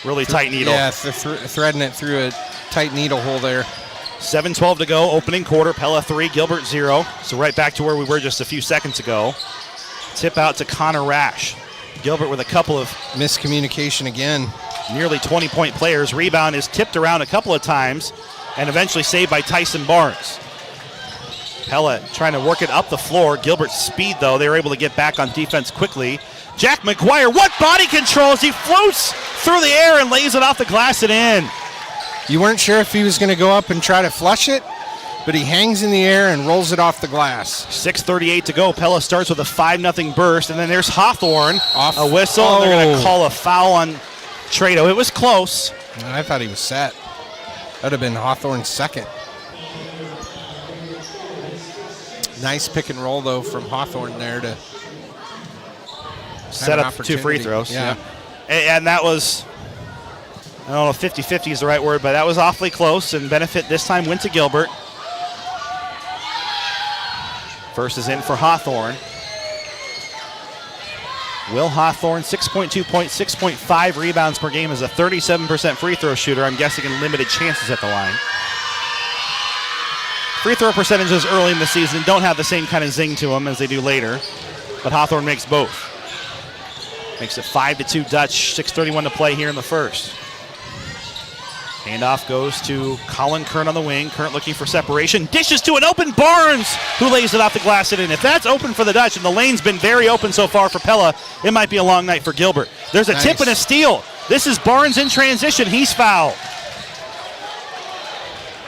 really tight needle. Yeah, threading it through a tight needle hole there. 7:12 to go, opening quarter. Pella 3, Gilbert 0. So right back to where we were just a few seconds ago. Tip out to Connor Rash. Gilbert with a couple of miscommunication again. Nearly 20-point players. Rebound is tipped around a couple of times and eventually saved by Tyson Barnes. Pella trying to work it up the floor. Gilbert's speed, though, they were able to get back on defense quickly. Jack McGuire, what body control as he floats through the air and lays it off the glass and in. You weren't sure if he was going to go up and try to flush it, but he hangs in the air and rolls it off the glass. 6:38 to go. Pella starts with a 5-0 burst, and then there's Hawthorne. Off. A whistle, and they're going to call a foul on Trado. It was close. I thought he was set. That would have been Hawthorne's second. Nice pick and roll, though, from Hawthorne there to set up 2 free throws. Yeah. And that was, I don't know if 50-50 is the right word, but that was awfully close, and benefit this time went to Gilbert. First is in for Hawthorne. Will Hawthorne, 6.2 points, 6.5 rebounds per game, is a 37% free throw shooter. I'm guessing in limited chances at the line. Free throw percentages early in the season don't have the same kind of zing to them as they do later, but Hawthorne makes both. Makes it 5-2 Dutch, 6:31 to play here in the first. Handoff goes to Colin Kern on the wing. Kern looking for separation. Dishes to an open Barnes, who lays it off the glass and in. If that's open for the Dutch, and the lane's been very open so far for Pella, it might be a long night for Gilbert. There's a tip and a steal. This is Barnes in transition. He's fouled.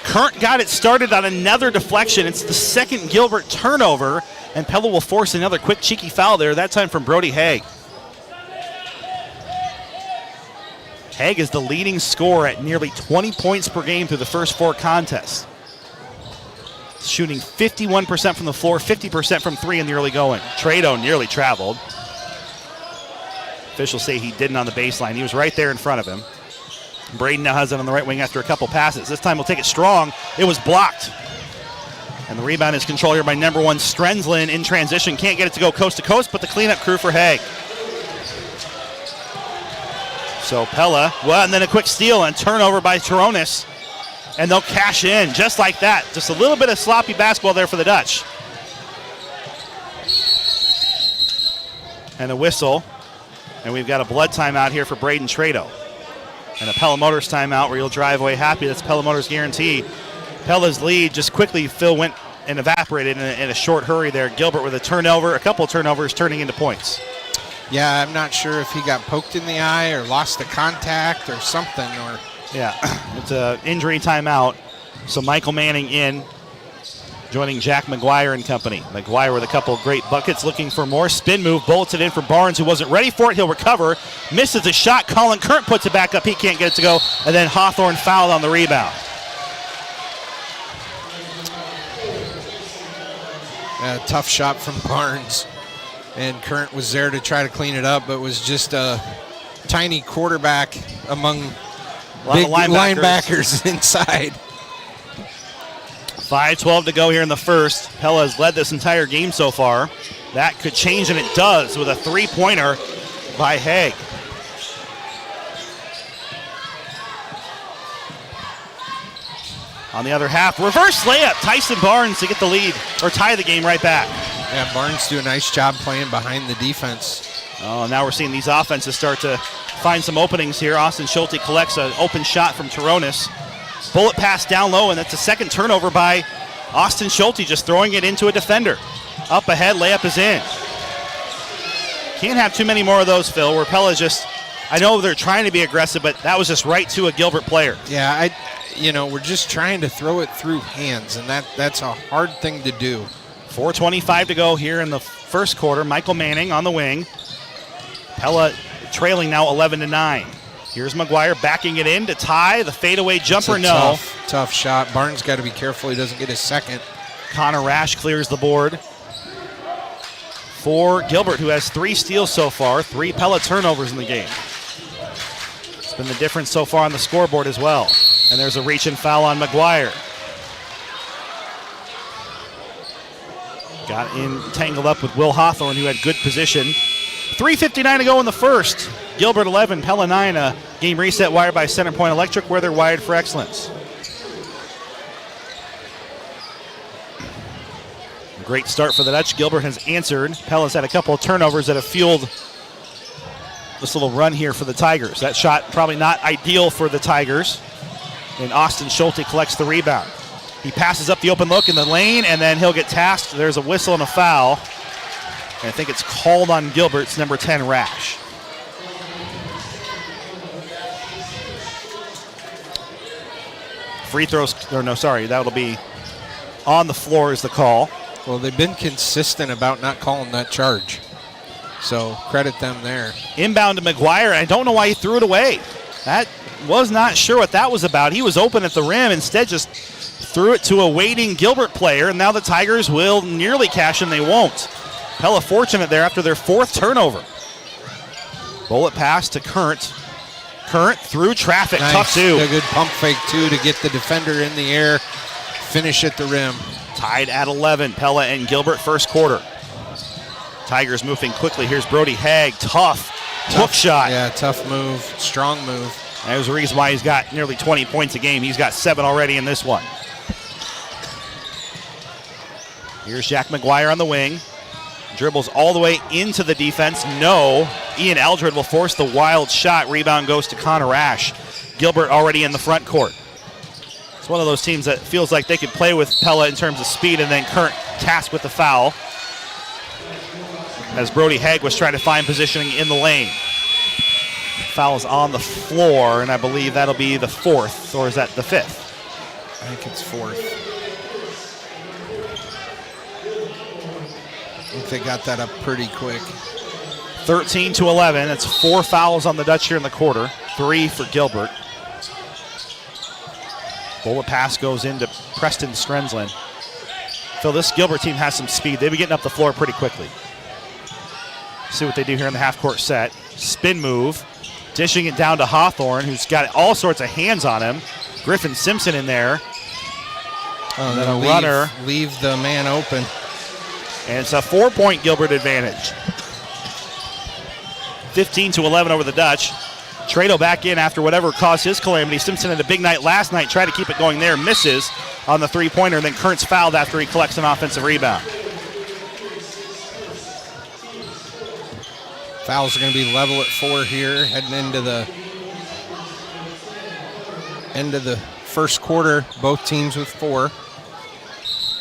Kern got it started on another deflection. It's the second Gilbert turnover, and Pella will force another quick, cheeky foul there, that time from Brody Haig. Haig is the leading scorer at nearly 20 points per game through the first 4 contests. Shooting 51% from the floor, 50% from 3 in the early going. Trado nearly traveled. Officials say he didn't on the baseline. He was right there in front of him. Braden now has it on the right wing after a couple passes. This time he'll take it strong. It was blocked. And the rebound is controlled here by number 1 Strenzlin in transition. Can't get it to go coast to coast, but the cleanup crew for Haig. So Pella, and then a quick steal and turnover by Turonis. And they'll cash in just like that. Just a little bit of sloppy basketball there for the Dutch. And a whistle. And we've got a blood timeout here for Braden Trado. And a Pella Motors timeout where you'll drive away happy. That's Pella Motors guarantee. Pella's lead just quickly, Phil, went and evaporated in a short hurry there. Gilbert with a turnover, a couple turnovers turning into points. Yeah, I'm not sure if he got poked in the eye or lost the contact or something. Yeah, it's an injury timeout. So Michael Manning in, joining Jack McGuire and company. McGuire with a couple of great buckets, looking for more. Spin move, bullets it in for Barnes, who wasn't ready for it. He'll recover, misses the shot. Colin Kern puts it back up. He can't get it to go. And then Hawthorne fouled on the rebound. Tough shot from Barnes. And Current was there to try to clean it up, but was just a tiny quarterback among big linebackers inside. 5:12 to go here in the first. Pella has led this entire game so far. That could change, and it does, with a three-pointer by Haig. On the other half, reverse layup. Tyson Barnes to get the lead, or tie the game right back. Yeah, Barnes do a nice job playing behind the defense. Oh, now we're seeing these offenses start to find some openings here. Austin Schulte collects an open shot from Turonis. Bullet pass down low, and that's a second turnover by Austin Schulte, just throwing it into a defender. Up ahead, layup is in. Can't have too many more of those, Phil, where Pella just, I know they're trying to be aggressive, but that was just right to a Gilbert player. Yeah, we're just trying to throw it through hands, and that's a hard thing to do. 4:25 to go here in the first quarter. Michael Manning on the wing. Pella trailing now 11-9. Here's McGuire backing it in to tie. The fadeaway jumper, no. Tough shot. Barnes got to be careful he doesn't get his second. Connor Rash clears the board for Gilbert, who has 3 steals so far, 3 Pella turnovers in the game. It's been the difference so far on the scoreboard as well. And there's a reach and foul on McGuire. Got entangled up with Will Hawthorne, who had good position. 3:59 to go in the first. Gilbert 11, Pella 9. A game reset wired by Center Point Electric, where they're wired for excellence. A great start for the Dutch. Gilbert has answered. Pella's had a couple of turnovers that have fueled this little run here for the Tigers. That shot probably not ideal for the Tigers. And Austin Schulte collects the rebound. He passes up the open look in the lane, and then he'll get tasked. There's a whistle and a foul. And I think it's called on Gilbert's number 10, Rash. Free throws, that'll be on the floor is the call. Well, they've been consistent about not calling that charge. So credit them there. Inbound to McGuire. I don't know why he threw it away. That was not sure what that was about. He was open at the rim, instead just threw it to a waiting Gilbert player, and now the Tigers will nearly cash in. They won't. Pella fortunate there after their 4th turnover. Bullet pass to Current. Current through traffic. Nice. Tough two. A good pump fake, too, to get the defender in the air. Finish at the rim. Tied at 11. Pella and Gilbert first quarter. Tigers moving quickly. Here's Brody Haig. Tough hook shot. Yeah, tough move. Strong move. There's a reason why he's got nearly 20 points a game. He's got 7 already in this one. Here's Jack McGuire on the wing. Dribbles all the way into the defense. No. Ian Eldred will force the wild shot. Rebound goes to Connor Rash. Gilbert already in the front court. It's one of those teams that feels like they could play with Pella in terms of speed, and then Current tasked with the foul as Brody Haig was trying to find positioning in the lane. Foul is on the floor, and I believe that'll be the 4th, or is that the 5th? I think it's 4th. I think they got that up pretty quick. 13-11. That's 4 fouls on the Dutch here in the quarter. 3 for Gilbert. Bullet pass goes into Preston Strenzlin. Phil, this Gilbert team has some speed. They'll be getting up the floor pretty quickly. See what they do here in the half-court set. Spin move. Dishing it down to Hawthorne, who's got all sorts of hands on him. Griffin Simpson in there. And then a runner. Leave the man open. And it's a 4-point Gilbert advantage. 15-11 over the Dutch. Trado back in after whatever caused his calamity. Simpson had a big night last night, tried to keep it going there, misses on the three-pointer, and then Current's fouled after he collects an offensive rebound. Fouls are going to be level at 4 here, heading into the end of the first quarter. Both teams with 4.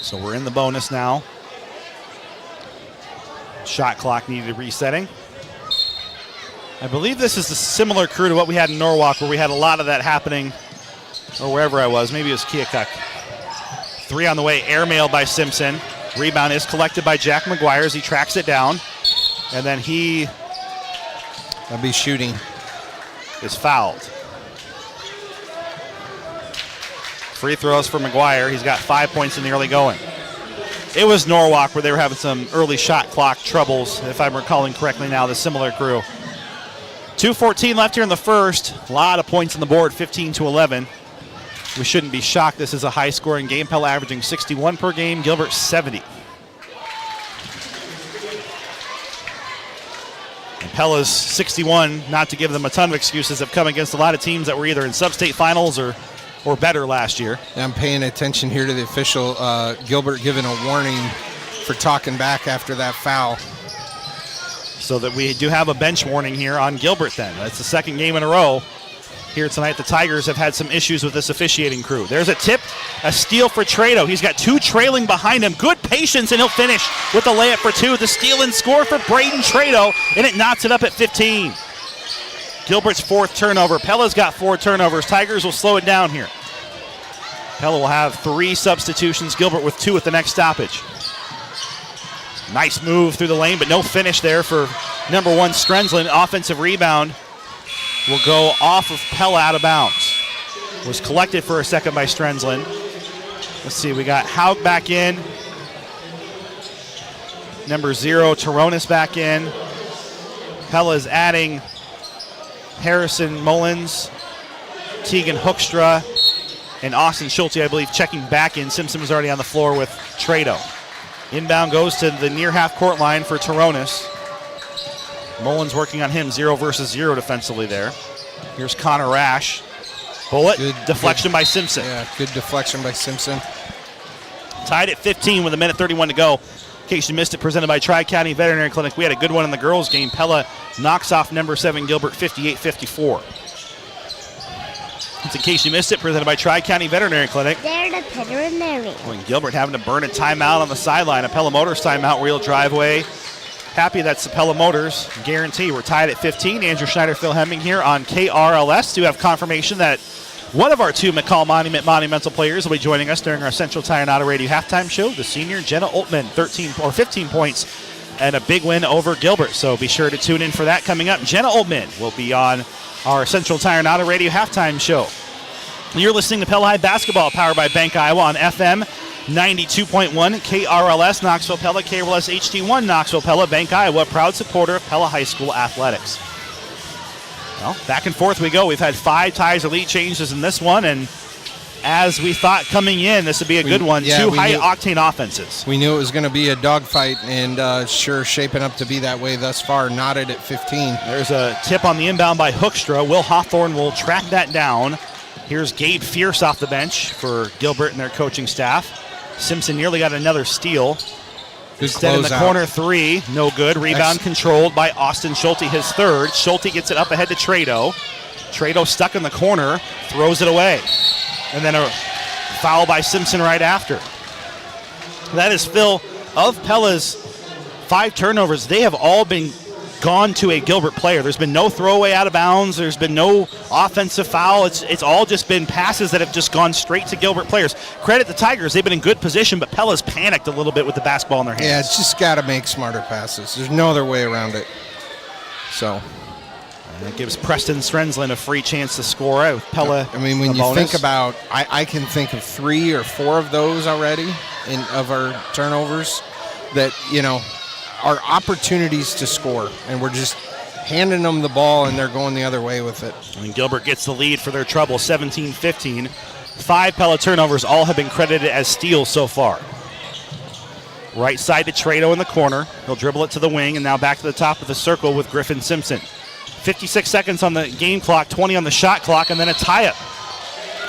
So we're in the bonus now. Shot clock needed resetting. I believe this is a similar crew to what we had in Norwalk, where we had a lot of that happening, or wherever I was. Maybe it was Keokuk. 3 on the way, airmail by Simpson. Rebound is collected by Jack McGuire as he tracks it down. And then he... I'll be shooting. Is fouled. Free throws for McGuire. He's got 5 points in the early going. It was Norwalk where they were having some early shot clock troubles, if I'm recalling correctly now, the similar crew. 2:14 left here in the first. A lot of points on the board, 15-11. We shouldn't be shocked. This is a high-scoring game. Pella averaging 61 per game. Gilbert 70. Pella's 61, not to give them a ton of excuses, have come against a lot of teams that were either in sub-state finals or better last year. I'm paying attention here to the official. Gilbert giving a warning for talking back after that foul. So that we do have a bench warning here on Gilbert then. That's the second game in a row here tonight. The Tigers have had some issues with this officiating crew. There's a tip, a steal for Trado. He's got 2 trailing behind him. Good patience, and he'll finish with a layup for 2. The steal and score for Braden Trado, and it knots it up at 15. Gilbert's 4th turnover. Pella's got 4 turnovers. Tigers will slow it down here. Pella will have 3 substitutions. Gilbert with 2 at the next stoppage. Nice move through the lane, but no finish there for number 1 Strenzlin. Offensive rebound will go off of Pella out of bounds. Was collected for a second by Strenzlin. Let's see, we got Haug back in. Number 0, Taronis back in. Pella is adding Harrison Mullins, Tegan Hoekstra, and Austin Schulte, I believe, checking back in. Simpson was already on the floor with Trado. Inbound goes to the near half-court line for Taronis. Mullins working on him, 0 versus 0 defensively there. Here's Connor Rash. Bullet, deflection by Simpson. Yeah, good deflection by Simpson. Tied at 15 with 1:31 to go. In case you missed it, presented by Tri-County Veterinary Clinic. We had a good one in the girls' game. Pella knocks off number 7 Gilbert 58-54. In case you missed it, presented by Tri-County Veterinary Clinic. They're the veterinarian. When Gilbert having to burn a timeout on the sideline, a Pella Motors timeout, wheel driveway. Happy that's the Pella Motors guarantee. We're tied at 15. Andrew Schneider, Phil Hemming here on KRLS. Do have confirmation that one of our 2 McCall Monumental players will be joining us during our Central Tire and Auto Radio halftime show. The senior Jenna Oltman, 15 points and a big win over Gilbert. So be sure to tune in for that coming up. Jenna Oltman will be on our Central Tire and Auto Radio halftime show. You're listening to Pella High Basketball, powered by Bank Iowa on FM 92.1, KRLS Knoxville Pella, KRLS HD1 Knoxville Pella, Bank Iowa, proud supporter of Pella High School athletics. Well, back and forth we go. We've had 5 ties or lead changes in this one, and as we thought coming in, this would be a good one. 2 high-octane offenses. We knew it was going to be a dogfight, and sure shaping up to be that way thus far. Knotted at 15. There's a tip on the inbound by Hoekstra. Will Hawthorne will track that down. Here's Gabe Fierce off the bench for Gilbert and their coaching staff. Simpson nearly got another steal. Instead in the corner 3, no good. Rebound controlled by Austin Schulte, his 3rd. Schulte gets it up ahead to Trado. Trado stuck in the corner, throws it away. And then a foul by Simpson right after. That is Phil. Of Pella's 5 turnovers, they have all been gone to a Gilbert player. There's been no throwaway out of bounds. There's been no offensive foul. It's all just been passes that have just gone straight to Gilbert players. Credit the Tigers. They've been in good position, but Pella's panicked a little bit with the basketball in their hands. Yeah, it's just got to make smarter passes. There's no other way around it. So and it gives Preston Strensland a free chance to score with Pella. I mean, when you think about, I can think of 3 or 4 of those already of our turnovers that, are opportunities to score, and we're just handing them the ball and they're going the other way with it. And Gilbert gets the lead for their trouble, 17-15. 5 Pella turnovers, all have been credited as steals so far. Right side to Trado in the corner. He'll dribble it to the wing, and now back to the top of the circle with Griffin Simpson. 56 seconds on the game clock, 20 on the shot clock, and then a tie-up.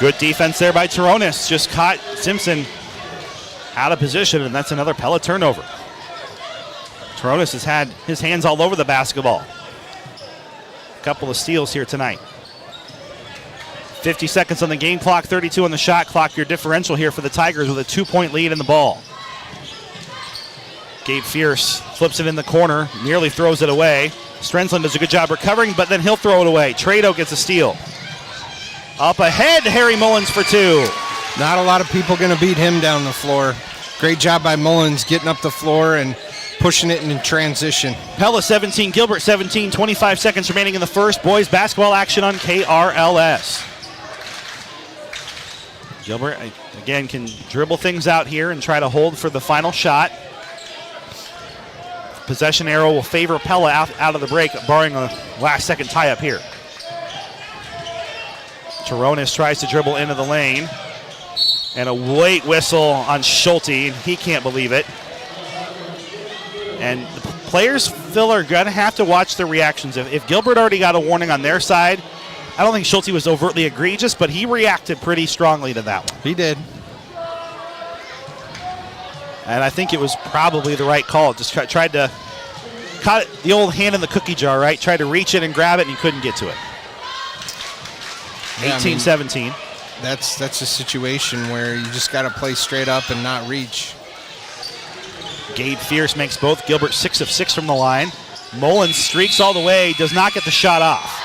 Good defense there by Taronis. Just caught Simpson out of position, and that's another Pella turnover. Taronis has had his hands all over the basketball. A couple of steals here tonight. 50 seconds on the game clock, 32 on the shot clock. Your differential here for the Tigers with a 2-point lead in the ball. Gabe Fierce flips it in the corner, nearly throws it away. Strensland does a good job recovering, but then he'll throw it away. Trado gets a steal. Up ahead, Harry Mullins for 2. Not a lot of people going to beat him down the floor. Great job by Mullins getting up the floor and pushing it in transition. Pella 17, Gilbert 17, 25 seconds remaining in the first. Boys basketball action on KRLS. Gilbert, again, can dribble things out here and try to hold for the final shot. Possession arrow will favor Pella out of the break, barring a last-second tie-up here. Taronis tries to dribble into the lane. And a late whistle on Schulte. He can't believe it. And the players, Phil, are going to have to watch their reactions. If Gilbert already got a warning on their side, I don't think Schulte was overtly egregious, but he reacted pretty strongly to that one. He did. And I think it was probably the right call. Just tried to, caught it, the old hand in the cookie jar, right? Tried to reach it and grab it, and he couldn't get to it. 18-17. That's a situation where you just got to play straight up and not reach. Gabe Fierce makes both. Gilbert 6 of 6 from the line. Mullins streaks all the way, does not get the shot off.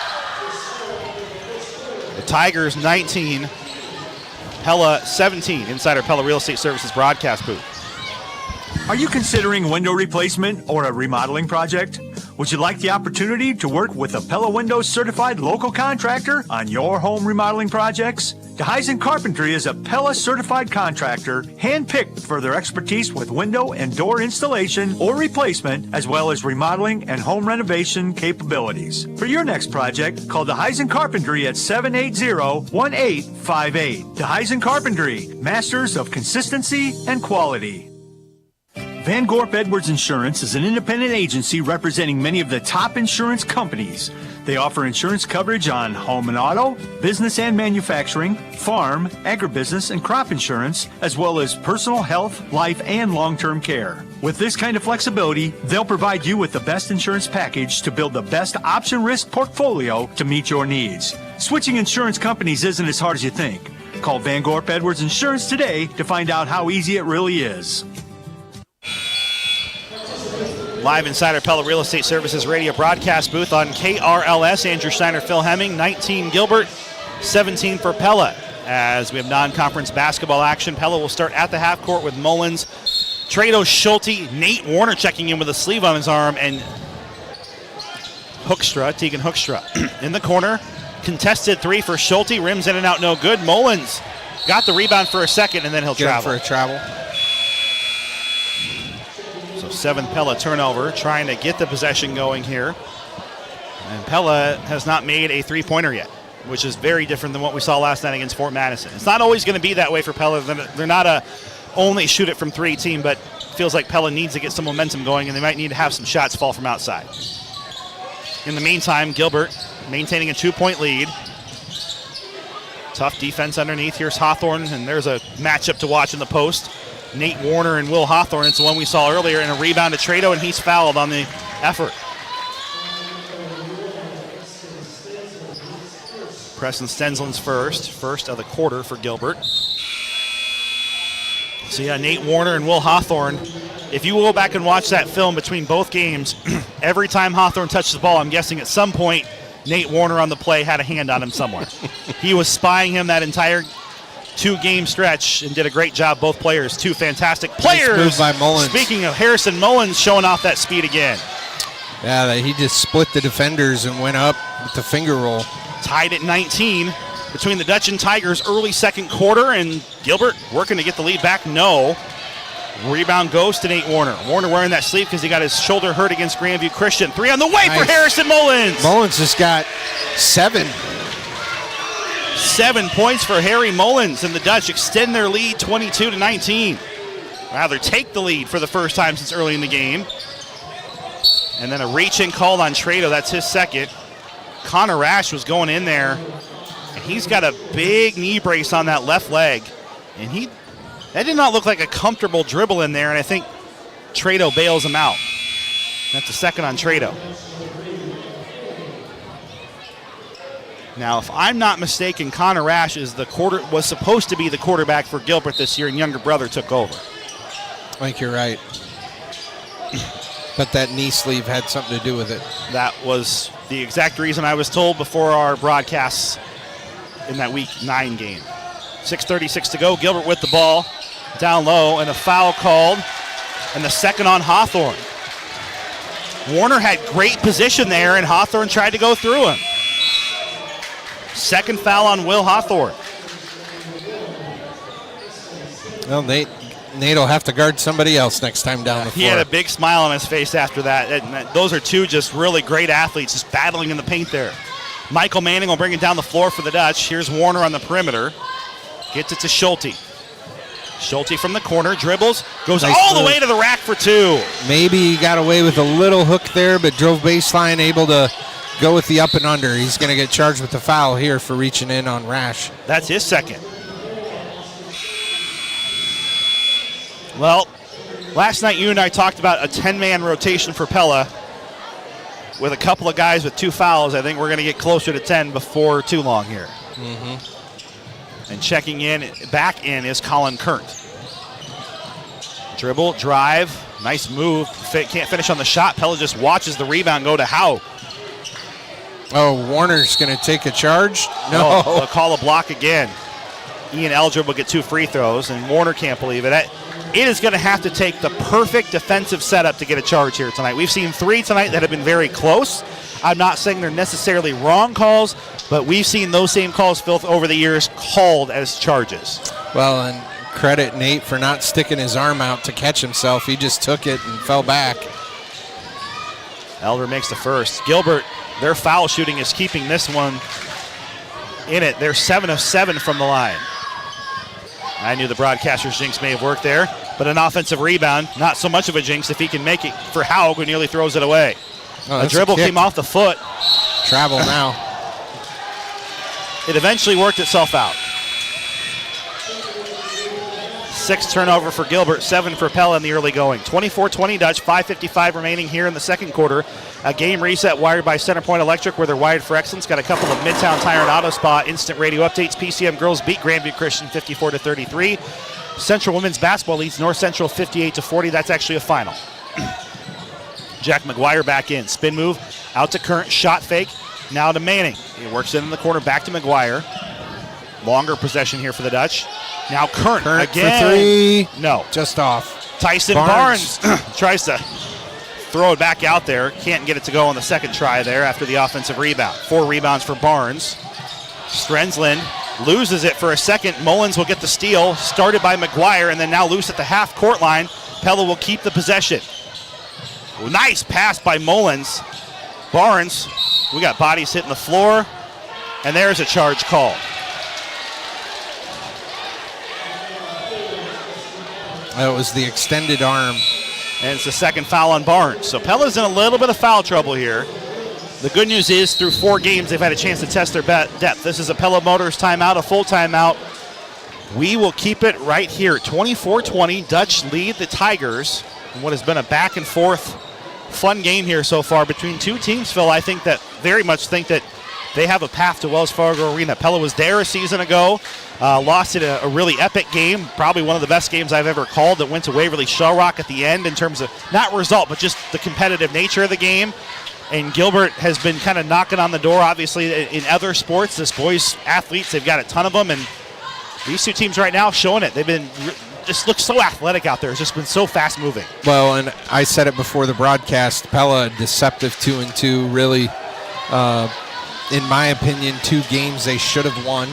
The Tigers 19, Pella 17, inside our Pella Real Estate Services broadcast booth. Are you considering window replacement or a remodeling project? Would you like the opportunity to work with a Pella Windows certified local contractor on your home remodeling projects? DeHuysen Carpentry is a Pella certified contractor handpicked for their expertise with window and door installation or replacement, as well as remodeling and home renovation capabilities. For your next project, call DeHuysen Carpentry at 780-1858. DeHuysen Carpentry, masters of consistency and quality. Van Gorp Edwards Insurance is an independent agency representing many of the top insurance companies. They offer insurance coverage on home and auto, business and manufacturing, farm, agribusiness, and crop insurance, as well as personal health, life, and long-term care. With this kind of flexibility, they'll provide you with the best insurance package to build the best option risk portfolio to meet your needs. Switching insurance companies isn't as hard as you think. Call Van Gorp Edwards Insurance today to find out how easy it really is. Live inside our Pella Real Estate Services radio broadcast booth on KRLS. Andrew Steiner, Phil Hemming, 19 Gilbert, 17 for Pella. As we have non-conference basketball action, Pella will start at the half court with Mullins, Trado, Schulte, Nate Warner checking in with a sleeve on his arm, and Tegan Hoekstra in the corner. Contested 3 for Schulte, rims in and out, no good. Mullins got the rebound for a second, and then he'll travel. For a travel. So 7th Pella turnover, trying to get the possession going here. And Pella has not made a three-pointer yet, which is very different than what we saw last night against Fort Madison. It's not always going to be that way for Pella. They're not a only shoot it from 3 team, but feels like Pella needs to get some momentum going, and they might need to have some shots fall from outside. In the meantime, Gilbert maintaining a 2-point lead. Tough defense underneath. Here's Hawthorne, and there's a matchup to watch in the post. Nate Warner and Will Hawthorne. It's the one we saw earlier, and a rebound to Trado, and he's fouled on the effort. Preston Stensland's first of the quarter for Gilbert. So yeah, Nate Warner and Will Hawthorne. If you go back and watch that film between both games, every time Hawthorne touched the ball, I'm guessing at some point Nate Warner on the play had a hand on him somewhere. He was spying him that entire 2-game stretch and did a great job. Both players, 2 fantastic players. Nice move by Mullins. Speaking of Harrison Mullins showing off that speed again. Yeah, he just split the defenders and went up with the finger roll. Tied at 19 between the Dutch and Tigers early second quarter, and Gilbert working to get the lead back. No. Rebound goes to Nate Warner. Warner wearing that sleeve because he got his shoulder hurt against Grandview Christian. 3 on the way for Harrison Mullins. Mullins just got 7. 7 points for Harry Mullins, and the Dutch extend their lead 22-19. Rather take the lead for the first time since early in the game. And then a reach-in called on Trado. That's his second. Connor Rash was going in there, and he's got a big knee brace on that left leg. And that did not look like a comfortable dribble in there, and I think Trado bails him out. That's a second on Trado. Now, if I'm not mistaken, Connor Rash was supposed to be the quarterback for Gilbert this year, and younger brother took over. I think you're right. But that knee sleeve had something to do with it. That was the exact reason I was told before our broadcasts in that Week 9 game. 6:36 to go. Gilbert with the ball down low, and a foul called, and the second on Hawthorne. Warner had great position there, and Hawthorne tried to go through him. Second foul on Will Hawthorne. Well, Nate will have to guard somebody else next time down the floor. He had a big smile on his face after that. Those are 2 just really great athletes just battling in the paint there. Michael Manning will bring it down the floor for the Dutch. Here's Warner on the perimeter. Gets it to Schulte. Schulte from the corner, dribbles, goes nice all move. the way to the rack for 2. Maybe he got away with a little hook there, but drove baseline, able to go with the up and under. He's going to get charged with the foul here for reaching in on Rash. That's his second. Well, last night you and I talked about a 10-man rotation for Pella. With a couple of guys with 2 fouls, I think we're going to get closer to 10 before too long here. Mm-hmm. And checking back in is Colin Kurt. Dribble, drive, nice move. Can't finish on the shot. Pella just watches the rebound go to Howe. Oh, Warner's going to take a charge? No. They'll call a block again. Ian Eldred will get 2 free throws, and Warner can't believe it. It is going to have to take the perfect defensive setup to get a charge here tonight. We've seen 3 tonight that have been very close. I'm not saying they're necessarily wrong calls, but we've seen those same calls, Phil, over the years called as charges. Well, and credit Nate for not sticking his arm out to catch himself. He just took it and fell back. Elder makes the first. Gilbert, their foul shooting is keeping this one in it. They're 7 of 7 from the line. I knew the broadcaster's jinx may have worked there, but an offensive rebound, not so much of a jinx if he can make it for Haug, who nearly throws it away. Oh, a dribble came off the foot. Travel now. It eventually worked itself out. 6 turnover for Gilbert, 7 for Pella in the early going. 24-20 Dutch, 5:55 remaining here in the second quarter. A game reset wired by Centerpoint Electric, where they're wired for excellence. Got a couple of Midtown Tire and Auto Spa instant radio updates. PCM girls beat Grandview Christian 54-33. Central women's basketball leads North Central 58-40. That's actually a final. Jack McGuire back in. Spin move out to Current. Shot fake. Now to Manning. He works in the corner. Back to McGuire. Longer possession here for the Dutch. Now Current again. For 3. No. Just off. Tyson Barnes tries to throw it back out there. Can't get it to go on the second try there after the offensive rebound. 4 rebounds for Barnes. Strensland loses it for a second. Mullins will get the steal. Started by McGuire and then now loose at the half-court line. Pella will keep the possession. Nice pass by Mullins. Barnes, we got bodies hitting the floor, and there's a charge called. That was the extended arm. And it's the second foul on Barnes. So Pella's in a little bit of foul trouble here. The good news is through 4 games, they've had a chance to test their depth. This is a Pella Motors timeout, a full timeout. We will keep it right here. 24-20, Dutch lead the Tigers in what has been a back and forth fun game here so far between 2 teams, Phil. I think that very much think that they have a path to Wells Fargo Arena. Pella was there a season ago, lost in a really epic game, probably one of the best games I've ever called, that went to Waverly Shellrock at the end in terms of not result, but just the competitive nature of the game. And Gilbert has been kind of knocking on the door, obviously, in other sports. This boys athletes, they've got a ton of them, and these two teams right now showing it. They've been just look so athletic out there. It's just been so fast moving. Well, and I said it before the broadcast, Pella, deceptive 2-2, really, in my opinion, 2 games they should have won.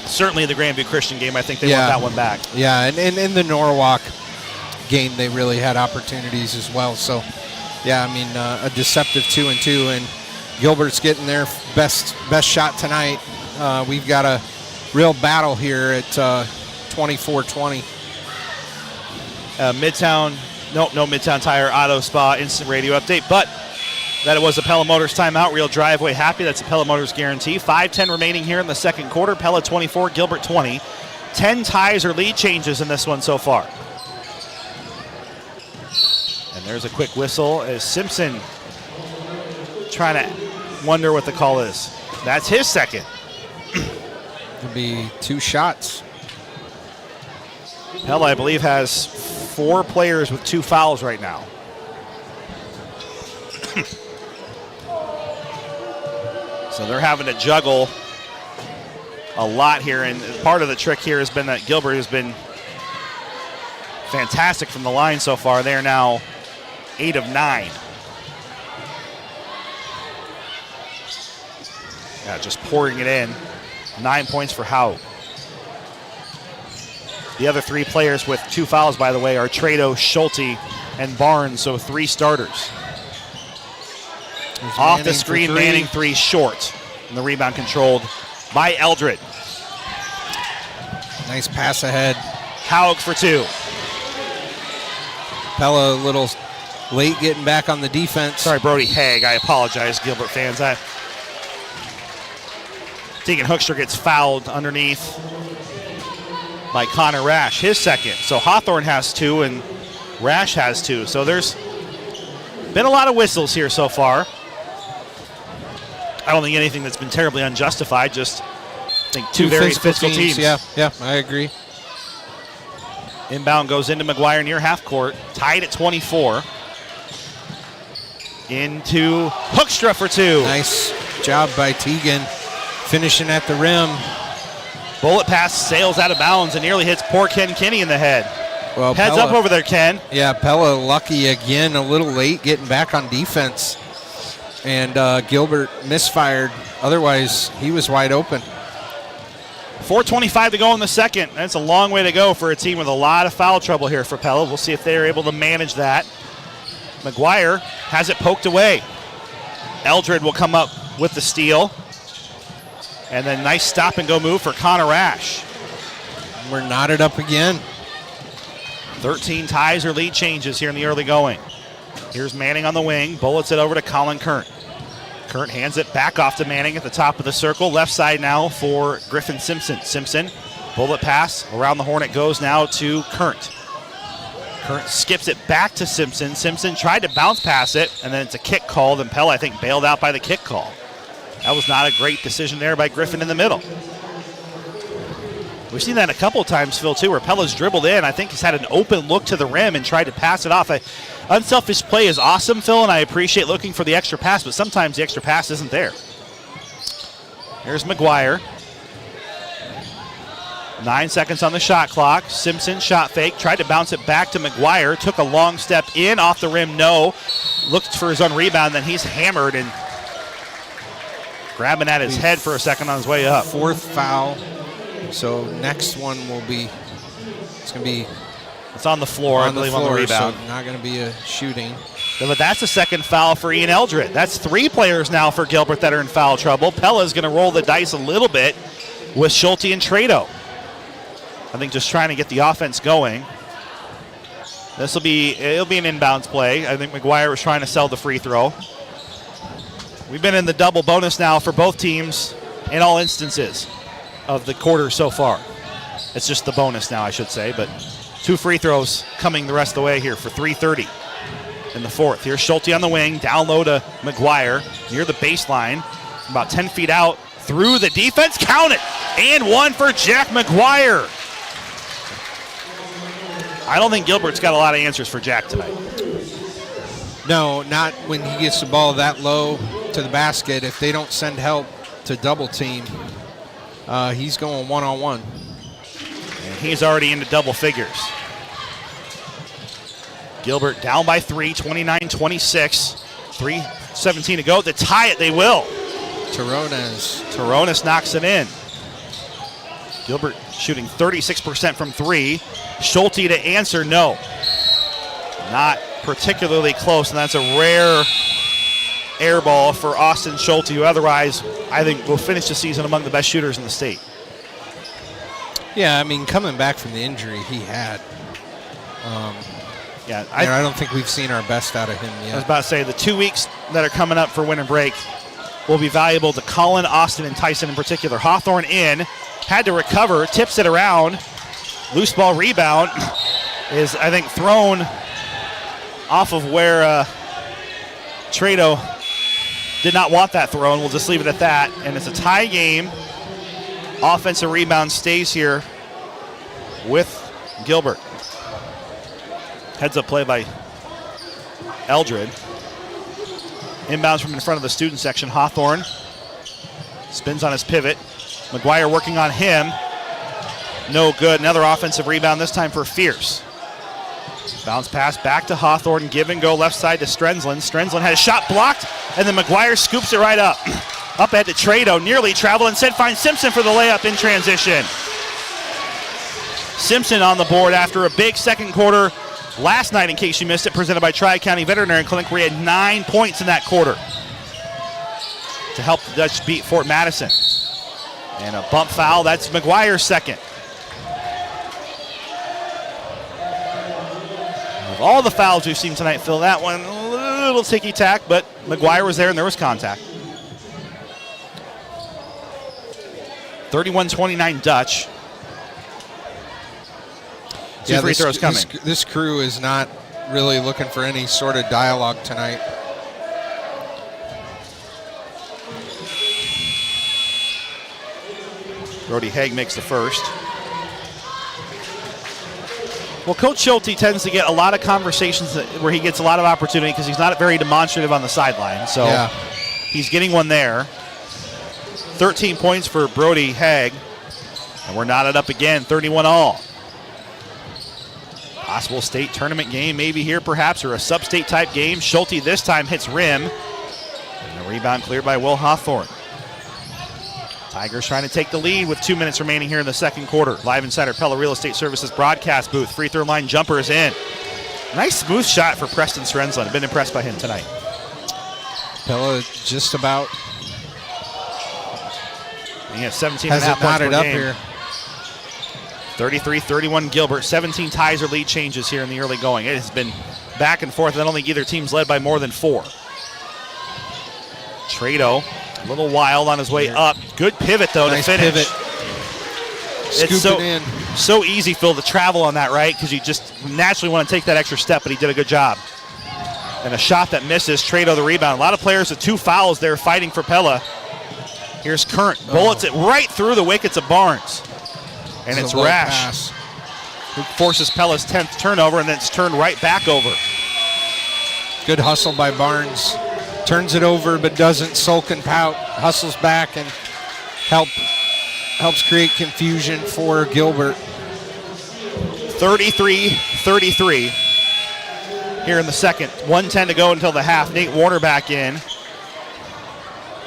Certainly the Grandview Christian game, I think they won that one back. Yeah, and in the Norwalk game, they really had opportunities as well. So, yeah, I mean, a deceptive 2-2, and Gilbert's getting their best shot tonight. We've got a real battle here at 24-20. No Midtown Tire Auto Spa instant radio update, but that it was a Pella Motors timeout. Real driveway happy. That's a Pella Motors guarantee. 5:10 remaining here in the second quarter. Pella 24, Gilbert 20. 10 ties or lead changes in this one so far. And there's a quick whistle as Simpson trying to wonder what the call is. That's his second. It'll be 2 shots. Pella, I believe, has 4 players with 2 fouls right now. So they're having to juggle a lot here, and part of the trick here has been that Gilbert has been fantastic from the line so far. They are now 8 of 9. Yeah, just pouring it in. 9 points for Howe. The other 3 players with 2 fouls, by the way, are Trado, Schulte, and Barnes, so 3 starters. Off the screen, Manning 3 short. And the rebound controlled by Eldred. Nice pass ahead. Haug for 2. Pella a little late getting back on the defense. Sorry, Brody Haig. I apologize, Gilbert fans. Tegan Hoekstra gets fouled underneath by Connor Rash, his second. So Hawthorne has 2 and Rash has 2. So there's been a lot of whistles here so far. I don't think anything that's been terribly unjustified, just I think 2 very physical teams. Yeah, I agree. Inbound goes into McGuire near half court, tied at 24. Into Hoekstra for 2. Nice job by Tegan, finishing at the rim. Bullet pass sails out of bounds and nearly hits poor Ken Kinney in the head. Well, Heads Pella, up over there, Ken. Yeah, Pella lucky again, a little late getting back on defense. And Gilbert misfired. Otherwise, he was wide open. 4:25 to go in the second. That's a long way to go for a team with a lot of foul trouble here for Pella. We'll see if they're able to manage that. McGuire has it poked away. Eldred will come up with the steal. And then nice stop and go move for Connor Rash. We're knotted up again. 13 ties or lead changes here in the early going. Here's Manning on the wing. Bullets it over to Colin Kern. Kern hands it back off to Manning at the top of the circle. Left side now for Griffin Simpson. Simpson, bullet pass. Around the horn it goes now to Kurnt. Kurnt skips it back to Simpson. Simpson tried to bounce pass it, and then it's a kick called, and Pella, I think, bailed out by the kick call. That was not a great decision there by Griffin in the middle. We've seen that a couple of times, Phil, too, where Pella's dribbled in. I think he's had an open look to the rim and tried to pass it off. Unselfish play is awesome, Phil, and I appreciate looking for the extra pass, but sometimes the extra pass isn't there. Here's McGuire. 9 seconds on the shot clock. Simpson shot fake, tried to bounce it back to McGuire, took a long step in, off the rim, no. Looked for his own rebound, then he's hammered and grabbing at his head for a second on his way up. 4th foul. So next one will be, it's on the floor, I believe, on the rebound. So not going to be a shooting. But that's a second foul for Ian Eldred. That's 3 players now for Gilbert that are in foul trouble. Pella's going to roll the dice a little bit with Schulte and Trado. I think just trying to get the offense going. It'll be an inbounds play. I think McGuire was trying to sell the free throw. We've been in the double bonus now for both teams in all instances of the quarter so far. It's just the bonus now, I should say, but 2 free throws coming the rest of the way here for 3:30 in the fourth. Here's Schulte on the wing, down low to McGuire near the baseline. About 10 feet out, through the defense, count it, and one for Jack McGuire. I don't think Gilbert's got a lot of answers for Jack tonight. No, not when he gets the ball that low to the basket. If they don't send help to double team, he's going one-on-one. And he's already into double figures. Gilbert down by 3, 29-26. 3:17 to go. To tie it, they will. Toronis knocks it in. Gilbert shooting 36% from 3. Schulte to answer, no. Not particularly close, and that's a rare air ball for Austin Schulte, who otherwise I think will finish the season among the best shooters in the state. Yeah, I mean, coming back from the injury he had, I don't think we've seen our best out of him yet. I was about to say, the 2 weeks that are coming up for winter break will be valuable to Colin, Austin, and Tyson in particular. Hawthorne in, had to recover, tips it around. Loose ball rebound is, I think, thrown off of where Trado did not want that thrown. We'll just leave it at that. And it's a tie game. Offensive rebound stays here with Gilbert. Heads up play by Eldred. Inbounds from in front of the student section. Hawthorne spins on his pivot. McGuire working on him. No good. Another offensive rebound, this time for Fierce. Bounce pass back to Hawthorne. Give and go left side to Strenzlin. Strenzlin had a shot blocked, and then McGuire scoops it right up. Up ahead to Trado. Nearly traveled. Instead finds Simpson for the layup in transition. Simpson on the board after a big second quarter last night, in case you missed it, presented by Tri-County Veterinary Clinic, where he had 9 points in that quarter to help the Dutch beat Fort Madison. And a bump foul. That's McGuire's second. Of all the fouls we've seen tonight, Phil, that one a little ticky-tack, but McGuire was there and there was contact. 31-29 Dutch. Two free throws coming. This crew is not really looking for any sort of dialogue tonight. Brody Haig makes the first. Well, Coach Schulte tends to get a lot of conversations where he gets a lot of opportunity because he's not very demonstrative on the sideline. So he's getting one there. 13 points for Brody Haig. And we're knotted up again, 31-all. Possible state tournament game maybe here perhaps, or a sub-state type game. Schulte this time hits rim. And the rebound cleared by Will Hawthorne. Tigers trying to take the lead with 2 minutes remaining here in the second quarter. Live inside our Pella Real Estate Services broadcast booth. Free throw line jumper is in. Nice smooth shot for Preston Strenzlin. I've been impressed by him tonight. Pella just about he has 17 has and a half points per up game. here. 33-31 Gilbert. 17 ties or lead changes here in the early going. It has been back and forth. I don't think either team's led by more than 4. Trado, a little wild on his way up. Good pivot, though, nice to finish. Pivot. It's Scoop it in. So easy, Phil, to travel on that, right? Because you just naturally want to take that extra step, but he did a good job. And a shot that misses. Trado the rebound. A lot of players with 2 fouls there fighting for Pella. Here's Current. Bullets it right through the wickets of Barnes. And it's Rash who forces Pella's 10th turnover, and then it's turned right back over. Good hustle by Barnes. Turns it over but doesn't sulk and pout. Hustles back and helps create confusion for Gilbert. 33-33 here in the second. 1:10 to go until the half. Nate Warner back in.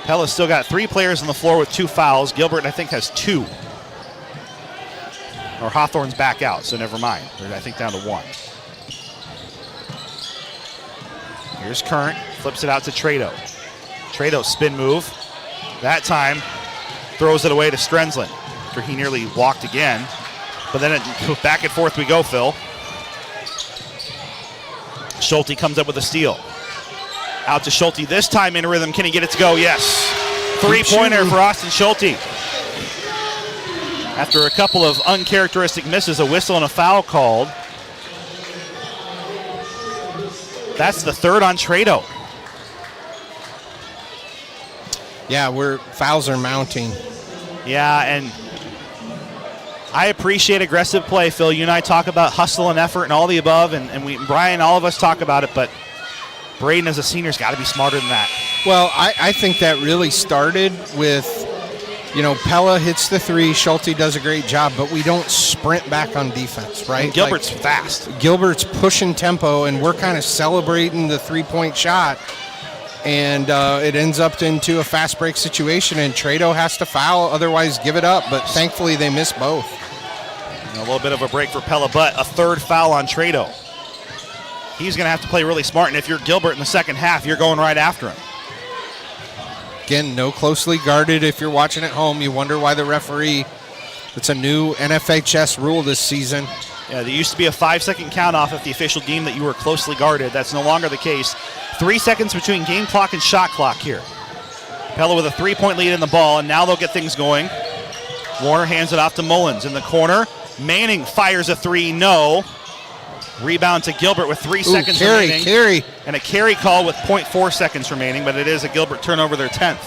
Pella's still got 3 players on the floor with 2 fouls. Gilbert, I think, has 2. Or Hawthorne's back out, so never mind. They're, I think, down to 1. Here's Current, flips it out to Trado. Trado spin move. That time, throws it away to Strenzlin after he nearly walked again. But then back and forth we go, Phil. Schulte comes up with a steal. Out to Schulte this time in rhythm. Can he get it to go? Yes. 3-pointer for Austin Schulte. After a couple of uncharacteristic misses, a whistle and a foul called. That's the 3rd on Trado. Yeah, fouls are mounting. Yeah, and I appreciate aggressive play, Phil. You and I talk about hustle and effort and all the above, and Brian, all of us talk about it, but Braden as a senior has got to be smarter than that. Well, I think that really started with, Pella hits the three, Schulte does a great job, but we don't sprint back on defense, right? And Gilbert's fast. Gilbert's pushing tempo, and we're kind of celebrating the three-point shot, and it ends up into a fast break situation, and Trado has to foul, otherwise give it up, but thankfully they miss both. And a little bit of a break for Pella, but a third foul on Trado. He's going to have to play really smart, and if you're Gilbert in the second half, you're going right after him. Again, no closely guarded. If you're watching at home, you wonder why the referee, it's a new NFHS rule this season. Yeah, there used to be a 5-second count off if the official deemed that you were closely guarded. That's no longer the case. 3 seconds between game clock and shot clock here. Pella with a 3-point lead in the ball, and now they'll get things going. Warner hands it off to Mullins in the corner. Manning fires a three, no. Rebound to Gilbert with 3 seconds remaining. Carry. And a carry call with 0.4 seconds remaining, but it is a Gilbert turnover, their 10th.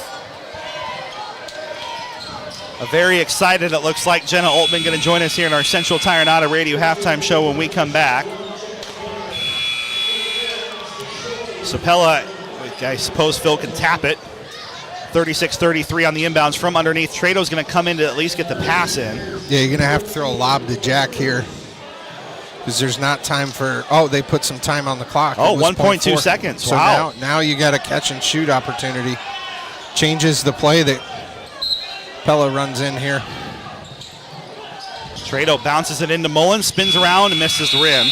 A very excited, it looks like, Jenna Oltman going to join us here in our Central Tire and Auto Radio halftime show when we come back. So Pella, I suppose Phil can tap it. 36-33 on the inbounds from underneath. Trado's going to come in to at least get the pass in. Yeah, you're going to have to throw a lob to Jack here, because there's not time for, they put some time on the clock. 1.2 seconds. So wow. now you got a catch and shoot opportunity. Changes the play that Pella runs in here. Trado bounces it into Mullins, spins around and misses the rim.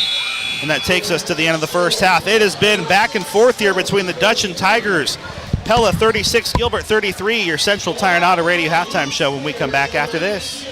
And that takes us to the end of the first half. It has been back and forth here between the Dutch and Tigers. Pella 36, Gilbert 33, your Central Tire and Auto Radio halftime show when we come back after this.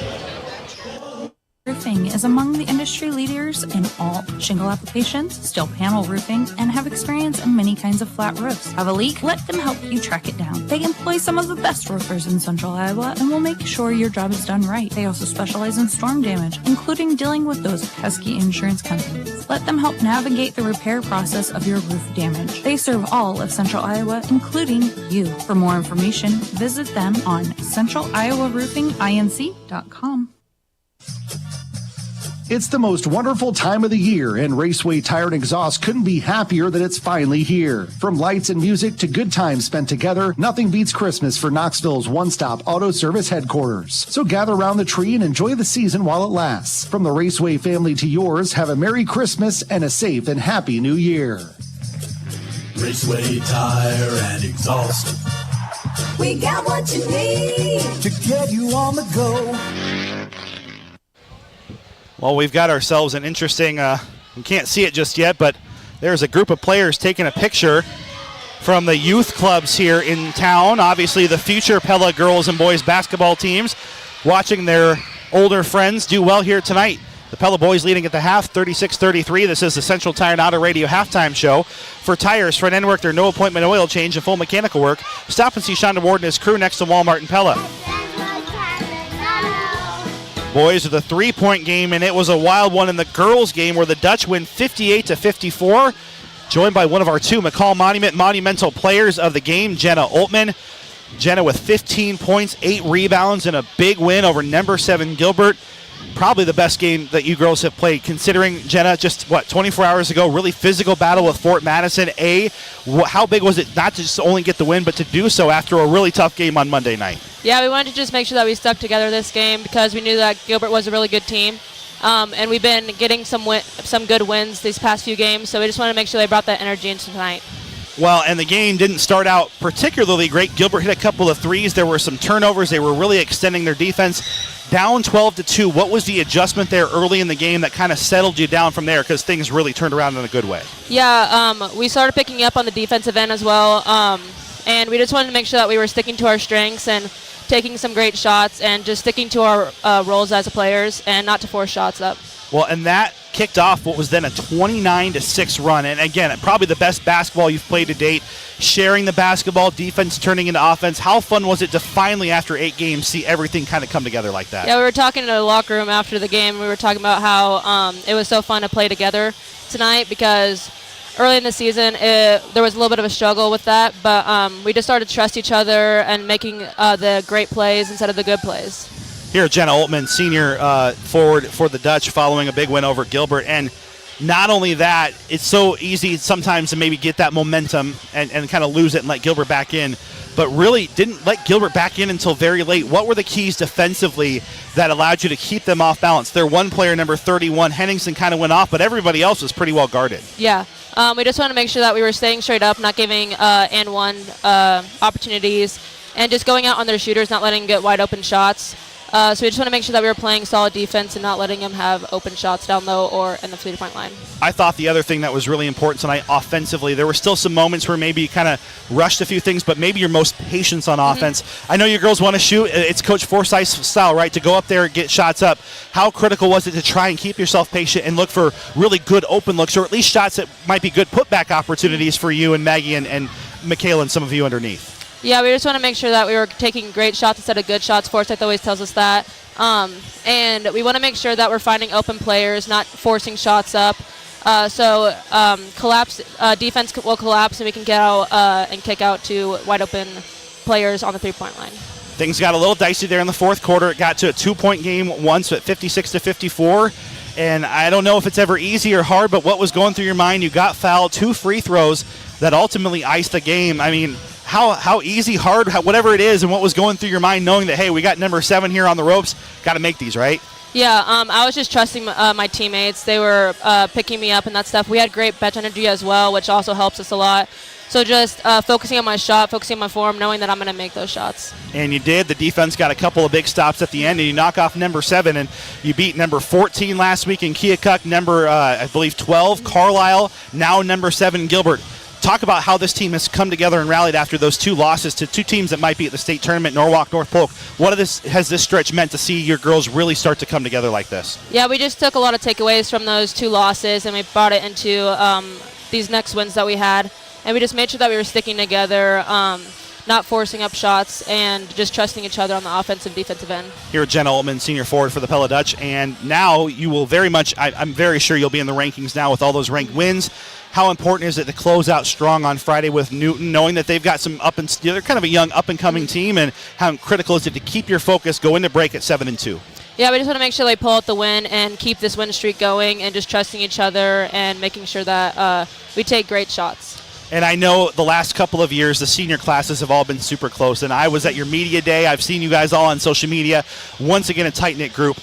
Roofing is among the industry leaders in all shingle applications, steel panel roofing, and have experience in many kinds of flat roofs. Have a leak? Let them help you track it down. They employ some of the best roofers in Central Iowa and will make sure your job is done right. They also specialize in storm damage, including dealing with those pesky insurance companies. Let them help navigate the repair process of your roof damage. They serve all of Central Iowa, including you. For more information, visit them on centraliowaroofinginc.com. It's the most wonderful time of the year, and Raceway Tire and Exhaust couldn't be happier that it's finally here. From lights and music to good times spent together, nothing beats Christmas for Knoxville's one-stop auto service headquarters. So gather around the tree and enjoy the season while it lasts. From the Raceway family to yours, have a Merry Christmas and a safe and happy New Year. Raceway Tire and Exhaust. We got what you need to get you on the go. Well, we've got ourselves an interesting, we can't see it just yet, but there's a group of players taking a picture from the youth clubs here in town. Obviously, the future Pella girls and boys basketball teams watching their older friends do well here tonight. The Pella boys leading at the half, 36-33. This is the Central Tire and Auto Radio halftime show. For tires, front end work, their no appointment oil change and full mechanical work, stop and see Shonda Ward and his crew next to Walmart in Pella. Boys with a three-point game, and it was a wild one in the girls' game where the Dutch win 58-54. Joined by one of our two McCall Monumental players of the game, Jenna Oltman. Jenna with 15 points, 8 rebounds, and a big win over number 7 Gilbert. Probably the best game that you girls have played, considering, Jenna, just, 24 hours ago, really physical battle with Fort Madison. How big was it not to just only get the win, but to do so after a really tough game on Monday night? Yeah, we wanted to just make sure that we stuck together this game because we knew that Gilbert was a really good team. And we've been getting some good wins these past few games, so we just wanted to make sure they brought that energy into tonight. Well, and the game didn't start out particularly great. Gilbert hit a couple of threes. There were some turnovers. They were really extending their defense. Down 12-2. What was the adjustment there early in the game that kind of settled you down from there because things really turned around in a good way? Yeah, we started picking up on the defensive end as well, and we just wanted to make sure that we were sticking to our strengths and taking some great shots and just sticking to our roles as players and not to force shots up. Well, and that kicked off what was then a 29-6 run. And again, probably the best basketball you've played to date. Sharing the basketball, defense turning into offense. How fun was it to finally, after 8 games, see everything kind of come together like that? Yeah, we were talking in the locker room after the game. We were talking about how it was so fun to play together tonight because early in the season, there was a little bit of a struggle with that, but we just started to trust each other and making the great plays instead of the good plays. Here, Jenna Oltman, senior forward for the Dutch, following a big win over Gilbert. And not only that, it's so easy sometimes to maybe get that momentum and kind of lose it and let Gilbert back in, but really didn't let Gilbert back in until very late. What were the keys defensively that allowed you to keep them off balance? Their one player, number 31, Henningsen, kind of went off, but everybody else was pretty well guarded. Yeah. We just wanted to make sure that we were staying straight up, not giving and one opportunities, and just going out on their shooters, not letting them get wide open shots. So we just want to make sure that we were playing solid defense and not letting them have open shots down low or in the 3-point line. I thought the other thing that was really important tonight offensively, there were still some moments where maybe you kind of rushed a few things, but maybe your most patience on offense. I know your girls want to shoot. It's Coach Forsyth's style, right, to go up there and get shots up. How critical was it to try and keep yourself patient and look for really good open looks, or at least shots that might be good putback opportunities for you and Maggie and Michaela and some of you underneath? Yeah, we just want to make sure that we were taking great shots instead of good shots. Forsyth always tells us that. And we want to make sure that we're finding open players, not forcing shots up. Collapse defense will collapse, and we can get out and kick out to wide open players on the 3-point line. Things got a little dicey there in the fourth quarter. It got to a 2-point game once at 56-54. And I don't know if it's ever easy or hard, but what was going through your mind? You got fouled, 2 free throws that ultimately iced the game. I mean, how easy, hard, whatever it is, and what was going through your mind knowing that, hey, we got number 7 here on the ropes, got to make these, right? Yeah, I was just trusting my teammates. They were picking me up and that stuff. We had great bench energy as well, which also helps us a lot. So just focusing on my shot, focusing on my form, knowing that I'm going to make those shots. And you did. The defense got a couple of big stops at the end, and you knock off number 7, and you beat number 14 last week in Keokuk, number, I believe, 12, Carlisle, now number 7, Gilbert. Talk about how this team has come together and rallied after those 2 losses to 2 teams that might be at the state tournament, Norwalk, North Polk. What has this stretch meant to see your girls really start to come together like this? Yeah, we just took a lot of takeaways from those 2 losses, and we brought it into these next wins that we had. And we just made sure that we were sticking together, not forcing up shots, and just trusting each other on the offensive defensive end. Here at Jenna Oltman, senior forward for the Pella Dutch, and now you will very much, I'm very sure you'll be in the rankings now with all those ranked wins. How important is it to close out strong on Friday with Newton, knowing that they've got some they're kind of a young up-and-coming team, and how critical is it to keep your focus, go into break at 7-2? Yeah, we just want to make sure they pull out the win and keep this win streak going, and just trusting each other and making sure that we take great shots. And I know the last couple of years, the senior classes have all been super close, and I was at your media day. I've seen you guys all on social media. Once again, a tight-knit group.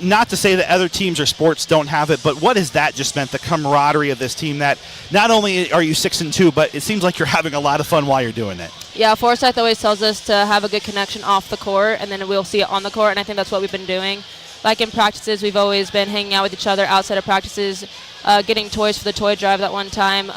Not to say that other teams or sports don't have it, but what has that just meant, the camaraderie of this team, that not only are you 6-2, but it seems like you're having a lot of fun while you're doing it? Yeah, Forsyth always tells us to have a good connection off the court, and then we'll see it on the court, and I think that's what we've been doing. Like in practices, we've always been hanging out with each other outside of practices, getting toys for the toy drive that one time.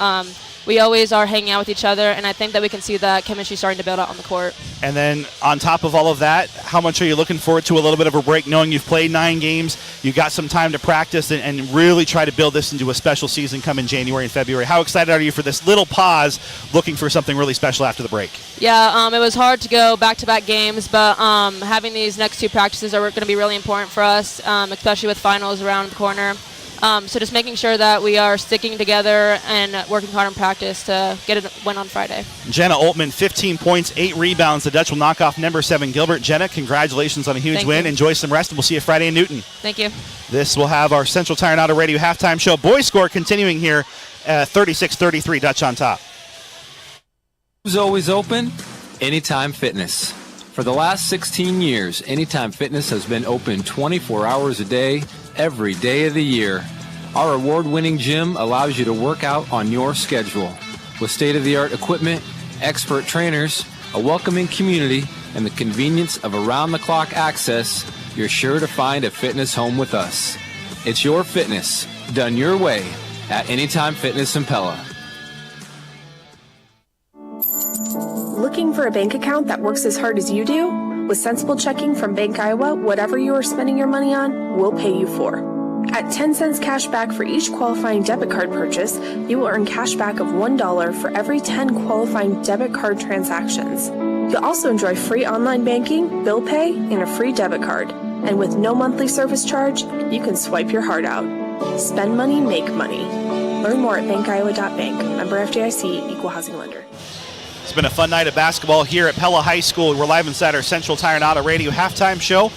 We always are hanging out with each other, and I think that we can see that chemistry starting to build out on the court. And then on top of all of that, how much are you looking forward to a little bit of a break, knowing you've played 9 games, you got some time to practice and really try to build this into a special season coming January and February? How excited are you for this little pause, looking for something really special after the break? Yeah, it was hard to go back-to-back games, but having these next 2 practices are going to be really important for us, especially with finals around the corner. So just making sure that we are sticking together and working hard in practice to get a win on Friday. Jenna Oltman, 15 points, 8 rebounds. The Dutch will knock off number 7, Gilbert. Jenna, congratulations on a huge win. Enjoy some rest, and we'll see you Friday in Newton. Thank you. This will have our Central Tire and Auto Radio halftime show. Boys score continuing here, 36-33, Dutch on top. Who's always open? Anytime Fitness. For the last 16 years, Anytime Fitness has been open 24 hours a day, every day of the year. Our award-winning gym allows you to work out on your schedule. With state-of-the-art equipment, expert trainers, a welcoming community, and the convenience of around-the-clock access, you're sure to find a fitness home with us. It's your fitness, done your way, at Anytime Fitness in Pella. Looking for a bank account that works as hard as you do? With Sensible Checking from Bank Iowa, whatever you are spending your money on, we'll pay you for. At 10 cents cash back for each qualifying debit card purchase, you will earn cash back of $1 for every 10 qualifying debit card transactions. You'll also enjoy free online banking, bill pay, and a free debit card. And with no monthly service charge, you can swipe your heart out. Spend money, make money. Learn more at bankiowa.bank. Member FDIC, equal housing lender. It's been a fun night of basketball here at Pella High School. We're live inside our Central Tire and Auto Radio halftime show.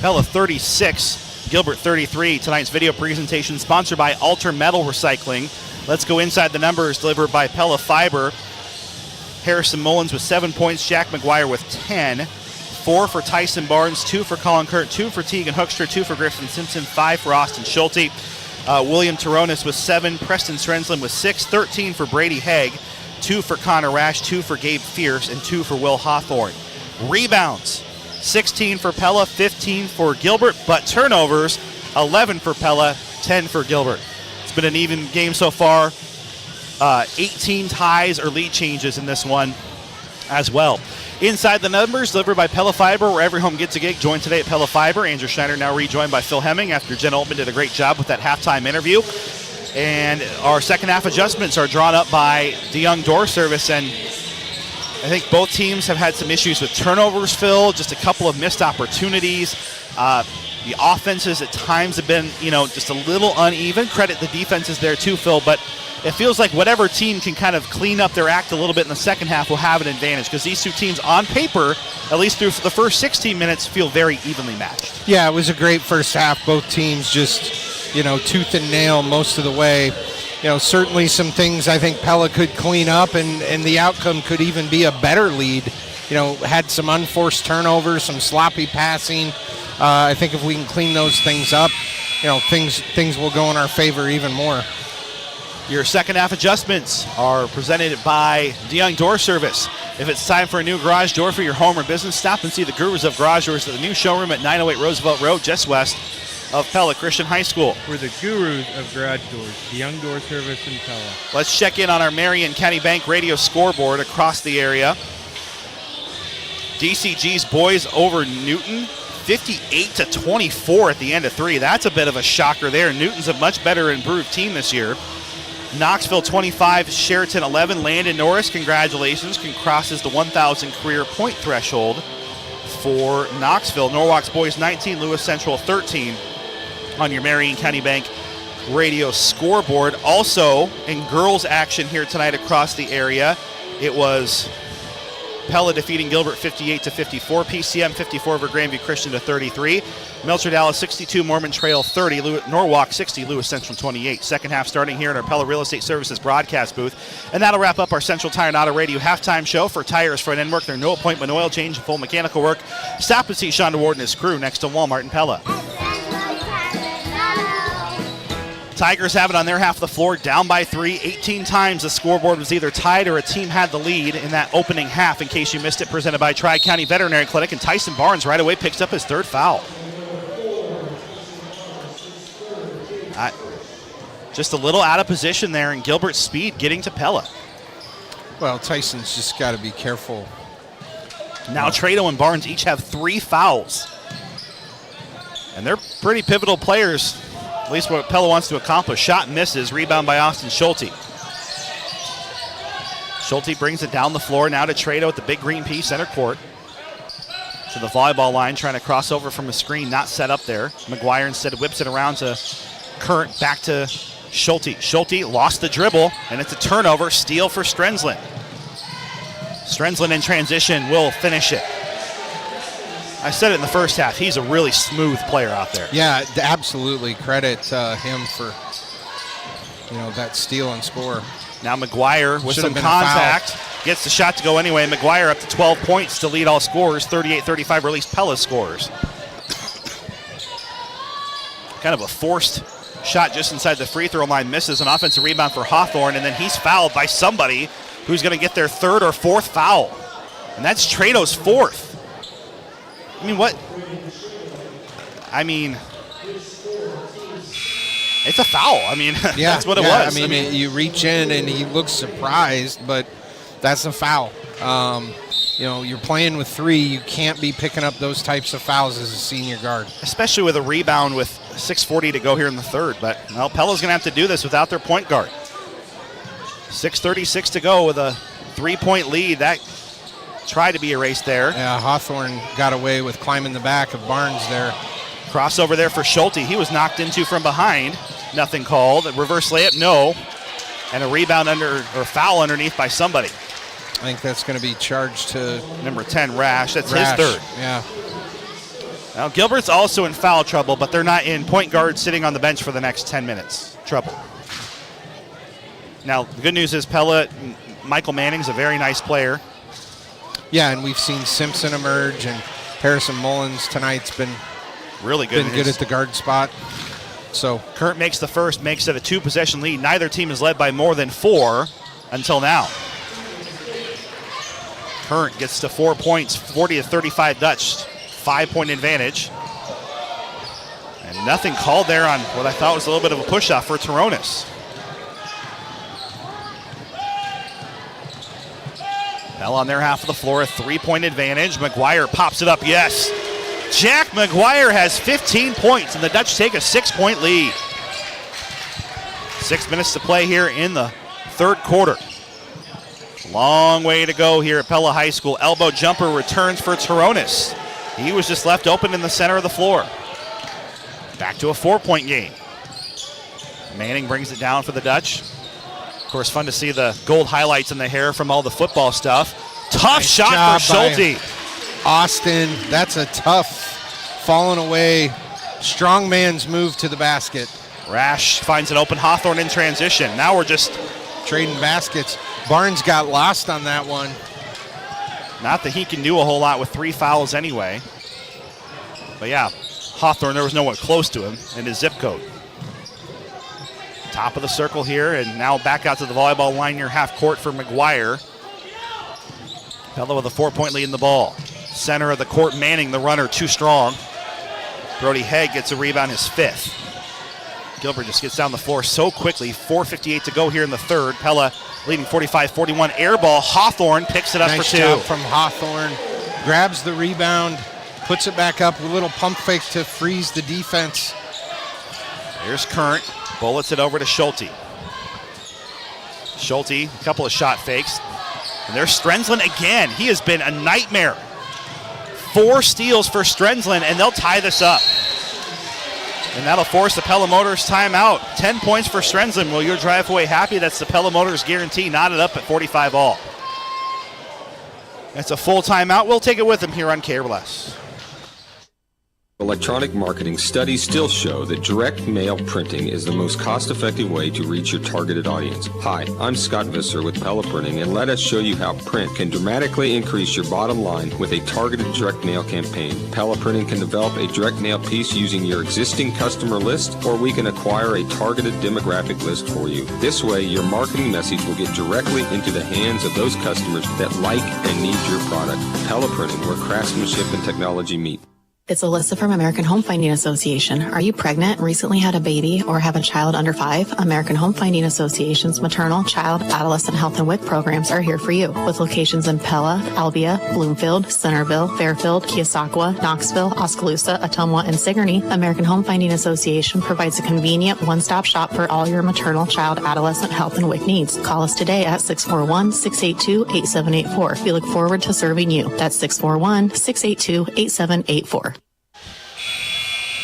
Pella 36, Gilbert 33. Tonight's video presentation sponsored by Alter Metal Recycling. Let's go inside the numbers delivered by Pella Fiber. Harrison Mullins with 7 points, Jack McGuire with 10. 4 for Tyson Barnes, 2 for Colin Kurt, 2 for Tegan Hoekstra, 2 for Griffin Simpson, 5 for Austin Schulte. William Taronis with 7, Preston Strenzlin with 6, 13 for Brady Haig, 2 for Connor Rash, 2 for Gabe Fierce, and 2 for Will Hawthorne. Rebounds, 16 for Pella, 15 for Gilbert, but turnovers, 11 for Pella, 10 for Gilbert. It's been an even game so far. 18 ties or lead changes in this one as well. Inside the numbers, delivered by Pella Fiber, where every home gets a gig. Joined today at Pella Fiber. Andrew Schneider now rejoined by Phil Hemming after Jen Altman did a great job with that halftime interview. And our second half adjustments are drawn up by DeYoung Door Service. And I think both teams have had some issues with turnovers, Phil, just a couple of missed opportunities. The offenses at times have been, just a little uneven. Credit the defenses there too, Phil, but it feels like whatever team can kind of clean up their act a little bit in the second half will have an advantage, because these two teams on paper, at least through the first 16 minutes, feel very evenly matched. Yeah, it was a great first half. Both teams just, tooth and nail most of the way. Certainly some things I think Pella could clean up, and the outcome could even be a better lead. Had some unforced turnovers, some sloppy passing. I think if we can clean those things up, things will go in our favor even more. Your second half adjustments are presented by DeYoung Door Service. If it's time for a new garage door for your home or business, stop and see the gurus of garage doors at the new showroom at 908 Roosevelt Road, just west of Pella Christian High School. We're the gurus of garage doors, DeYoung Door Service in Pella. Let's check in on our Marion County Bank radio scoreboard across the area. DCG's boys over Newton, 58-24 at the end of 3. That's a bit of a shocker there. Newton's a much better improved team this year. Knoxville 25, Sheraton 11. Landon Norris, congratulations, crosses the 1,000 career point threshold for Knoxville. Norwalk's boys 19, Lewis Central 13 on your Marion County Bank radio scoreboard. Also in girls action here tonight across the area, it was Pella defeating Gilbert 58-54, PCM 54 over Grandview Christian to 33, Melcher Dallas 62, Mormon Trail 30, Norwalk 60, Lewis Central 28. Second half starting here in our Pella Real Estate Services broadcast booth. And that'll wrap up our Central Tire and Auto Radio halftime show. For tires, front end work, their no appointment oil change and full mechanical work. Stop and see Sean DeWard and his crew next to Walmart in Pella. Tigers have it on their half of the floor, down by 3. 18 times the scoreboard was either tied or a team had the lead in that opening half. In case you missed it, presented by Tri-County Veterinary Clinic, and Tyson Barnes right away picks up his third foul. Just a little out of position there, and Gilbert's speed getting to Pella. Well, Tyson's just got to be careful. Now Trado and Barnes each have 3 fouls. And they're pretty pivotal players, at least what Pella wants to accomplish. Shot misses, rebound by Austin Schulte. Schulte brings it down the floor now to Trado at the big green piece, center court. To the volleyball line, trying to cross over from a screen, not set up there. McGuire instead whips it around to Current, back to Schulte. Schulte lost the dribble, and it's a turnover. Steal for Strenzlin. Strenzlin in transition will finish it. I said it in the first half. He's a really smooth player out there. Yeah, absolutely. Credit him for that steal and score. Now McGuire with some contact. Gets the shot to go anyway. McGuire up to 12 points to lead all scorers. 38-35 released Pella scores. Kind of a forced shot just inside the free throw line. Misses an offensive rebound for Hawthorne, and then he's fouled by somebody who's going to get their third or fourth foul. And that's Trado's fourth. What? It's a foul. That's what it was. You reach in and he looks surprised, but that's a foul. You're playing with 3. You can't be picking up those types of fouls as a senior guard. Especially with a rebound with 6:40 to go here in the third. But, Pella's going to have to do this without their point guard. 6:36 to go with a 3-point lead. That tried to be erased there. Yeah, Hawthorne got away with climbing the back of Barnes there. Crossover there for Schulte. He was knocked into from behind. Nothing called. A reverse layup, no. And a rebound foul underneath by somebody. I think that's going to be charged to number 10, Rash. That's Rash. his third. Yeah. Now, Gilbert's also in foul trouble, but they're not in point guard sitting on the bench for the next 10 minutes. Trouble. Now, the good news is Pella, Michael Manning's a very nice player. Yeah, and we've seen Simpson emerge, and Harrison Mullins tonight's been really good. Been good at the guard spot. So Kurt makes the first, makes it a 2-possession lead. Neither team is led by more than 4 until now. Kurt gets to 4 points, 40-35 Dutch, 5-point advantage. And nothing called there on what I thought was a little bit of a push-off for Toronis. Pella on their half of the floor, a 3-point advantage. McGuire pops it up, yes. Jack McGuire has 15 points, and the Dutch take a 6-point lead. 6 minutes to play here in the third quarter. Long way to go here at Pella High School. Elbow jumper returns for Toronis. He was just left open in the center of the floor. Back to a 4-point game. Manning brings it down for the Dutch. Of course, fun to see the gold highlights in the hair from all the football stuff. Tough shot for Schulte. Austin, that's a tough falling away, strong man's move to the basket. Rash finds an open Hawthorne in transition. Now we're just trading baskets. Barnes got lost on that one. Not that he can do a whole lot with 3 fouls anyway. But yeah, Hawthorne, there was no one close to him in his zip code. Top of the circle here, and now back out to the volleyball line near half court for McGuire. Pella with a 4-point lead in the ball. Center of the court, Manning, the runner, too strong. Brody Haig gets a rebound, his 5th. Gilbert just gets down the floor so quickly. 4:58 to go here in the third. Pella leading 45-41. Air ball. Hawthorne picks it up nice for 2. Job from Hawthorne. Grabs the rebound, puts it back up with a little pump fake to freeze the defense. Here's Current. Bullets it over to Schulte. Schulte, a couple of shot fakes. And there's Strenzlin again. He has been a nightmare. 4 steals for Strenzlin, and they'll tie this up. And that'll force the Pella Motors timeout. 10 points for Strenzlin. Will your drive away happy? That's the Pella Motors guarantee. Knotted up at 45 all. That's a full timeout. We'll take it with him here on KRLS. Electronic marketing studies still show that direct mail printing is the most cost-effective way to reach your targeted audience. Hi, I'm Scott Visser with Pella Printing, and let us show you how print can dramatically increase your bottom line with a targeted direct mail campaign. Pella Printing can develop a direct mail piece using your existing customer list, or we can acquire a targeted demographic list for you. This way, your marketing message will get directly into the hands of those customers that like and need your product. Pella Printing, where craftsmanship and technology meet. It's Alyssa from American Home Finding Association. Are you pregnant, recently had a baby, or have a child under 5? American Home Finding Association's maternal, child, adolescent health and WIC programs are here for you. With locations in Pella, Albia, Bloomfield, Centerville, Fairfield, Keosauqua, Knoxville, Oskaloosa, Ottumwa, and Sigourney, American Home Finding Association provides a convenient one-stop shop for all your maternal, child, adolescent health and WIC needs. Call us today at 641-682-8784. We look forward to serving you. That's 641-682-8784.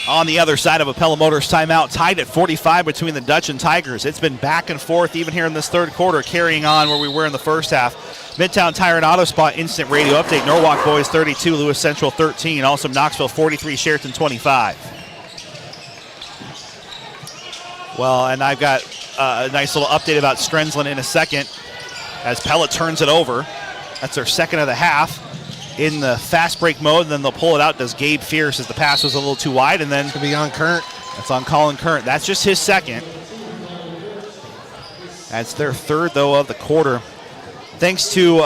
On the other side of a Pella Motors timeout, tied at 45 between the Dutch and Tigers. It's been back and forth even here in this third quarter, carrying on where we were in the first half. Midtown Tire and Auto Spot instant radio update. Norwalk boys 32, Lewis Central 13. Also Knoxville 43, Sheraton 25. Well, and I've got a nice little update about Strenzlin in a second as Pella turns it over. That's their second of the half. In the fast break mode, and then they'll pull it out. Does Gabe Fierce as the pass was a little too wide, and then it's going to be on Current. That's on Colin Current. That's just his second. That's their third, though, of the quarter. Thanks to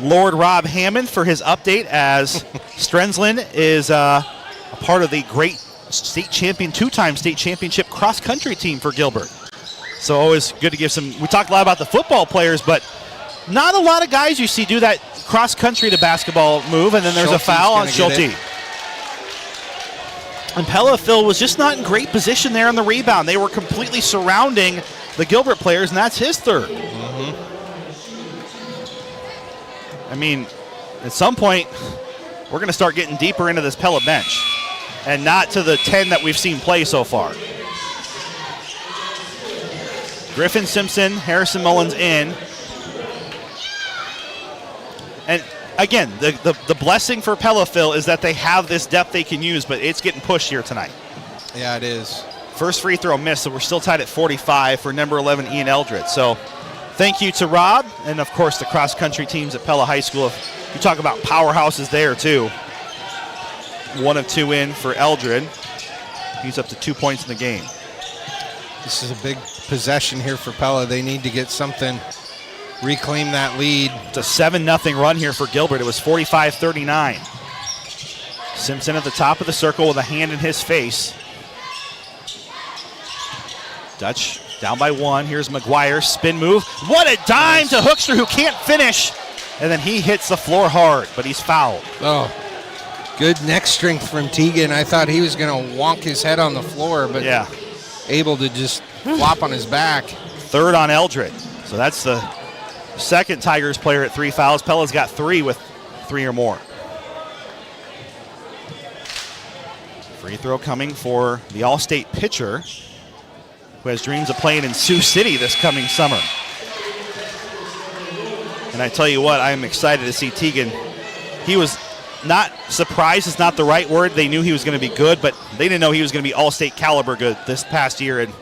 Lord Rob Hammond for his update, as Strenzlin is a part of the great state champion, 2-time state championship cross-country team for Gilbert. So always good to give some. We talked a lot about the football players, but not a lot of guys you see do that cross-country to basketball move, and then there's Schulte's a foul on Schulte. And Pella, Phil, was just not in great position there on the rebound. They were completely surrounding the Gilbert players, and that's his third. Mm-hmm. I mean, at some point, we're going to start getting deeper into this Pella bench, and not to the 10 that we've seen play so far. Griffin, Simpson, Harrison, Mullins in. And again, the blessing for Pella, Phil, is that they have this depth they can use, but it's getting pushed here tonight. Yeah, it is. First free throw missed, so we're still tied at 45 for number 11, Ian Eldred. So thank you to Rob and, of course, the cross-country teams at Pella High School. You talk about powerhouses there, too. 1 of 2 in for Eldred. He's up to 2 points in the game. This is a big possession here for Pella. They need to get something, reclaim that lead. It's a 7-0 run here for Gilbert. It was 45-39. Simpson at the top of the circle with a hand in his face. Dutch down by 1. Here's McGuire. Spin move. What a dime to Hoekstra, who can't finish. And then he hits the floor hard, but he's fouled. Oh, good neck strength from Teagan. I thought he was going to wonk his head on the floor, but yeah, able to just flop on his back. Third on Eldred. So that's the second Tigers player at 3 fouls. Pella's got 3 with 3 or more. Free throw coming for the All-State pitcher, who has dreams of playing in Sioux City this coming summer. And I tell you what, I'm excited to see Teagan. He was not surprised, is not the right word. They knew he was going to be good, but they didn't know he was going to be All-State caliber good this past year. And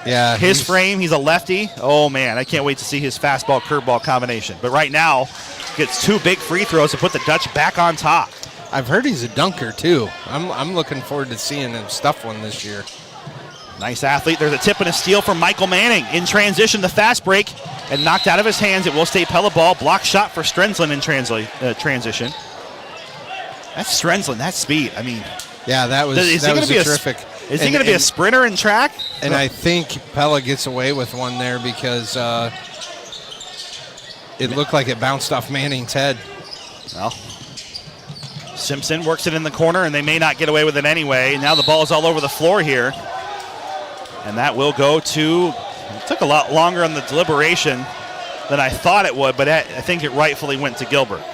yeah, his frame, he's a lefty. Oh, man, I can't wait to see his fastball-curveball combination. But right now, gets 2 big free throws to put the Dutch back on top. I've heard he's a dunker, too. I'm looking forward to seeing him stuff one this year. Nice athlete. There's a tip and a steal from Michael Manning. In transition, the fast break, and knocked out of his hands. It will stay Pella ball. Block shot for Strenzlin in transition. That's Strenzlin. That's speed. I mean, yeah, that was terrific. Is he going to be a sprinter in track? And I think Pella gets away with one there because it looked like it bounced off Manning's head. Well, Simpson works it in the corner, and they may not get away with it anyway. Now the ball is all over the floor here. And that will go to, it took a lot longer on the deliberation than I thought it would, but I think it rightfully went to Gilbert.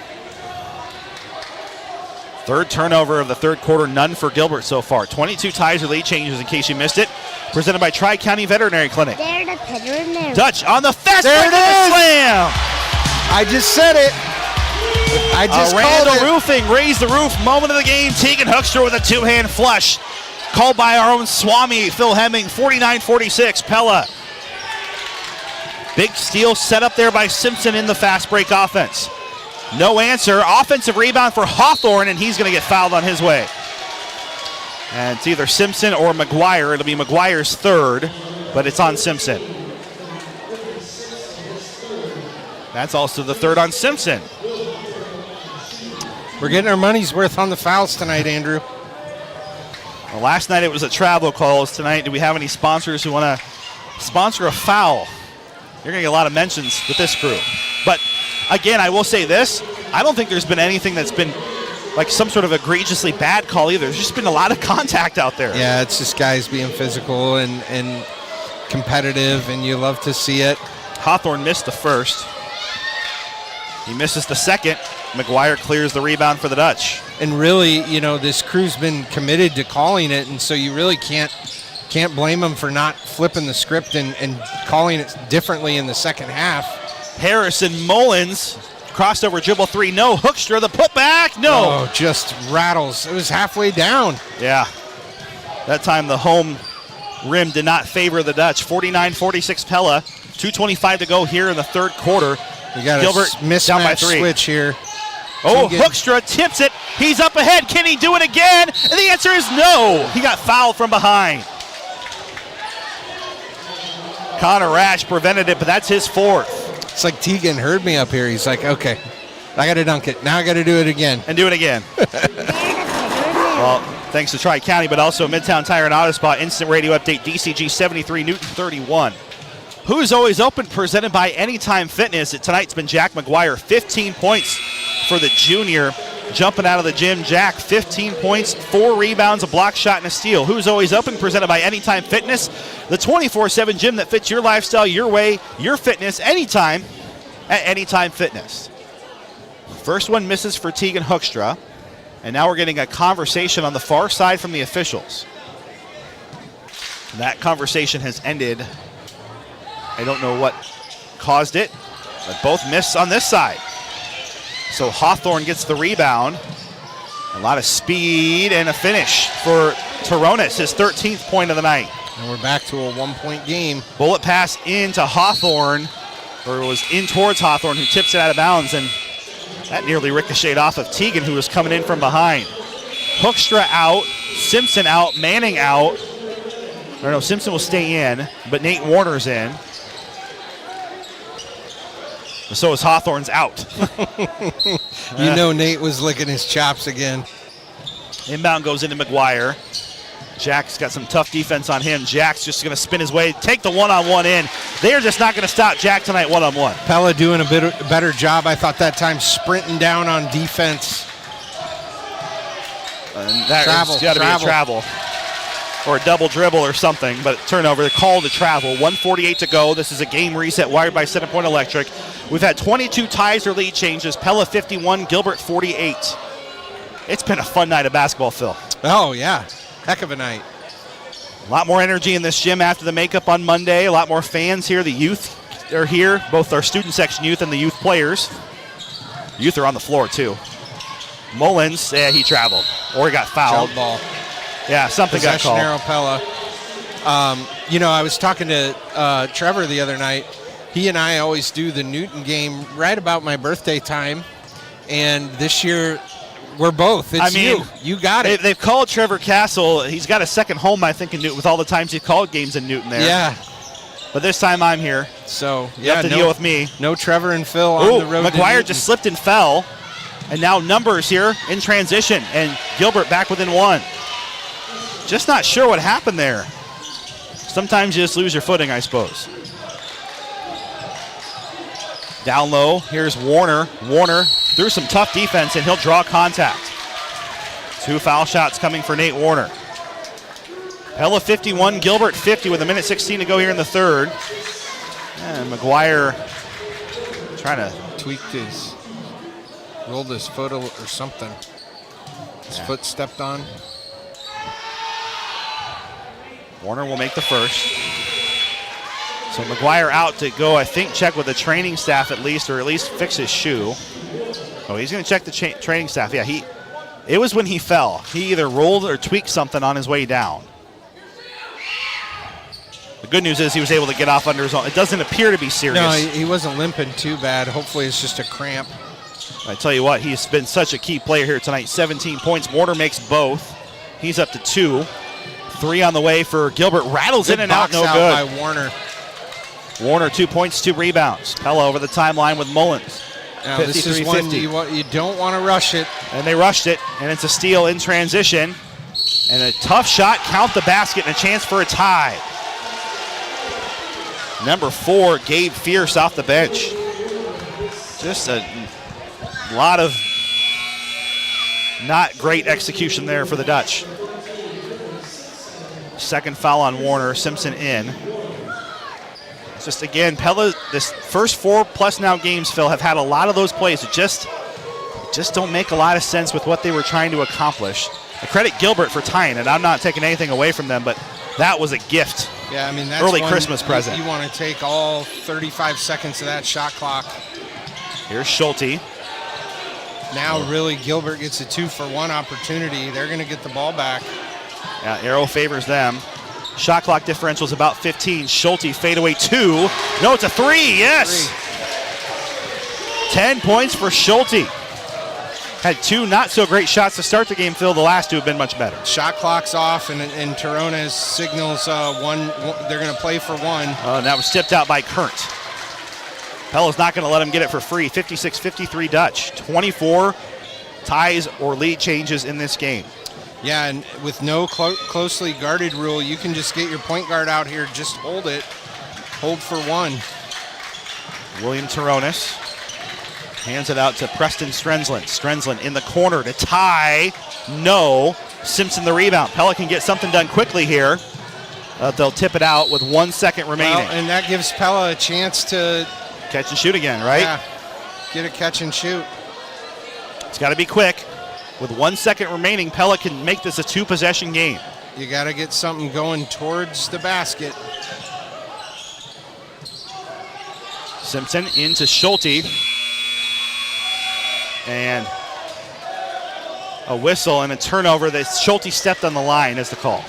Third turnover of the third quarter, none for Gilbert so far. 22 ties or lead changes in case you missed it. Presented by Tri-County Veterinary Clinic. There the veterinary. Dutch on the fast break There it is. slam. I just said it. I just called Randall it. Roofing raised the roof. Moment of the game. Teagan Hoekstra with a 2-hand flush. Called by our own Swami, Phil Hemming, 49-46, Pella. Big steal set up there by Simpson in the fast break offense. No answer. Offensive rebound for Hawthorne, and he's going to get fouled on his way. And it's either Simpson or McGuire. It'll be McGuire's third, but it's on Simpson. That's also the third on Simpson. We're getting our money's worth on the fouls tonight, Andrew. Well, last night it was a travel calls. Tonight, do we have any sponsors who want to sponsor a foul? You're going to get a lot of mentions with this crew. But again, I will say this. I don't think there's been anything that's been like some sort of egregiously bad call either. There's just been a lot of contact out there. Yeah, it's just guys being physical and competitive, and you love to see it. Hawthorne missed the first. He misses the second. McGuire clears the rebound for the Dutch. And really, you know, this crew's been committed to calling it, and so you really can't blame them for not flipping the script and calling it differently in the second half. Harrison Mullins, crossover dribble 3, no. Hoekstra, the putback, no. Oh, just rattles. It was halfway down. Yeah. That time the home rim did not favor the Dutch. 49-46 Pella. 2:25 to go here in the third quarter. We got Gilbert a mismatch down by 3. switch here. Oh, Hoekstra tips it. He's up ahead. Can he do it again? And the answer is no. He got fouled from behind. Connor Rash prevented it, but that's his fourth. It's like Teagan heard me up here. He's like, okay, I got to dunk it. Now I got to do it again. And do it again. Well, thanks to Tri-County, but also Midtown Tire and Auto Spa. Instant radio update, DCG 73, Newton 31. Who's Always Open, presented by Anytime Fitness. Tonight's been Jack McGuire, 15 points for the junior. Jumping out of the gym, Jack, 15 points, 4 rebounds, a block shot, and a steal. Who's Always Open, presented by Anytime Fitness, the 24/7 gym that fits your lifestyle, your way, your fitness, anytime at Anytime Fitness. First one misses for Teagan Hoekstra, and now we're getting a conversation on the far side from the officials. That conversation has ended I don't know what caused it, but both miss on this side. So Hawthorne gets the rebound. A lot of speed and a finish for Toronis, his 13th point of the night. And we're back to a 1-point game. Bullet pass into Hawthorne, or it was in towards Hawthorne, who tips it out of bounds, and that nearly ricocheted off of Teagan, who was coming in from behind. Hoekstra out, Simpson out, Manning out. Or no, Simpson will stay in, but Nate Warner's in. So is Hawthorne's out. You know Nate was licking his chops again. Inbound goes into McGuire. Jack's got some tough defense on him. Jack's just going to spin his way, take the one-on-one in. They're just not going to stop Jack tonight one-on-one. Pella doing a better job, I thought, that time, sprinting down on defense. And that's got to be a travel. Or a double dribble or something, but turnover. They're called a travel. 1:48 to go. This is a game reset wired by Center Point Electric. We've had 22 ties or lead changes. Pella 51, Gilbert 48. It's been a fun night of basketball, Phil. Oh, yeah. Heck of a night. A lot more energy in this gym after the makeup on Monday. A lot more fans here. The youth are here, both our student section youth and the youth players. Youth are on the floor, too. Mullins, he traveled. Or he got fouled. Jump ball. Yeah, something got called. Possession arrow, Pella. I was talking to Trevor the other night. He and I always do the Newton game right about my birthday time. And this year, we're both. It's you. You got it. They've called Trevor Castle. He's got a second home, I think, in Newton with all the times he called games in Newton there. Yeah. But this time I'm here. So, you have to deal with me. No Trevor and Phil on the road. McGuire just slipped and fell. And now numbers here in transition. And Gilbert back within one. Just not sure what happened there. Sometimes you just lose your footing, I suppose. Down low, here's Warner. Warner through some tough defense, and he'll draw contact. 2 foul shots coming for Nate Warner. Pella 51, Gilbert 50 with 1:16 to go here in the third. And McGuire trying to rolled his foot or something. His foot stepped on. Warner will make the first. So McGuire out to go, I think, check with the training staff at least, or at least fix his shoe. Oh, he's going to check the training staff. Yeah, it was when he fell. He either rolled or tweaked something on his way down. The good news is he was able to get off under his own. It doesn't appear to be serious. No, he wasn't limping too bad. Hopefully it's just a cramp. I tell you what, he's been such a key player here tonight. 17 points. Warner makes both. He's up to 2. 3 on the way for Gilbert. Rattles in and out, no good. By Warner. Warner, 2 points, 2 rebounds. Pella over the timeline with Mullins. Now, this is one you don't want to rush it. And they rushed it, and it's a steal in transition. And a tough shot, count the basket, and a chance for a tie. Number 4, Gabe Fierce off the bench. Just a lot of not great execution there for the Dutch. Second foul on Warner, Simpson in. It's just, again, Pella, this first 4+ now games, Phil, have had a lot of those plays that just don't make a lot of sense with what they were trying to accomplish. I credit Gilbert for tying it. I'm not taking anything away from them, but that was a gift. Yeah, I mean, that's early Christmas present. You want to take all 35 seconds of that shot clock. Here's Schulte. Now really Gilbert gets a 2-for-1 opportunity. They're going to get the ball back. Yeah, arrow favors them. Shot clock differential is about 15. Schulte fadeaway 2. No, it's a 3. Yes. 10 points for Schulte. Had 2 not so great shots to start the game, Phil. The last 2 have been much better. Shot clock's off, and Toronis signals one. They're going to play for 1. And that was tipped out by Kurnt. Pella's not going to let him get it for free. 56-53 Dutch. 24 ties or lead changes in this game. Yeah, and with no closely guarded rule, you can just get your point guard out here. Just hold it. Hold for 1. William Toronis hands it out to Preston Strenzlin. Strenzlin in the corner to tie. No. Simpson the rebound. Pella can get something done quickly here. They'll tip it out with 1 second remaining. Well, and that gives Pella a chance to catch and shoot again, right? Yeah. Get a catch and shoot. It's got to be quick. With 1 second remaining, Pella can make this a 2-possession game. You got to get something going towards the basket. Simpson into Schulte. And a whistle and a turnover that Schulte stepped on the line is the call.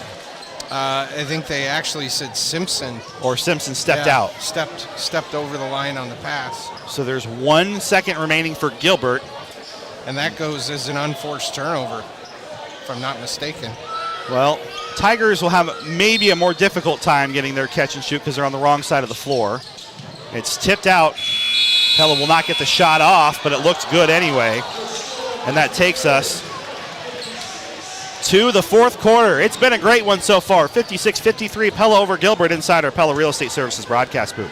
I think they actually said Simpson. Or Simpson stepped out. Stepped over the line on the pass. So there's 1 second remaining for Gilbert. And that goes as an unforced turnover, if I'm not mistaken. Well, Tigers will have maybe a more difficult time getting their catch and shoot because they're on the wrong side of the floor. It's tipped out. Pella will not get the shot off, but it looks good anyway. And that takes us to the fourth quarter. It's been a great one so far. 56-53, Pella over Gilbert inside our Pella Real Estate Services broadcast booth.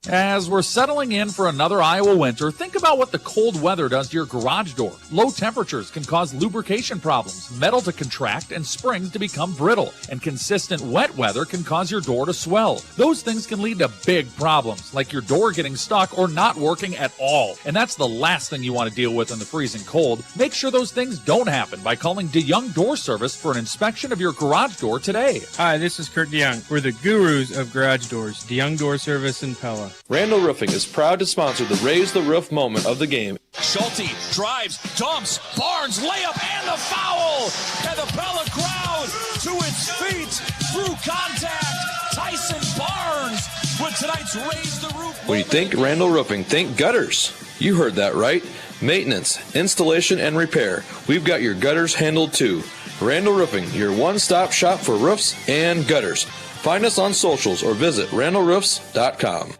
As we're settling in for another Iowa winter, think about what the cold weather does to your garage door. Low temperatures can cause lubrication problems, metal to contract, and springs to become brittle. And consistent wet weather can cause your door to swell. Those things can lead to big problems, like your door getting stuck or not working at all. And that's the last thing you want to deal with in the freezing cold. Make sure those things don't happen by calling DeYoung Door Service for an inspection of your garage door today. Hi, this is Kurt DeYoung. We're the gurus of garage doors. DeYoung Door Service in Pella. Randall Roofing is proud to sponsor the Raise the Roof moment of the game. Schulte drives, dumps, Barnes layup and the foul! And the Pella crowd to its feet through contact. Tyson Barnes with tonight's Raise the Roof. When you think Randall Roofing, think gutters. You heard that right. Maintenance, installation, and repair. We've got your gutters handled too. Randall Roofing, your one-stop shop for roofs and gutters. Find us on socials or visit randallroofs.com.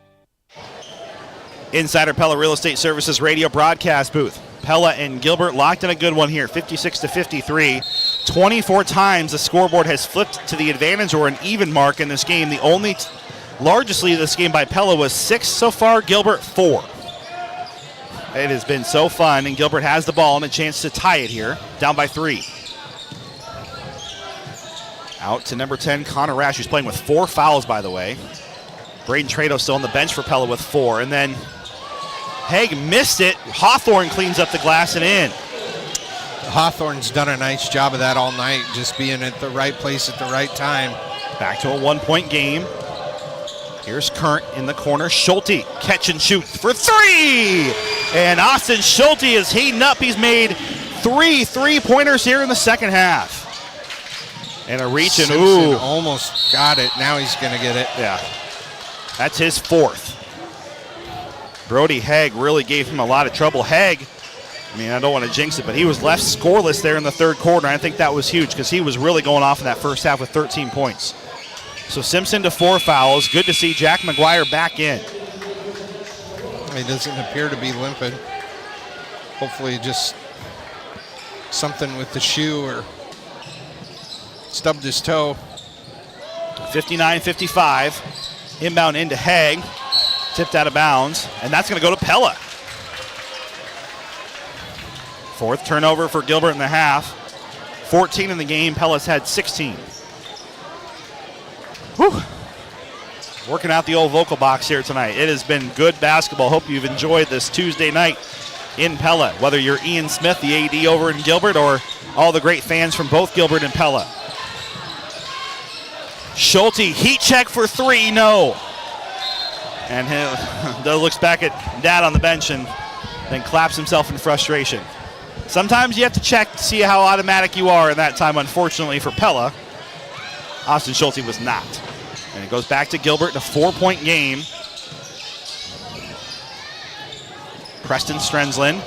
Inside our Pella Real Estate Services radio broadcast booth. Pella and Gilbert locked in a good one here, 56-53. 24 times the scoreboard has flipped to the advantage or an even mark in this game. The only largest lead of this game by Pella was 6 so far, Gilbert 4. It has been so fun, and Gilbert has the ball and a chance to tie it here, down by 3. Out to number 10, Connor Rash, who's playing with 4 fouls, by the way. Braden Trado still on the bench for Pella with 4. And then Haig missed it. Hawthorne cleans up the glass and in. Hawthorne's done a nice job of that all night, just being at the right place at the right time. Back to a 1-point game. Here's Current in the corner. Schulte, catch and shoot for 3! And Austin Schulte is heating up. He's made 3 3-pointers here in the second half. And a reach and Simpson almost got it. Now he's going to get it. Yeah. That's his 4th. Brody Haig really gave him a lot of trouble. Haig, I mean, I don't want to jinx it, but he was left scoreless there in the third quarter. I think that was huge because he was really going off in that first half with 13 points. So Simpson to 4 fouls. Good to see Jack McGuire back in. He doesn't appear to be limping. Hopefully just something with the shoe or stubbed his toe. 59-55. Inbound into Haig. Tipped out of bounds. And that's going to go to Pella. 4th turnover for Gilbert in the half. 14 in the game. Pella's had 16. Whew. Working out the old vocal box here tonight. It has been good basketball. Hope you've enjoyed this Tuesday night in Pella. Whether you're Ian Smith, the AD over in Gilbert, or all the great fans from both Gilbert and Pella. Schulte, heat check for 3, no. And he looks back at Dad on the bench and then claps himself in frustration. Sometimes you have to check to see how automatic you are in that time, unfortunately for Pella. Austin Schulte was not. And it goes back to Gilbert in a 4-point game. Preston Strenzlin,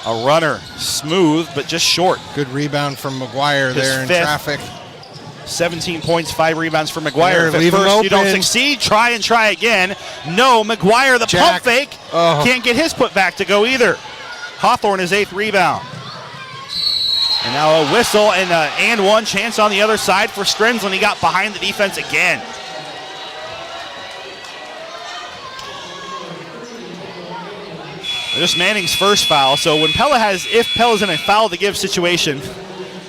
a runner, smooth but just short. Good rebound from McGuire there in traffic. 17 points, 5 rebounds for McGuire. If at leave him first open. you don't succeed, try and try again. No, McGuire, the pump fake, can't get his putback to go either. Hawthorne his 8th rebound. And now a whistle and one chance on the other side for Strenzlin. He got behind the defense again. Just Manning's first foul. So when if Pella's in a foul to give situation,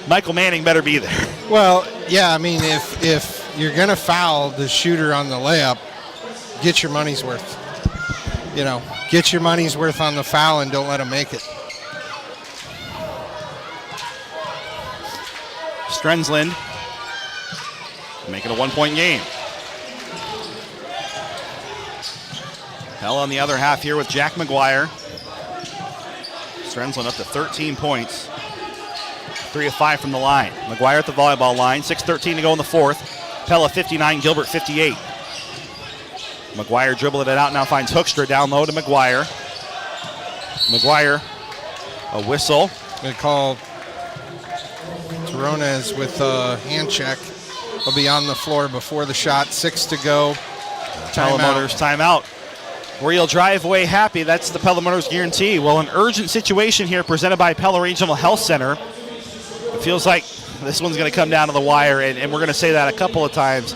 Michael Manning better be there. Well, yeah, I mean, if you're going to foul the shooter on the layup, get your money's worth. You know, get your money's worth on the foul and don't let him make it. Strenzlin make it a 1-point game. Pella on the other half here with Jack McGuire. Strenzlin up to 13 points. 3 of 5 from the line. McGuire at the volleyball line. 6:13 to go in the fourth. Pella 59, Gilbert 58. McGuire dribbling it out now, finds Hoekstra down low to McGuire. McGuire, a whistle. Going to call Tarones with a hand check. He'll be on the floor before the shot. 6 to go. Pella Motors timeout. Where you'll drive away happy, that's the Pella Motors guarantee. Well, an urgent situation here presented by Pella Regional Health Center. It feels like this one's going to come down to the wire, and we're going to say that a couple of times.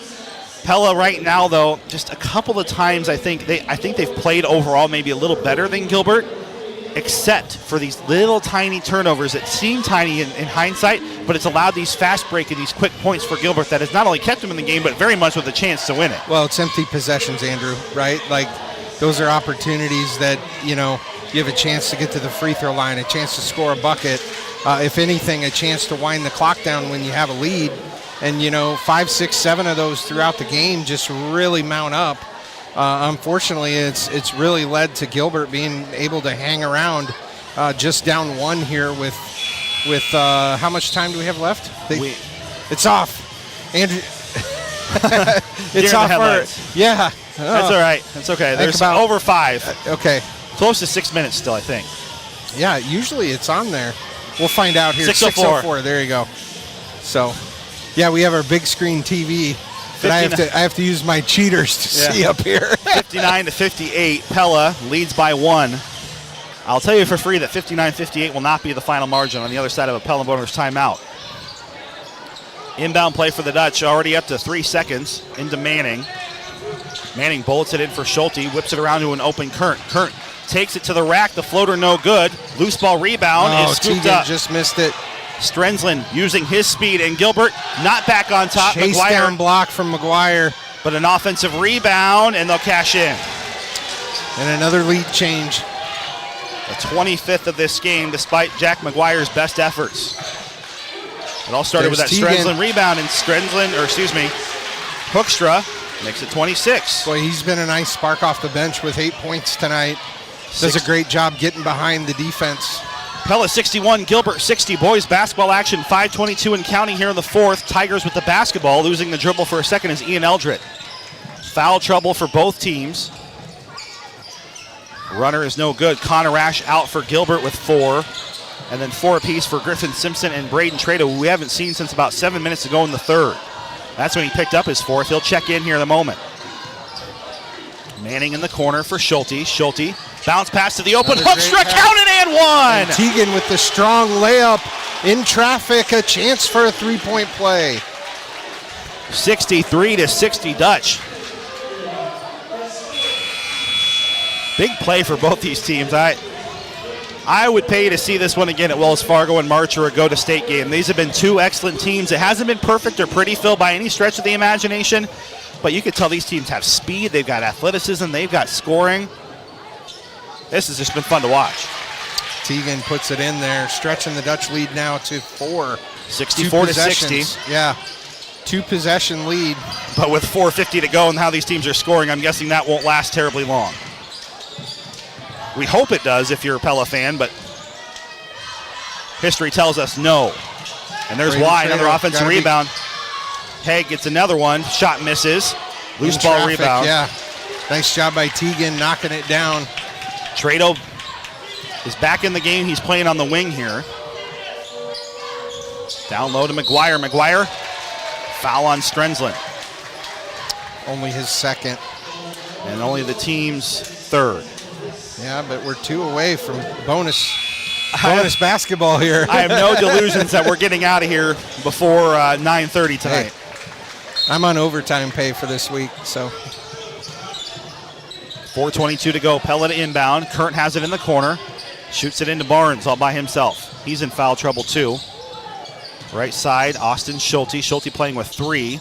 Pella right now, though, just a couple of times I think they've played overall maybe a little better than Gilbert, except for these little tiny turnovers that seem tiny in hindsight, but it's allowed these fast break and these quick points for Gilbert that has not only kept them in the game, but very much with a chance to win it. Well, it's empty possessions, Andrew, right? Like, those are opportunities that, you have a chance to get to the free throw line, a chance to score a bucket. If anything, a chance to wind the clock down when you have a lead. And, 5, 6, 7 of those throughout the game just really mount up. Unfortunately, it's really led to Gilbert being able to hang around just down 1 here with how much time do we have left? It's off. Andrew. It's off. Yeah. That's all right. That's okay. There's over 5. Okay. Close to 6 minutes still, I think. Yeah, usually it's on there. We'll find out here. 6:04. There you go. So, yeah, we have our big screen TV. But I have to use my cheaters to see up here. 59 to 58. Pella leads by 1. I'll tell you for free that 59-58 will not be the final margin on the other side of a Pella Motors timeout. Inbound play for the Dutch, already up to 3 seconds into Manning. Manning bullets it in for Schulte, whips it around to an open Kern. Kern takes it to the rack, the floater no good. Loose ball rebound is scooped Tegan up. Just missed it. Strenzlin using his speed, and Gilbert not back on top. Chase McGuire, down block from McGuire. But an offensive rebound, and they'll cash in. And another lead change. The 25th of this game, despite Jack McGuire's best efforts. It all started with that Strenzlin rebound, and Hoekstra makes it 26. Boy, he's been a nice spark off the bench with 8 points tonight. Does a great job getting behind the defense. Pella 61, Gilbert 60. Boys basketball action, 5:22 and counting here in the fourth. Tigers with the basketball, losing the dribble for a second is Ian Eldred. Foul trouble for both teams. Runner is no good. Connor Ash out for Gilbert with 4. And then 4 apiece for Griffin Simpson and Braden Trado, who we haven't seen since about 7 minutes ago in the third. That's when he picked up his 4th. He'll check in here in a moment. Manning in the corner for Schulte. Schulte, bounce pass to the open. Hoekstra, counted and one! And Tegan with the strong layup in traffic. A chance for a three-point play. 63 to 60 Dutch. Big play for both these teams. I would pay to see this one again at Wells Fargo in March or a Go to State game. These have been 2 excellent teams. It hasn't been perfect or pretty, Phil, by any stretch of the imagination, but you could tell these teams have speed, they've got athleticism, they've got scoring. This has just been fun to watch. Tegan puts it in there, stretching the Dutch lead now to 4. 64 to 60. Yeah, 2-possession lead. But with 4:50 to go and how these teams are scoring, I'm guessing that won't last terribly long. We hope it does if you're a Pella fan, but history tells us no. And there's why, another offensive rebound. Haig gets another one, shot misses. Loose ball rebound. Yeah, nice job by Tegan knocking it down. Trado is back in the game. He's playing on the wing here. Down low to McGuire. McGuire, foul on Strenzlin. Only his 2nd. And only the team's 3rd. Yeah, but we're 2 away from bonus basketball here. I have no delusions that we're getting out of here before 9:30 tonight. Hey, I'm on overtime pay for this week, so. 4:22 to go. Pella to inbound. Kern has it in the corner. Shoots it into Barnes all by himself. He's in foul trouble too. Right side, Austin Schulte. Schulte playing with 3.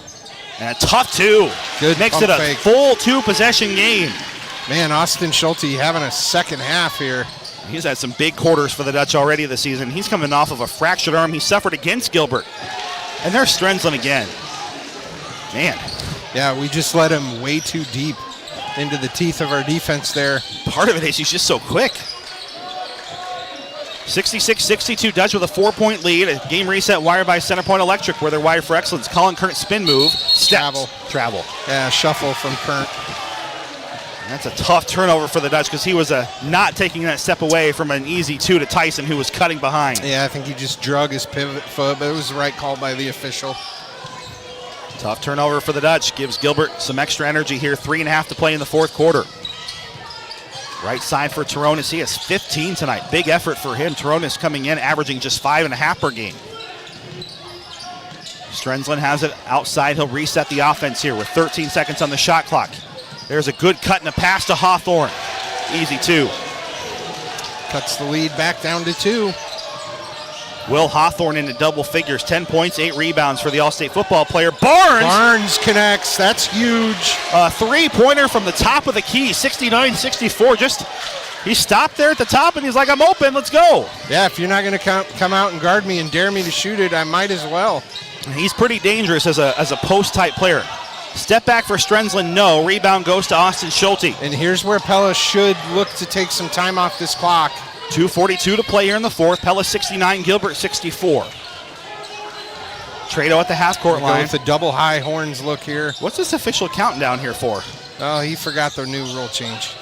And a tough 2. Good. Makes it a fake. full 2-possession game. Man, Austin Schulte having a second half here. He's had some big quarters for the Dutch already this season. He's coming off of a fractured arm he suffered against Gilbert. And there's Strenzlin again. Man. Yeah, we just let him way too deep. into the teeth of our defense there. Part of it is he's just so quick. 66-62 Dutch with a 4-point lead. A game reset wired by Center Point Electric, where they're wired for excellence. Colin Kern spin move. Travel. Yeah, shuffle from Kern. That's a tough turnover for the Dutch because he was not taking that step away from an easy 2 to Tyson, who was cutting behind. Yeah, I think he just drug his pivot foot, but it was the right call by the official. Tough turnover for the Dutch. Gives Gilbert some extra energy here. 3.5 to play in the fourth quarter. Right side for Taronis. He has 15 tonight. Big effort for him. Taronis coming in, averaging just 5.5 per game. Strenzlin has it outside. He'll reset the offense here with 13 seconds on the shot clock. There's a good cut and a pass to Hawthorne. Easy 2. Cuts the lead back down to 2. Will Hawthorne into double figures. 10 points, 8 rebounds for the All-State football player. Barnes connects. That's huge. A three-pointer from the top of the key. 69-64. He stopped there at the top, and he's like, I'm open. Let's go. Yeah, if you're not going to come out and guard me and dare me to shoot it, I might as well. He's pretty dangerous as a post-type player. Step back for Strenzlin, no. Rebound goes to Austin Schulte. And here's where Pella should look to take some time off this clock. 2:42 to play here in the fourth. Pella 69, Gilbert 64. Trado at the half-court line. With the double high horns look here. What's this official countdown here for? Oh, he forgot the new rule change.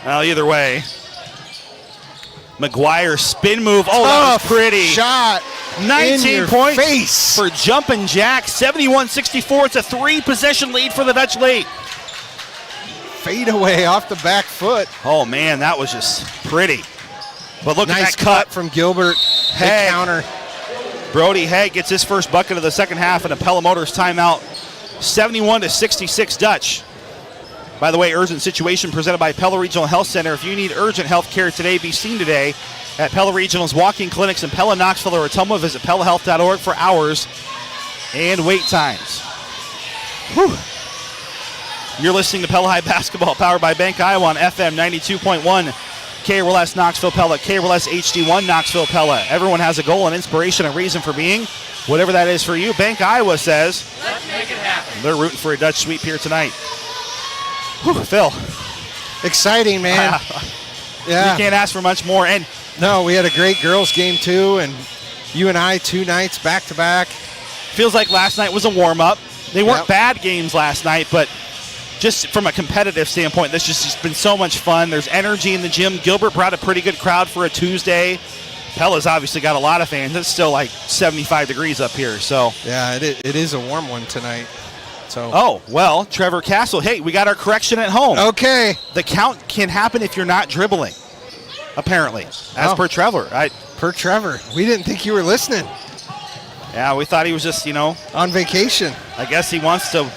Well, either way. McGuire spin move. Oh, that was pretty. Shot. 19 points for Jumpin' Jack. 71-64. It's a 3-possession lead for the Dutch late. Fade away off the back foot. Oh, man, that was just pretty. But look nice at that cut from Gilbert. Haig. Counter. Brody Haig gets his first bucket of the second half in a Pella Motors timeout. 71-66 Dutch. By the way, urgent situation presented by Pella Regional Health Center. If you need urgent health care today, be seen today at Pella Regional's walk-in clinics in Pella, Knoxville, or Ottumwa. Visit PellaHealth.org for hours and wait times. Whew. You're listening to Pella High Basketball, powered by Bank Iowa on FM 92.1. KRLS Knoxville Pella, KRLS HD1 Knoxville Pella. Everyone has a goal, an inspiration, a reason for being. Whatever that is for you, Bank Iowa says, let's make it happen. They're rooting for a Dutch sweep here tonight. Whew, Phil. Exciting, man. Yeah. You can't ask for much more. And no, we had a great girls game too, and you and I 2 nights back to back. Feels like last night was a warm-up. They weren't bad games last night, but just from a competitive standpoint, this just been so much fun. There's energy in the gym. Gilbert brought a pretty good crowd for a Tuesday. Pella's obviously got a lot of fans. It's still like 75 degrees up here. So yeah, it is a warm one tonight. So. Oh, well, Trevor Castle, hey, we got our correction at home. Okay. The count can happen if you're not dribbling, apparently, as per Trevor. Per Trevor. We didn't think you were listening. Yeah, we thought he was just, on vacation. I guess he wants to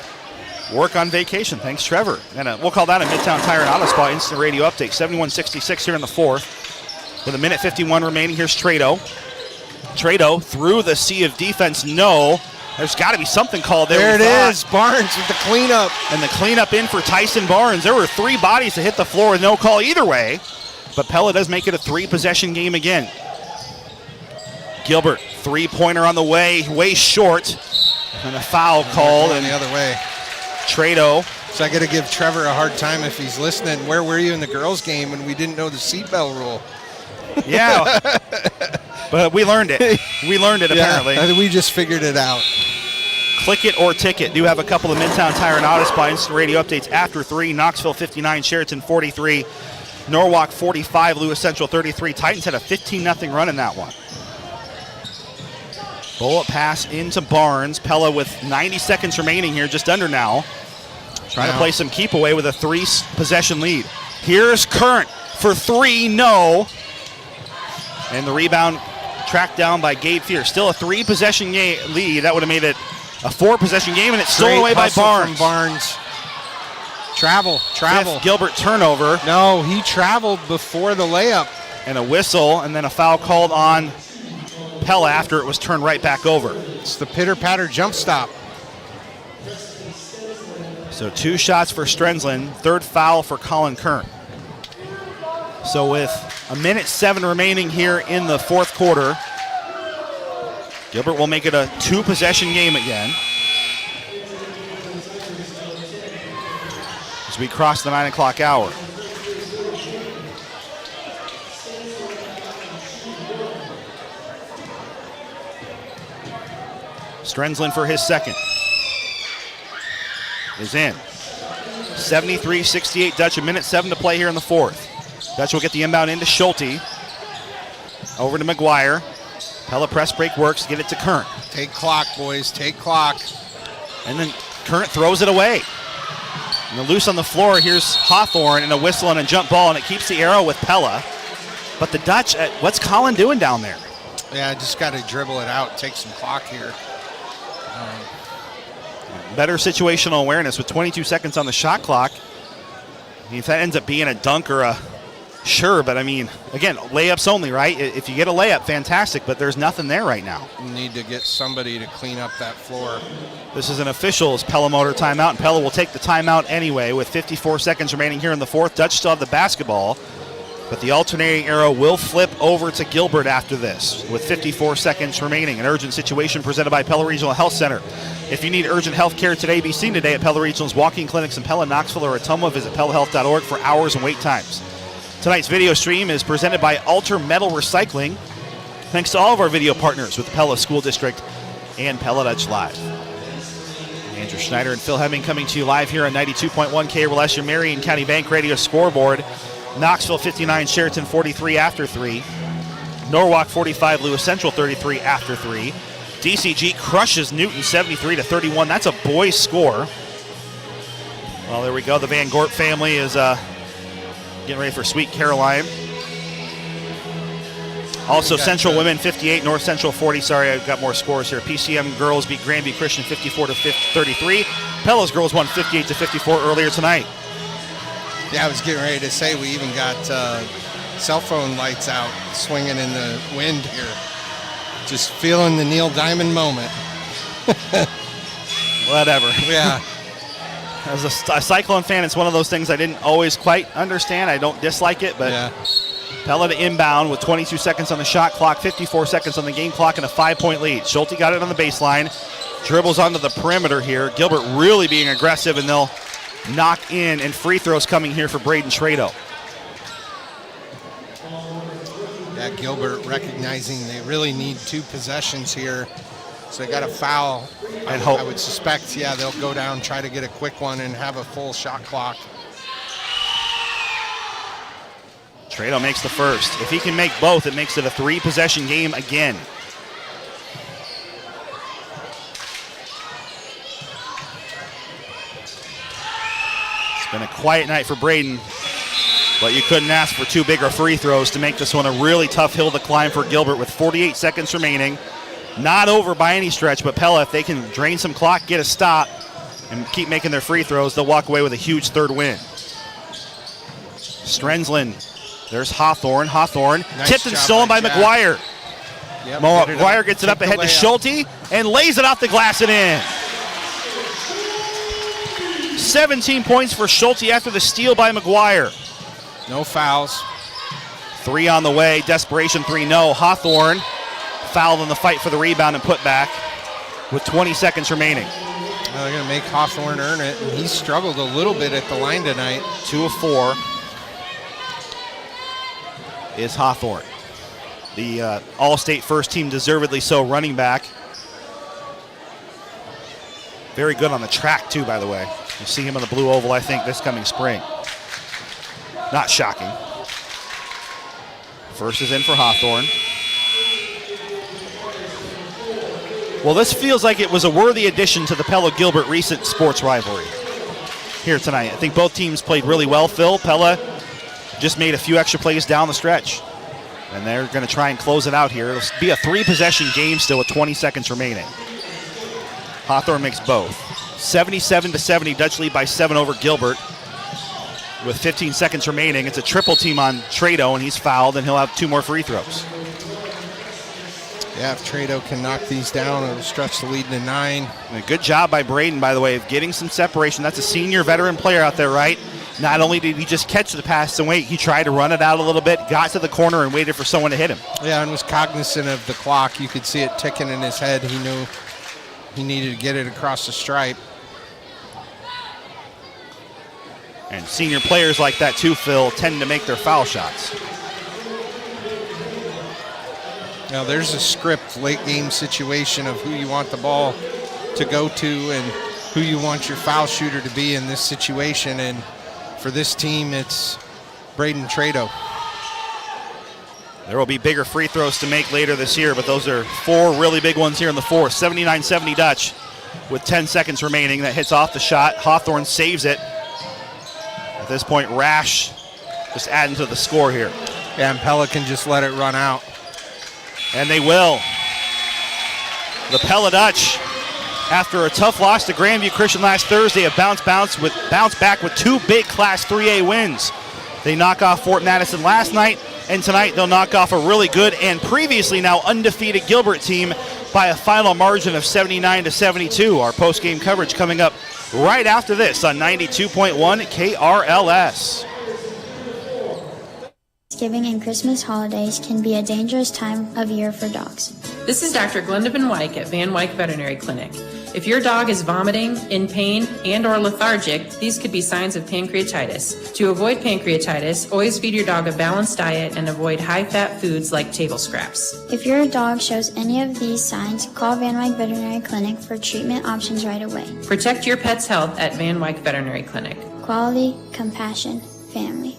work on vacation. Thanks, Trevor. And we'll call that a Midtown Tire and Auto Spa instant radio update. 71-66 here in the fourth. With 1:51 remaining, here's Trado. Trado through the sea of defense. No. There's got to be something called there. There it is. Barnes with the cleanup. And the cleanup in for Tyson Barnes. There were 3 bodies to hit the floor with no call either way. But Pella does make it a 3-possession game again. Gilbert, 3-pointer on the way short. And a foul called. And the other way. Trado. So I got to give Trevor a hard time if he's listening. Where were you in the girls' game when we didn't know the seatbelt rule? Yeah. But we learned it. We learned it, apparently. We just figured it out. Click it or ticket. Do have a couple of Midtown Tire and Auto Spa instant radio updates after 3. Knoxville 59, Sheraton 43, Norwalk 45, Lewis Central 33. Titans had a 15-0 run in that one. Bullet pass into Barnes. Pella with 90 seconds remaining here, just under now. Trying to play some keep away with a 3-possession lead. Here's Current for 3, no. And the rebound tracked down by Gabe Fear. Still a 3-possession lead. That would have made it a 4-possession game, and it's stolen away by Barnes. From Barnes. Travel. Fifth Gilbert turnover. No, he traveled before the layup. And a whistle, and then a foul called on Pella after it was turned right back over. It's the pitter-patter jump stop. So 2 shots for Strenzlin, 3rd foul for Colin Kern. So with 1:07 remaining here in the fourth quarter, Gilbert will make it a 2-possession game again. as we cross the 9 o'clock hour. Strenzlin for his second. Is in. 73-68 Dutch, a minute 7 to play here in the fourth. Dutch will get the inbound into Schulte. Over to McGuire. Pella press break works, get it to Current. Take clock, boys, take clock. And then Current throws it away. And the loose on the floor, here's Hawthorne and a whistle and a jump ball, and it keeps the arrow with Pella. But the Dutch, what's Colin doing down there? Yeah, just got to dribble it out, take some clock here. Better situational awareness with 22 seconds on the shot clock. If that ends up being a dunk or a sure, but I mean, again, layups only, right? If you get a layup, fantastic, but there's nothing there right now. You need to get somebody to clean up that floor. This is an official's Pella Motor timeout, and Pella will take the timeout anyway with 54 seconds remaining here in the fourth. Dutch still have the basketball, but the alternating arrow will flip over to Gilbert after this with 54 seconds remaining. An urgent situation presented by Pella Regional Health Center. If you need urgent health care today, be seen today at Pella Regional's walk-in clinics in Pella, Knoxville, or Ottumwa. Visit PellaHealth.org for hours and wait times. Tonight's video stream is presented by Alter Metal Recycling. Thanks to all of our video partners with the Pella School District and Pella Dutch Live. Andrew Schneider and Phil Hemming coming to you live here on 92.1 KRLS, your Marion County Bank Radio scoreboard. Knoxville 59, Sheraton 43 after 3. Norwalk 45, Lewis Central 33 after 3. DCG crushes Newton 73-31. That's a boys score. Well, there we go. The Van Gort family is getting ready for Sweet Caroline. Also, Central Women 58, North Central 40. Sorry, I've got more scores here. PCM girls beat Granby Christian 54-33. Pella's girls won 58-54 earlier tonight. Yeah, I was getting ready to say we even got cell phone lights out swinging in the wind here. Just feeling the Neil Diamond moment. Whatever. Yeah. As a Cyclone fan, it's one of those things I didn't always quite understand. I don't dislike it, but yeah. Pella to inbound with 22 seconds on the shot clock, 54 seconds on the game clock, and a 5-point lead. Schulte got it on the baseline, dribbles onto the perimeter here. Gilbert really being aggressive, and they'll knock in, and free throws coming here for Braden Trado. Yeah, Gilbert recognizing they really need 2 possessions here. So they got a foul. I would suspect, yeah, they'll go down, try to get a quick one and have a full shot clock. Trado makes the first. If he can make both, it makes it a 3-possession game again. It's been a quiet night for Braden, but you couldn't ask for 2 bigger free throws to make this one a really tough hill to climb for Gilbert with 48 seconds remaining. Not over by any stretch, but Pella, if they can drain some clock, get a stop, and keep making their free throws, they'll walk away with a huge third win. Strenzlin, there's Hawthorne. Nice tipped and stolen by Jack. McGuire. Yep, McGuire gets it up ahead to Schulte and lays it off the glass and in. 17 points for Schulte after the steal by McGuire. No fouls. 3 on the way. Desperation 3, no. Hawthorne fouled in the fight for the rebound and put back with 20 seconds remaining. Well, they're going to make Hawthorne earn it, and he struggled a little bit at the line tonight. 2 of 4 is Hawthorne. The All-State first team, deservedly so, running back. Very good on the track, too, by the way. You see him on the blue oval, I think, this coming spring. Not shocking. First is in for Hawthorne. Well, this feels like it was a worthy addition to the Pella-Gilbert recent sports rivalry here tonight. I think both teams played really well, Phil. Pella just made a few extra plays down the stretch, and they're going to try and close it out here. It'll be a 3-possession game still with 20 seconds remaining. Hawthorne makes both. 77-70, Dutch lead by 7 over Gilbert with 15 seconds remaining. It's a triple team on Trado, and he's fouled, and he'll have 2 more free throws. Yeah, if Trado can knock these down, it'll stretch the lead to 9. And a good job by Braden, by the way, of getting some separation. That's a senior veteran player out there, right? Not only did he just catch the pass and wait, he tried to run it out a little bit, got to the corner, and waited for someone to hit him. Yeah, and was cognizant of the clock. You could see it ticking in his head. He knew he needed to get it across the stripe. And senior players like that too, Phil, tend to make their foul shots. Now there's a script late game situation of who you want the ball to go to and who you want your foul shooter to be in this situation. And for this team, it's Braden Trado. There will be bigger free throws to make later this year, but those are 4 really big ones here in the fourth. 79-70 Dutch with 10 seconds remaining. That hits off the shot. Hawthorne saves it. At this point, Rash just adding to the score here. Yeah, and Pella can just let it run out. And they will. The Pella Dutch, after a tough loss to Grandview Christian last Thursday, have bounced back with 2 big Class 3A wins. They knock off Fort Madison last night, and tonight they'll knock off a really good and previously now undefeated Gilbert team by a final margin of 79-72. Our post-game coverage coming up right after this on 92.1 KRLS. Thanksgiving and Christmas holidays can be a dangerous time of year for dogs. This is Dr. Glenda Van Wyk at Van Wyk Veterinary Clinic. If your dog is vomiting, in pain, and or lethargic, these could be signs of pancreatitis. To avoid pancreatitis, always feed your dog a balanced diet and avoid high-fat foods like table scraps. If your dog shows any of these signs, call Van Wyk Veterinary Clinic for treatment options right away. Protect your pet's health at Van Wyk Veterinary Clinic. Quality, compassion, family.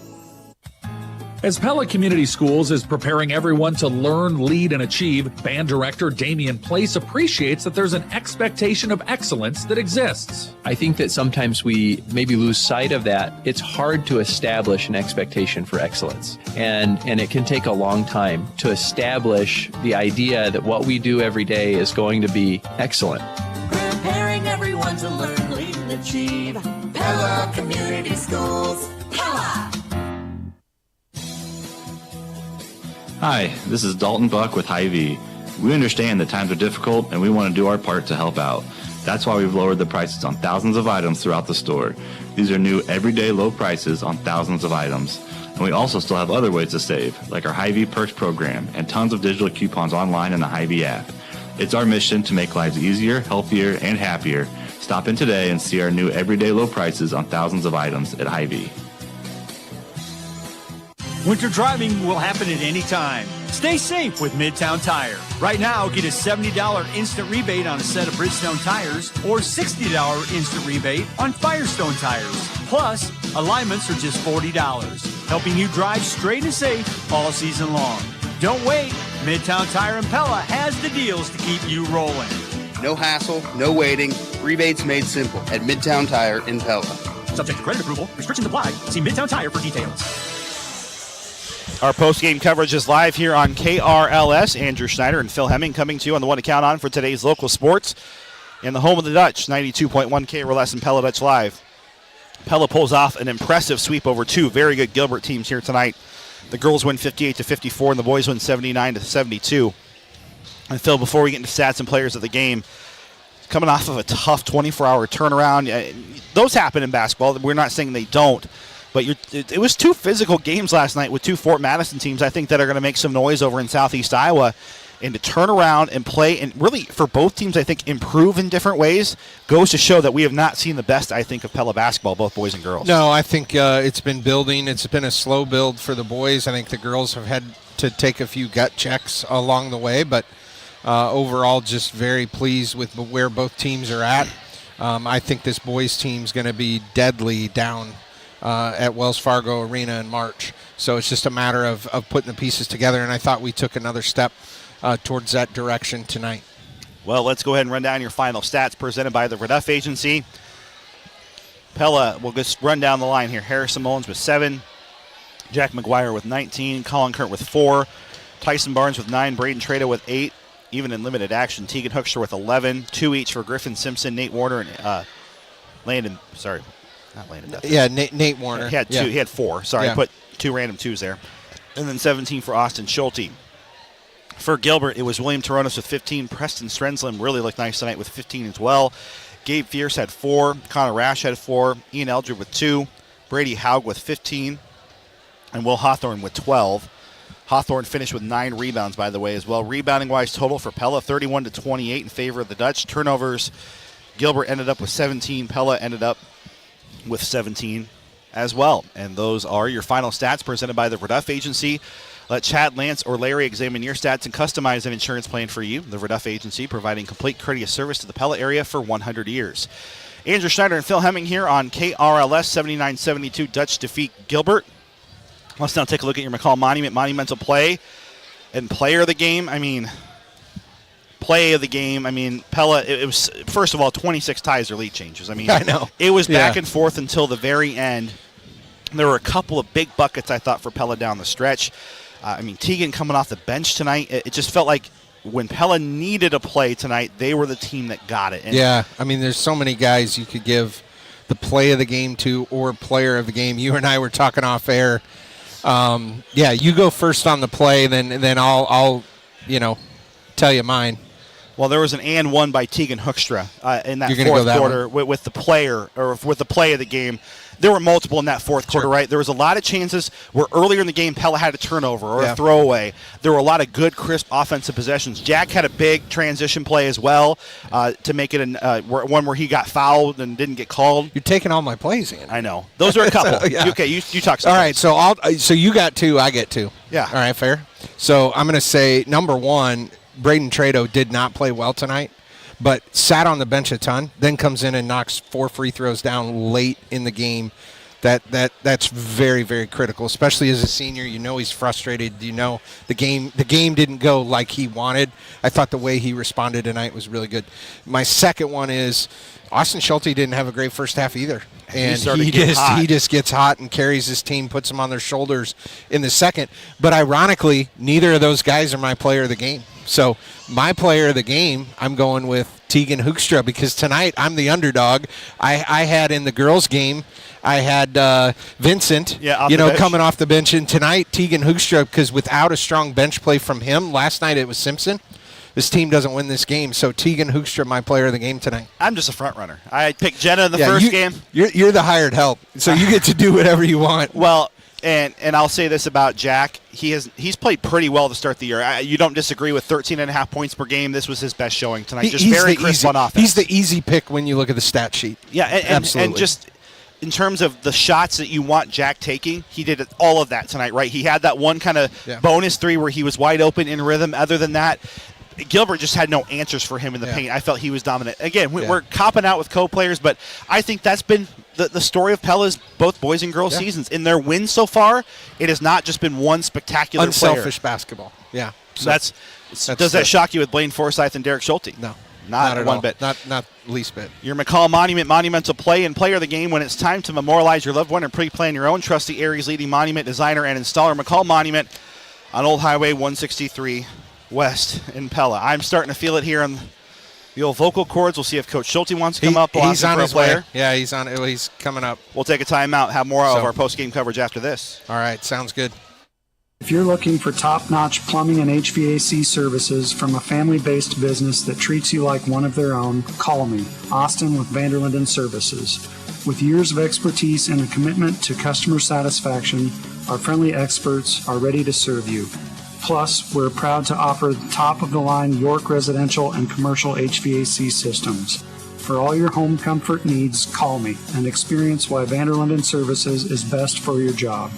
As Pella Community Schools is preparing everyone to learn, lead, and achieve, band director Damian Place appreciates that there's an expectation of excellence that exists. I think that sometimes we maybe lose sight of that. It's hard to establish an expectation for excellence, and it can take a long time to establish the idea that what we do every day is going to be excellent. Preparing everyone to learn, lead, and achieve. Pella Community Schools. Pella! Hi, this is Dalton Buck with Hy-Vee. We understand that times are difficult and we want to do our part to help out. That's why we've lowered the prices on thousands of items throughout the store. These are new everyday low prices on thousands of items. And we also still have other ways to save, like our Hy-Vee Perks program and tons of digital coupons online in the Hy-Vee app. It's our mission to make lives easier, healthier, and happier. Stop in today and see our new everyday low prices on thousands of items at Hy-Vee. Winter driving will happen at any time. Stay safe with Midtown Tire. Right now, get a $70 instant rebate on a set of Bridgestone tires or $60 instant rebate on Firestone tires. Plus, alignments are just $40, helping you drive straight and safe all season long. Don't wait. Midtown Tire in Pella has the deals to keep you rolling. No hassle, no waiting. Rebates made simple at Midtown Tire in Pella. Subject to credit approval. Restrictions apply. See Midtown Tire for details. Our post-game coverage is live here on KRLS. Andrew Schneider and Phil Hemming coming to you on the one to count on for today's local sports. In the home of the Dutch, 92.1 KRLS and Pella Dutch Live. Pella pulls off an impressive sweep over 2 very good Gilbert teams here tonight. The girls win 58-54 and the boys win 79-72. And Phil, before we get into stats and players of the game, coming off of a tough 24-hour turnaround, those happen in basketball. We're not saying they don't. But it was 2 physical games last night with 2 Fort Madison teams, I think, that are going to make some noise over in Southeast Iowa. And to turn around and play, and really for both teams, I think, improve in different ways, goes to show that we have not seen the best, I think, of Pella basketball, both boys and girls. No, I think it's been building. It's been a slow build for the boys. I think the girls have had to take a few gut checks along the way, but overall just very pleased with where both teams are at. I think this boys team's going to be deadly down at Wells Fargo Arena in March. So it's just a matter of putting the pieces together, and I thought we took another step towards that direction tonight. Well, let's go ahead and run down your final stats presented by the Reduff Agency. Pella, we'll just run down the line here. Harrison Mullins with 7, Jack McGuire with 19, Colin Kurt with 4, Tyson Barnes with 9, Braden Trado with 8, even in limited action, Tegan Hoekstra with 11, 2 each for Griffin Simpson, Nate Warner, and Landon, sorry. Not Landon Duffy. Yeah, Nate Warner. He had 2. Yeah. He had 4. Sorry, I put 2 random 2s there. And then 17 for Austin Schulte. For Gilbert, it was William Toronis with 15. Preston Strensland really looked nice tonight with 15 as well. Gabe Fierce had 4. Connor Rash had 4. Ian Eldred with 2. Brady Haug with 15. And Will Hawthorne with 12. Hawthorne finished with 9 rebounds, by the way, as well. Rebounding-wise total for Pella, 31-28 in favor of the Dutch. Turnovers, Gilbert ended up with 17. Pella ended up with 17. as well. And those are your final stats presented by the Verduff Agency. Let Chad, Lance, or Larry examine your stats and customize an insurance plan for you. The Verduff Agency, providing complete courteous service to the Pella area for 100 years. Andrew Schneider and Phil Hemming here on KRLS 7972. Dutch defeat Gilbert. Let's now take a look at your McCall Monument monumental play and player of the game. Pella, it was, first of all, 26 ties or lead changes. I know. It was back and forth until the very end. There were a couple of big buckets, I thought, for Pella down the stretch. Tegan coming off the bench tonight, it just felt like when Pella needed a play tonight, they were the team that got it. And there's so many guys you could give the play of the game to or player of the game. You and I were talking off air. You go first on the play, then I'll tell you mine. Well, there was an and one by Tegan Hoekstra in that fourth quarter with the player or with the play of the game. There were multiple in that fourth quarter, right? There was a lot of chances where earlier in the game Pella had a turnover or a throwaway. There were a lot of good, crisp offensive possessions. Jack had a big transition play as well to make it one where he got fouled and didn't get called. You're taking all my plays, Ian. I know. Those are a couple. Okay, you talk something. All right, so you got two, I get two. Yeah. All right, fair. So I'm going to say, number one, Braden Trado did not play well tonight, but sat on the bench a ton, then comes in and knocks 4 free throws down late in the game. That's very, very critical, especially as a senior. He's frustrated. The game didn't go like he wanted. I thought the way he responded tonight was really good. My second one is Austin Schulte didn't have a great first half either. And he just gets hot and carries his team, puts them on their shoulders in the second. But ironically, neither of those guys are my player of the game. So my player of the game, I'm going with Tegan Hoekstra because tonight I'm the underdog. I had in the girls' game, I had Vincent, coming off the bench. And tonight, Tegan Hoekstra, because without a strong bench play from him, last night it was Simpson. This team doesn't win this game. So Tegan Hoekstra, my player of the game tonight. I'm just a front runner. I picked Jenna in the first game. You're the hired help, so you get to do whatever you want. Well, and I'll say this about Jack. He's played pretty well to start the year. You don't disagree with 13.5 points per game. This was his best showing tonight. Just very crisp on offense. He's the easy pick when you look at the stat sheet. Yeah, absolutely. And just in terms of the shots that you want Jack taking, he did all of that tonight, right? He had that one kind of bonus three where he was wide open in rhythm. Other than that, Gilbert just had no answers for him in the paint. I felt he was dominant. Again, we're copping out with co-players, but I think that's been the story of Pella's both boys and girls seasons. In their wins so far, it has not just been one spectacular unselfish basketball. Yeah. So does that shock you with Blaine Forsyth and Derek Schulte? No. Not at one all. bit. Not least bit. Your McCall Monument monumental play and player of the game when it's time to memorialize your loved one and pre-plan your own. Trust the area's leading monument designer and installer, McCall Monument, on Old Highway 163 West in Pella. I'm starting to feel it here on the old vocal cords. We'll see if Coach Schulte wants to come up. He's on his way. Yeah, he's coming up. We'll take a timeout. Have more of our post-game coverage after this. All right, sounds good. If you're looking for top-notch plumbing and HVAC services from a family-based business that treats you like one of their own, call me, Austin with Vanderlinden Services. With years of expertise and a commitment to customer satisfaction, our friendly experts are ready to serve you. Plus, we're proud to offer top-of-the-line York residential and commercial HVAC systems. For all your home comfort needs, call me and experience why Vanderlinden Services is best for your job.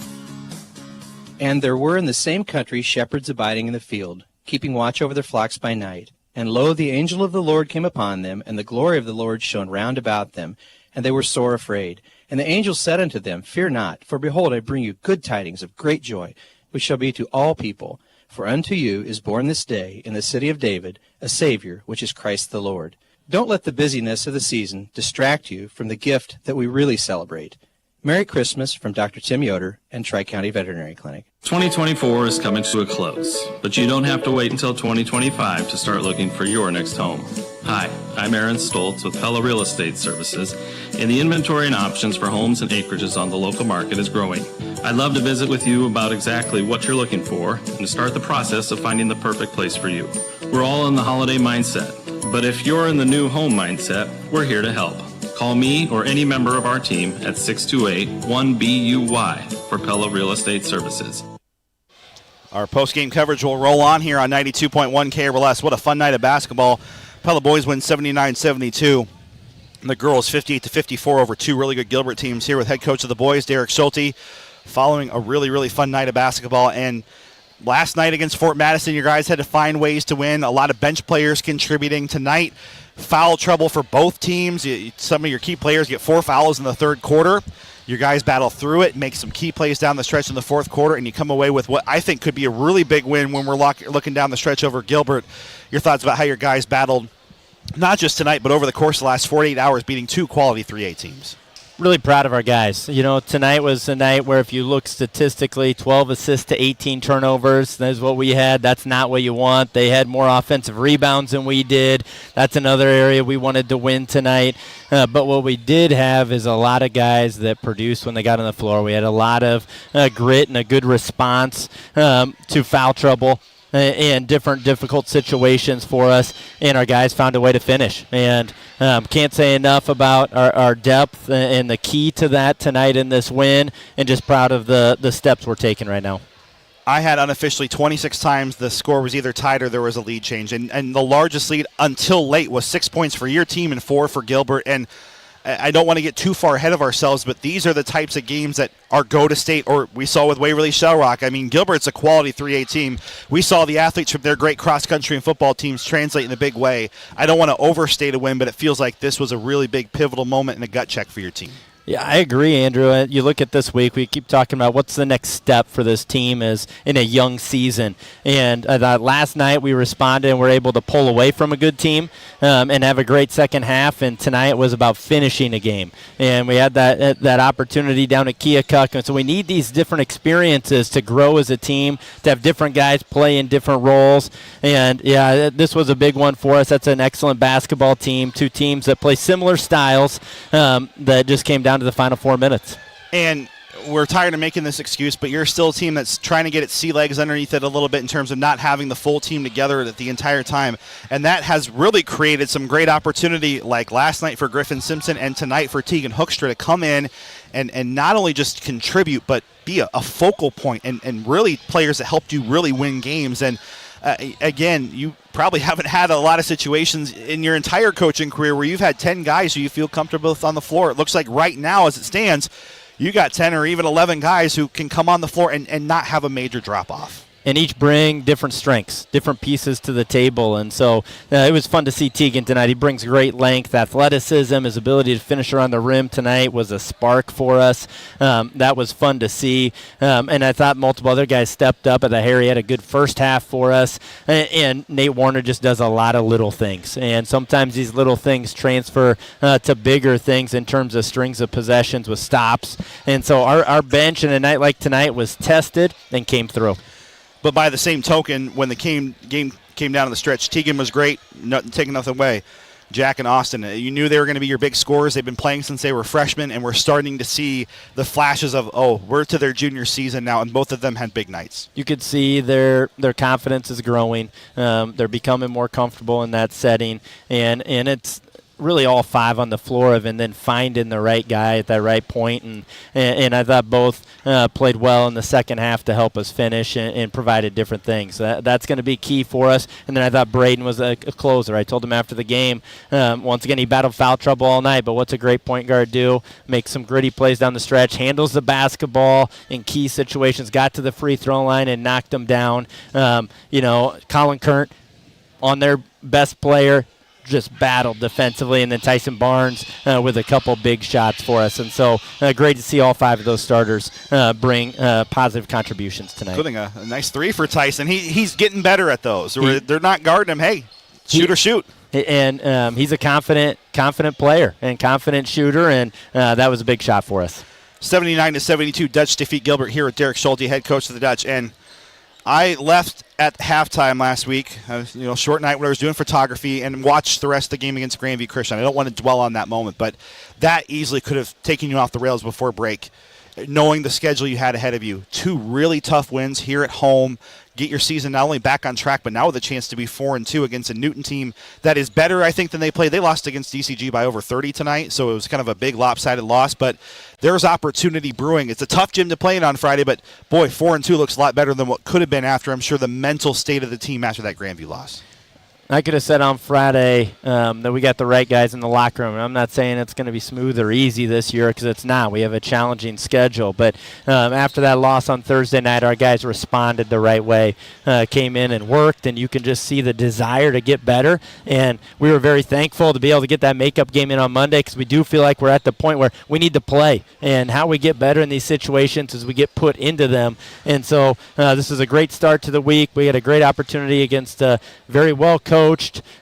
And there were in the same country shepherds abiding in the field, keeping watch over their flocks by night. And lo, the angel of the Lord came upon them, and the glory of the Lord shone round about them, and they were sore afraid. And the angel said unto them, Fear not, for behold, I bring you good tidings of great joy, which shall be to all people. For unto you is born this day in the city of David a Savior, which is Christ the Lord. Don't let the busyness of the season distract you from the gift that we really celebrate. Merry Christmas from Dr. Tim Yoder and Tri-County Veterinary Clinic. 2024 is coming to a close, but you don't have to wait until 2025 to start looking for your next home. Hi, I'm Aaron Stoltz with Pella Real Estate Services, and the inventory and options for homes and acreages on the local market is growing. I'd love to visit with you about exactly what you're looking for and to start the process of finding the perfect place for you. We're all in the holiday mindset, but if you're in the new home mindset, we're here to help. Call me or any member of our team at 628-1BUY for Pella Real Estate Services. Our post-game coverage will roll on here on 92.1 KRLS. What a fun night of basketball. Pella boys win 79-72. The girls 58-54 over two really good Gilbert teams here with head coach of the boys, Derek Schulte, following a really, really fun night of basketball. And last night against Fort Madison, your guys had to find ways to win. A lot of bench players contributing tonight. Foul trouble for both teams. Some of your key players get 4 fouls in the third quarter. Your guys battle through it, make some key plays down the stretch in the fourth quarter, and you come away with what I think could be a really big win when we're looking down the stretch over Gilbert. Your thoughts about how your guys battled, not just tonight, but over the course of the last 48 hours, beating two quality 3A teams? Really proud of our guys. You know, tonight was a night where if you look statistically, 12 assists to 18 turnovers. That's what we had. That's not what you want. They had more offensive rebounds than we did. That's another area we wanted to win tonight. But what we did have is a lot of guys that produced when they got on the floor. We had a lot of grit and a good response to foul trouble and different difficult situations for us, and our guys found a way to finish. And can't say enough about our depth and the key to that tonight in this win, and just proud of the steps we're taking right now. I had unofficially 26 times the score was either tied or there was a lead change, and the largest lead until late was 6 points for your team and 4 for Gilbert. And I don't want to get too far ahead of ourselves, but these are the types of games that are go-to-state, or we saw with Waverly Shell Rock. I mean, Gilbert's a quality 3A team. We saw the athletes from their great cross-country and football teams translate in a big way. I don't want to overstate a win, but it feels like this was a really big pivotal moment and a gut check for your team. Yeah, I agree, Andrew. You look at this week, we keep talking about what's the next step for this team is in a young season. And last night we responded and were able to pull away from a good team and have a great second half. And tonight it was about finishing a game. And we had that opportunity down at Keokuk. And so we need these different experiences to grow as a team, to have different guys play in different roles. And, yeah, this was a big one for us. That's an excellent basketball team, two teams that play similar styles that just came down to the final 4 minutes. And we're tired of making this excuse, but you're still a team that's trying to get its sea legs underneath it a little bit in terms of not having the full team together the entire time. And that has really created some great opportunity, like last night for Griffin Simpson and tonight for Tegan Hookstra to come in and not only just contribute, but be a focal point and really players that helped you really win games. And again, you probably haven't had a lot of situations in your entire coaching career where you've had 10 guys who you feel comfortable with on the floor. It looks like right now, as it stands, you got 10 or even 11 guys who can come on the floor and not have a major drop-off. And each bring different strengths, different pieces to the table. And so it was fun to see Tegan tonight. He brings great length, athleticism. His ability to finish around the rim tonight was a spark for us. That was fun to see. And I thought multiple other guys stepped up. Harry had a good first half for us. And Nate Warner just does a lot of little things. And sometimes these little things transfer to bigger things in terms of strings of possessions with stops. And so our bench in a night like tonight was tested and came through. But by the same token, when the game came down to the stretch, Tegan was great, taking nothing away. Jack and Austin, you knew they were going to be your big scorers. They've been playing since they were freshmen, and we're starting to see the flashes of, we're to their junior season now, and both of them had big nights. You could see their confidence is growing. They're becoming more comfortable in that setting, and it's really all 5 on the floor and then finding the right guy at that right point. And I thought both played well in the second half to help us finish and provided different things. That's going to be key for us. And then I thought Braden was a closer. I told him after the game, once again, he battled foul trouble all night, but what's a great point guard do? Makes some gritty plays down the stretch, handles the basketball in key situations, got to the free throw line and knocked them down. Colin Kern on their best player, just battled defensively, and then Tyson Barnes with a couple big shots for us. And so great to see all 5 of those starters bring positive contributions tonight. Including a nice 3 for Tyson. He's getting better at those. They're not guarding him. Hey, shoot. And he's a confident player and confident shooter, and that was a big shot for us. 79-72, Dutch defeat Gilbert here with Derek Schulte, head coach of the Dutch. And I left at halftime last week, short night when I was doing photography, and watched the rest of the game against Grandview Christian. I don't want to dwell on that moment, but that easily could have taken you off the rails before break. Knowing the schedule you had ahead of you, 2 really tough wins here at home, get your season not only back on track, but now with a chance to be 4-2 against a Newton team that is better, I think, than they played. They lost against DCG by over 30 tonight, so it was kind of a big lopsided loss, but there's opportunity brewing. It's a tough gym to play in on Friday, but boy, 4-2 looks a lot better than what could have been after, I'm sure, the mental state of the team after that Grandview loss. I could have said on Friday that we got the right guys in the locker room. I'm not saying it's going to be smooth or easy this year because it's not. We have a challenging schedule. But after that loss on Thursday night, our guys responded the right way, came in and worked, and you can just see the desire to get better. And we were very thankful to be able to get that makeup game in on Monday because we do feel like we're at the point where we need to play. And how we get better in these situations is we get put into them. And so this is a great start to the week. We had a great opportunity against a very well-coached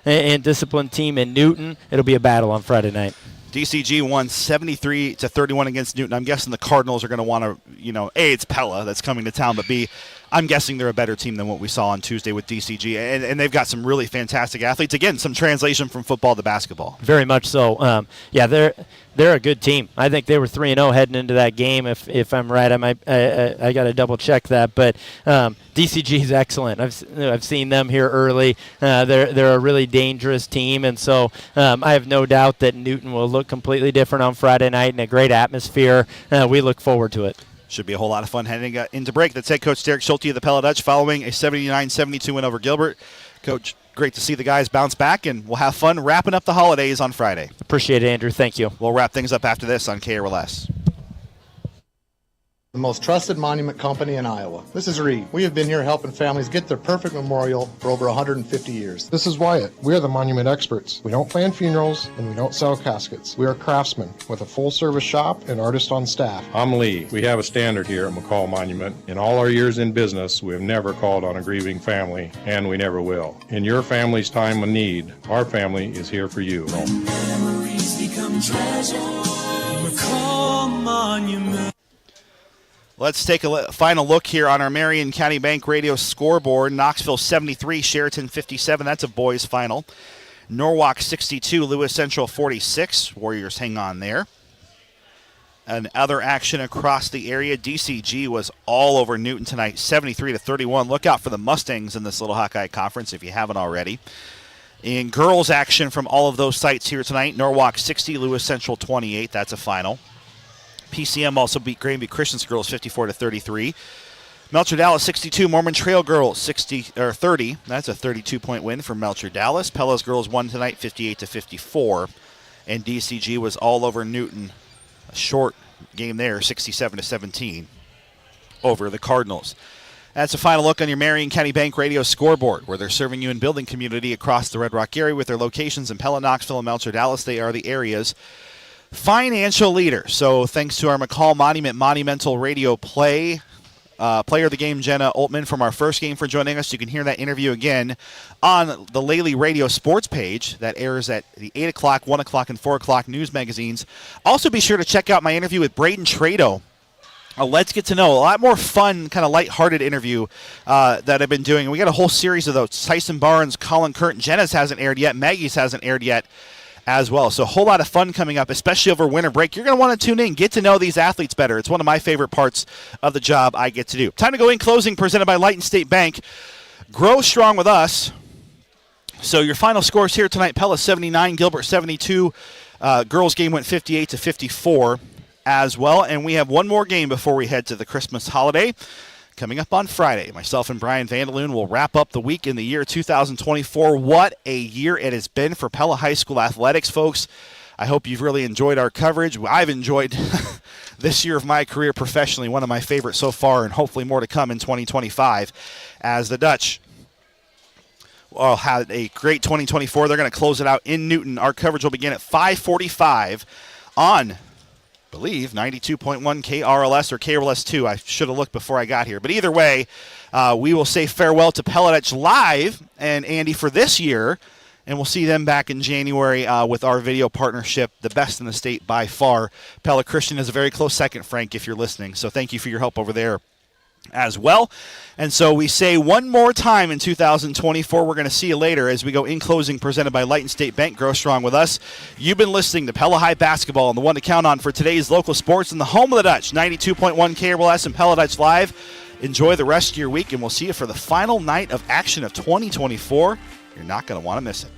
and disciplined team in Newton. It'll be a battle on Friday night. DCG won 73-31 against Newton. I'm guessing the Cardinals are going to want to, A, it's Pella that's coming to town, but B, I'm guessing they're a better team than what we saw on Tuesday with DCG. And they've got some really fantastic athletes. Again, some translation from football to basketball. Very much so. They're a good team. I think they were 3-0 heading into that game. If I'm right, I got to double check that. But DCG is excellent. I've seen them here early. They're a really dangerous team, and so I have no doubt that Newton will look completely different on Friday night in a great atmosphere. We look forward to it. Should be a whole lot of fun heading into break. That's head coach Derek Schulte of the Pella Dutch following a 79-72 win over Gilbert. Coach, great to see the guys bounce back, and we'll have fun wrapping up the holidays on Friday. Appreciate it, Andrew. Thank you. We'll wrap things up after this on KRLS. The most trusted monument company in Iowa. This is Reed. We have been here helping families get their perfect memorial for over 150 years. This is Wyatt. We are the monument experts. We don't plan funerals and we don't sell caskets. We are craftsmen with a full-service shop and artists on staff. I'm Lee. We have a standard here at McCall Monument. In all our years in business, we have never called on a grieving family, and we never will. In your family's time of need, our family is here for you. Memories become treasure. McCall Monument. Let's take a final look here on our Marion County Bank Radio scoreboard. Knoxville 73, Sheraton 57. That's a boys final. Norwalk 62, Lewis Central 46. Warriors hang on there. And other action across the area. DCG was all over Newton tonight, 73-31. Look out for the Mustangs in this Little Hawkeye Conference if you haven't already. In girls action from all of those sites here tonight, Norwalk 60, Lewis Central 28. That's a final. PCM also beat Granby Christian's girls 54-33. Melcher Dallas 62, Mormon Trail girls 30. That's a 32-point win for Melcher Dallas. Pella's girls won tonight 58-54. And DCG was all over Newton. A short game there, 67-17 over the Cardinals. That's a final look on your Marion County Bank Radio scoreboard, where they're serving you in building community across the Red Rock area with their locations in Pella, Knoxville, and Melcher Dallas. They are the area's financial leader. So thanks to our McCall Monumental Radio player of the game, Jenna Oltman, from our first game for joining us. You can hear that interview again on the Laley Radio Sports page that airs at the 8 o'clock, 1 o'clock, and 4 o'clock news magazines. Also be sure to check out my interview with Braden Trado. Let's get to know a lot more fun, kind of lighthearted interview that I've been doing. We got a whole series of those. Tyson Barnes, Colin Curtin, Jenna's hasn't aired yet. Maggie's hasn't aired yet as well. So a whole lot of fun coming up, especially over winter break. You're going to want to tune in, get to know these athletes better. It's one of my favorite parts of the job I get to do. Time to go in closing, presented by Light and State Bank. Grow strong with us. So your final scores here tonight, Pella 79, Gilbert 72. Girls game went 58-54 as well. And we have one more game before we head to the Christmas holiday. Coming up on Friday, myself and Brian Vandaloon will wrap up the week in the year 2024. What a year it has been for Pella High School athletics, folks. I hope you've really enjoyed our coverage. I've enjoyed this year of my career professionally, one of my favorites so far, and hopefully more to come in 2025 as the Dutch had a great 2024. They're going to close it out in Newton. Our coverage will begin at 5:45 on believe 92.1 KRLS or KRLS2. I should have looked before I got here. But either way, we will say farewell to Pella Dutch Live and Andy for this year, and we'll see them back in January with our video partnership, the best in the state by far. Pella Christian is a very close second, Frank, if you're listening. So thank you for your help over there as well. And so we say one more time in 2024, we're going to see you later as we go in closing, presented by Light and State Bank. Grow strong with us. You've been listening to Pella High Basketball, and the one to count on for today's local sports in the home of the Dutch, 92.1 KRLS and Pella Dutch Live. Enjoy the rest of your week, and we'll see you for the final night of action of 2024. You're not going to want to miss it.